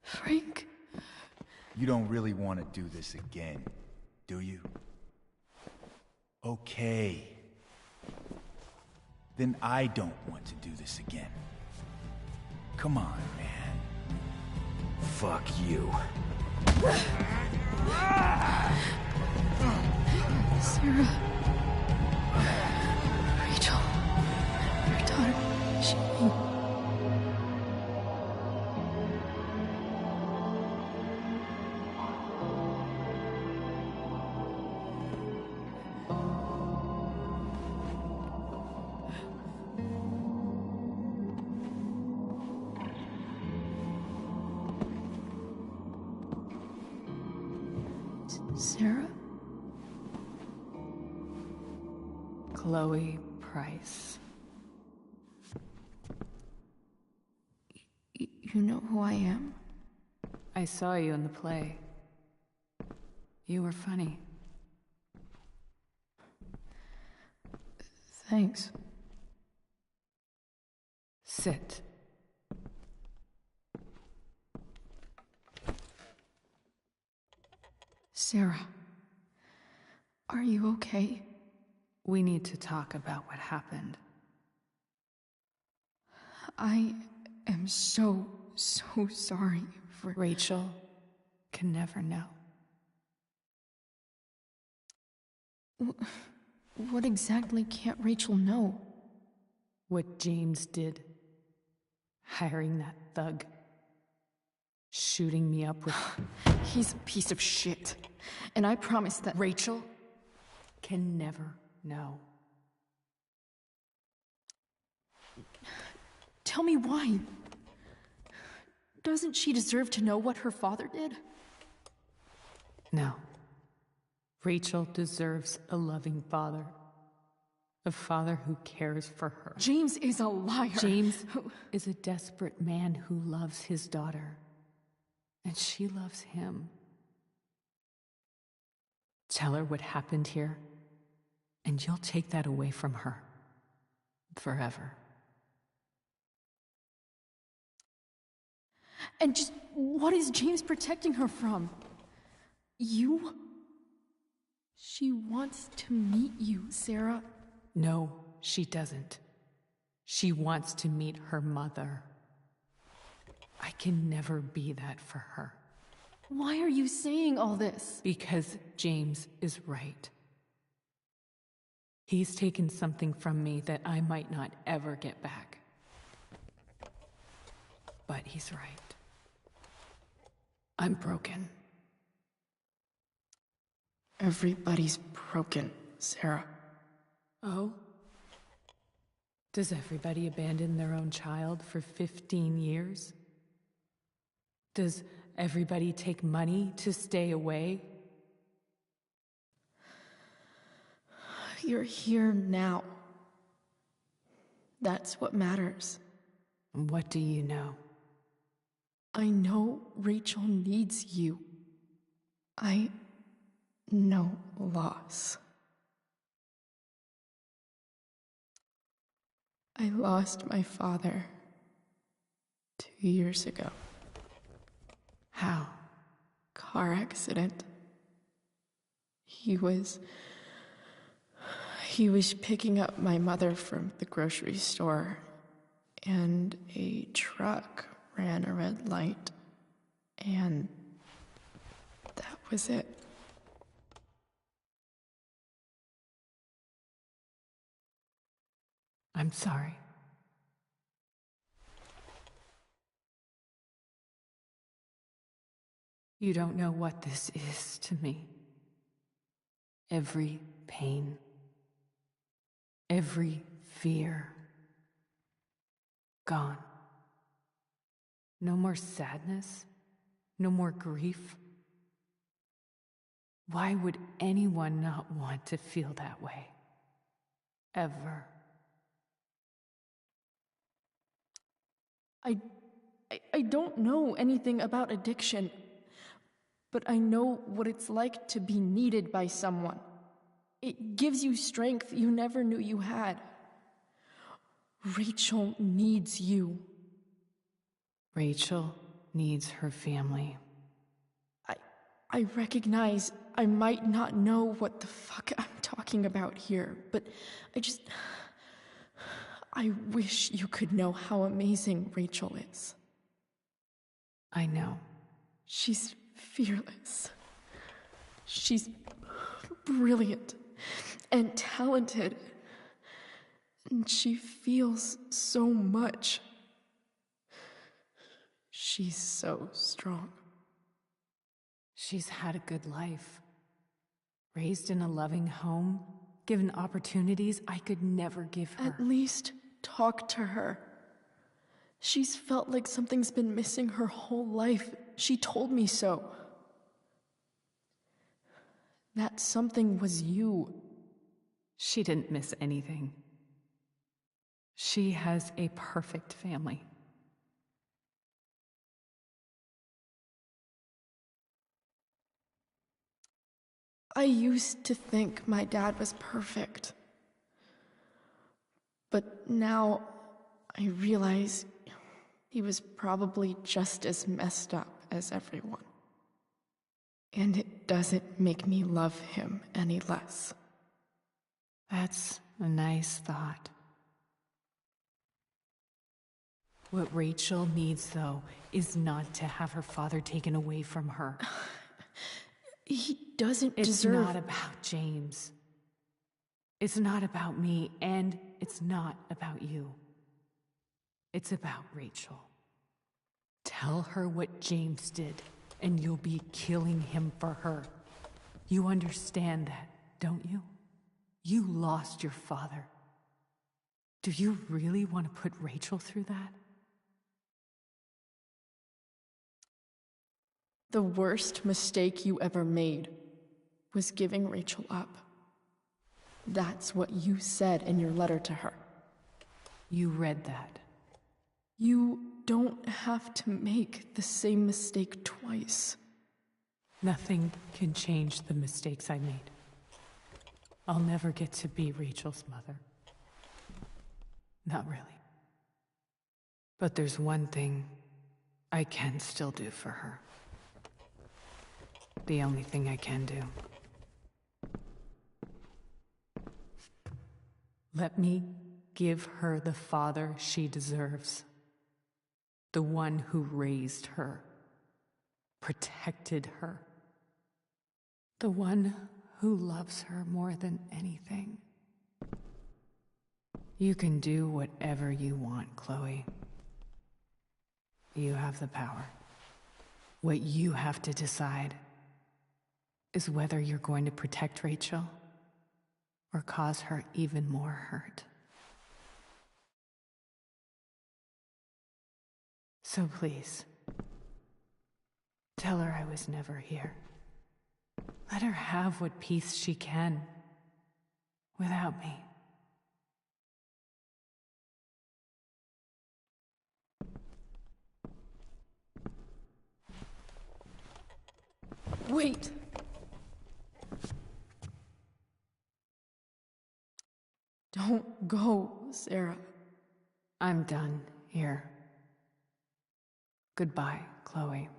Frank? You don't really want to do this again, do you? Okay. Then I don't want to do this again. Come on, man. Fuck you. Sarah. Rachel. Your daughter. She... Sarah? Chloe Price. You know who I am? I saw you in the play. You were funny. Thanks. Sit. Sarah, are you okay? We need to talk about what happened. I am so sorry for... Rachel can never know. What exactly can't Rachel know? What James did. Hiring that thug. Shooting me up with... He's a piece of shit. And I promise that... Rachel can never know. Tell me why. Doesn't she deserve to know what her father did? No. Rachel deserves a loving father. A father who cares for her. James is a liar. James is a desperate man who loves his daughter. And she loves him. Tell her what happened here, and you'll take that away from her. Forever. And just what is James protecting her from? You? She wants to meet you, Sarah. No, she doesn't. She wants to meet her mother. I can never be that for her. Why are you saying all this? Because James is right. He's taken something from me that I might not ever get back. But he's right. I'm broken. Everybody's broken, Sarah. Oh? Does everybody abandon their own child for 15 years? Does everybody take money to stay away? You're here now. That's what matters. What do you know? I know Rachel needs you. I know loss. I lost my father 2 years ago. How? Car accident. He was picking up my mother from the grocery store, and a truck ran a red light, and that was it. I'm sorry. You don't know what this is to me. Every pain, every fear, gone. No more sadness, no more grief. Why would anyone not want to feel that way? Ever. I don't know anything about addiction, but I know what it's like to be needed by someone. It gives you strength you never knew you had. Rachel needs you. Rachel needs her family. I recognize I might not know what the fuck I'm talking about here, but I wish you could know how amazing Rachel is. I know. She's fearless. She's brilliant and talented. And she feels so much. She's so strong. She's had a good life. Raised in a loving home, given opportunities I could never give her. At least talk to her. She's felt like something's been missing her whole life. She told me so. That something was you. She didn't miss anything. She has a perfect family. I used to think my dad was perfect. But now I realize he was probably just as messed up as everyone. And it doesn't make me love him any less. That's a nice thought. What Rachel needs, though, is not to have her father taken away from her. He doesn't deserve... It's not about James. It's not about me, and it's not about you. It's about Rachel. Tell her what James did, and you'll be killing him for her. You understand that, don't you? You lost your father. Do you really want to put Rachel through that? The worst mistake you ever made was giving Rachel up. That's what you said in your letter to her. You read that. You don't have to make the same mistake twice. Nothing can change the mistakes I made. I'll never get to be Rachel's mother. Not really. But there's one thing I can still do for her. The only thing I can do. Let me give her the father she deserves. The one who raised her, protected her. The one who loves her more than anything. You can do whatever you want, Chloe. You have the power. What you have to decide is whether you're going to protect Rachel or cause her even more hurt. So please, tell her I was never here. Let her have what peace she can without me. Wait! Don't go, Sarah. I'm done here. Goodbye, Chloe.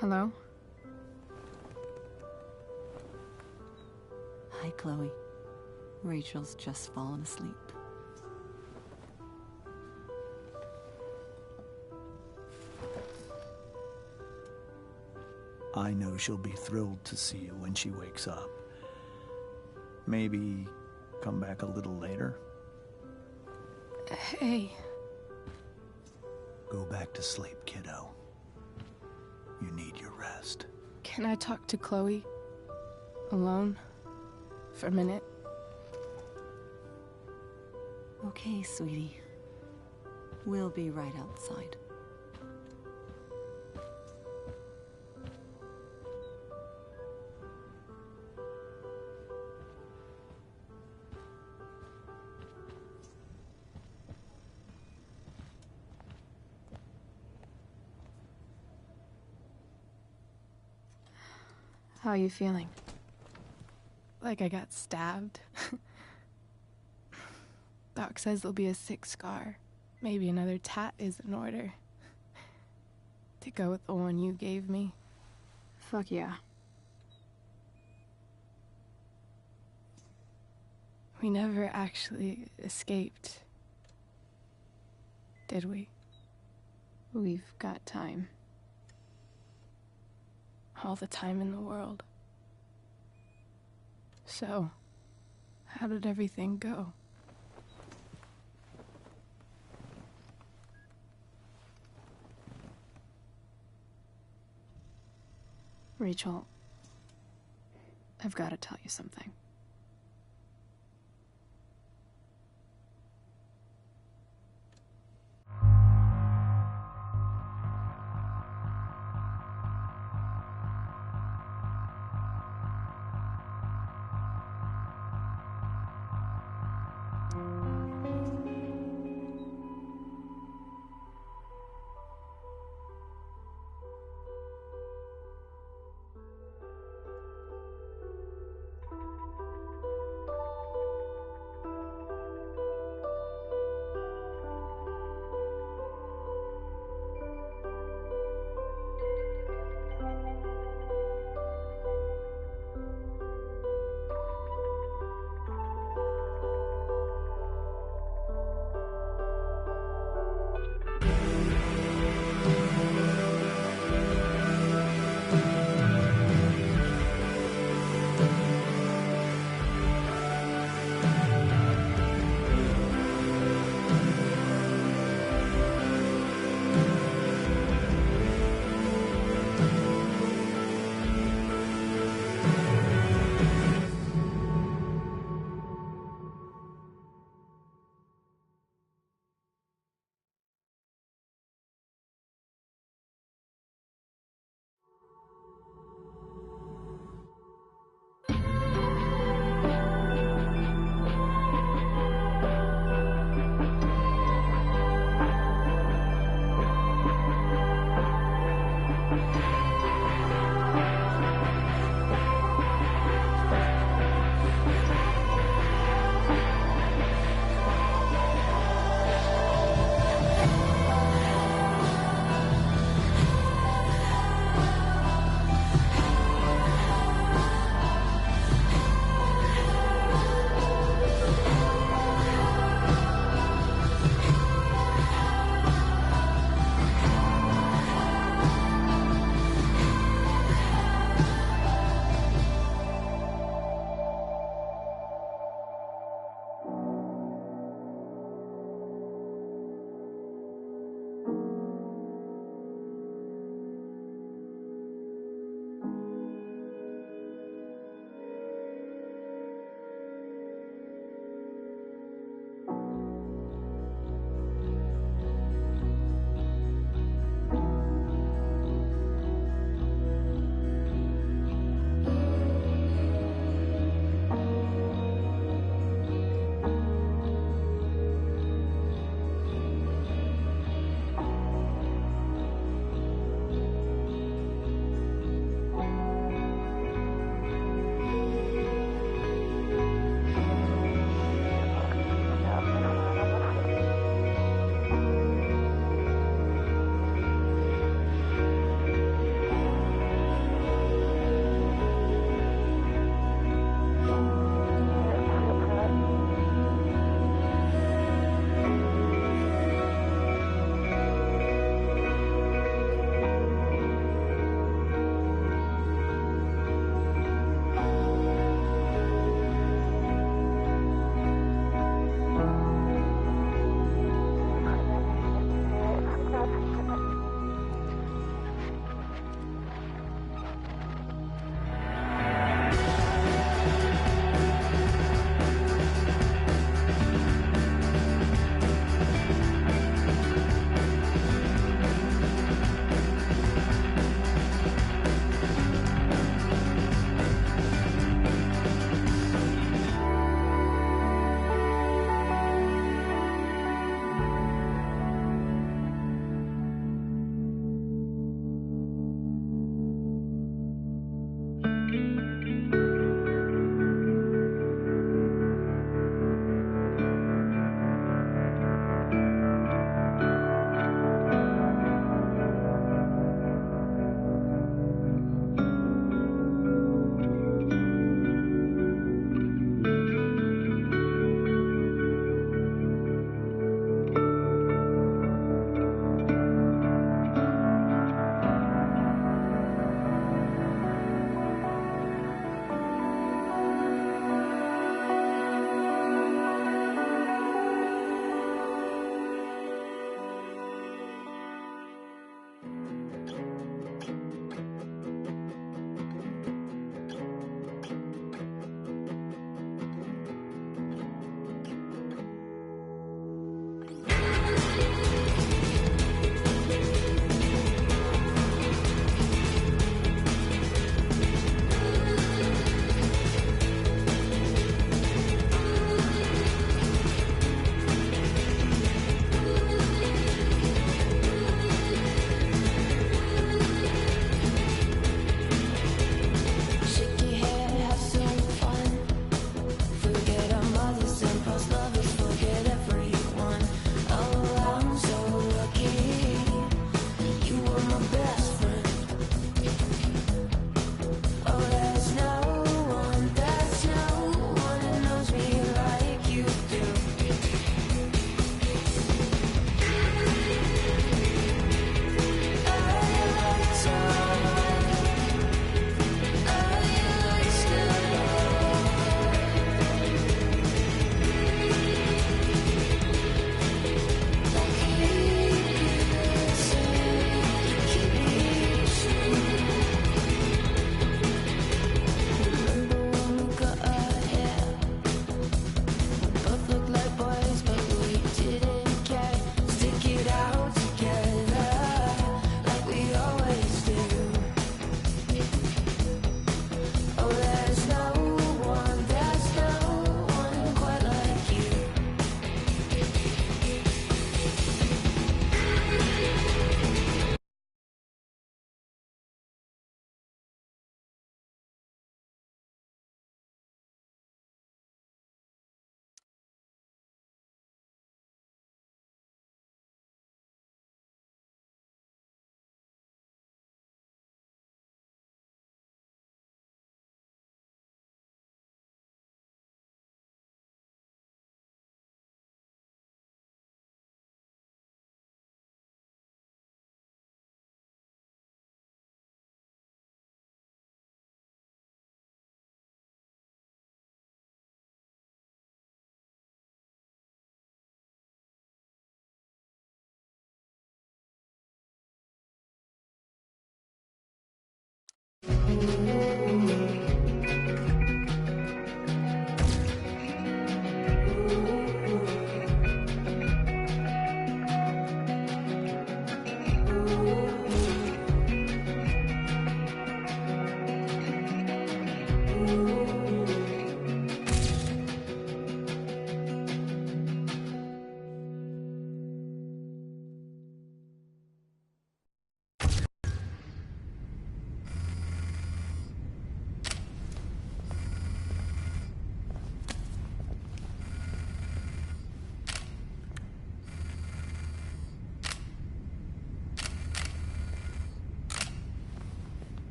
Hello? Hi, Chloe. Rachel's just fallen asleep. I know she'll be thrilled to see you when she wakes up. Maybe come back a little later? Hey. Go back to sleep, kiddo. You need your rest. Can I talk to Chloe? Alone? For a minute? Okay, sweetie. We'll be right outside. How are you feeling? Like I got stabbed? Doc says there'll be a 6 scar. Maybe another tat is in order. To go with the one you gave me. Fuck yeah. We never actually escaped. Did we? We've got time. All the time in the world. So, how did everything go? Rachel, I've got to tell you something.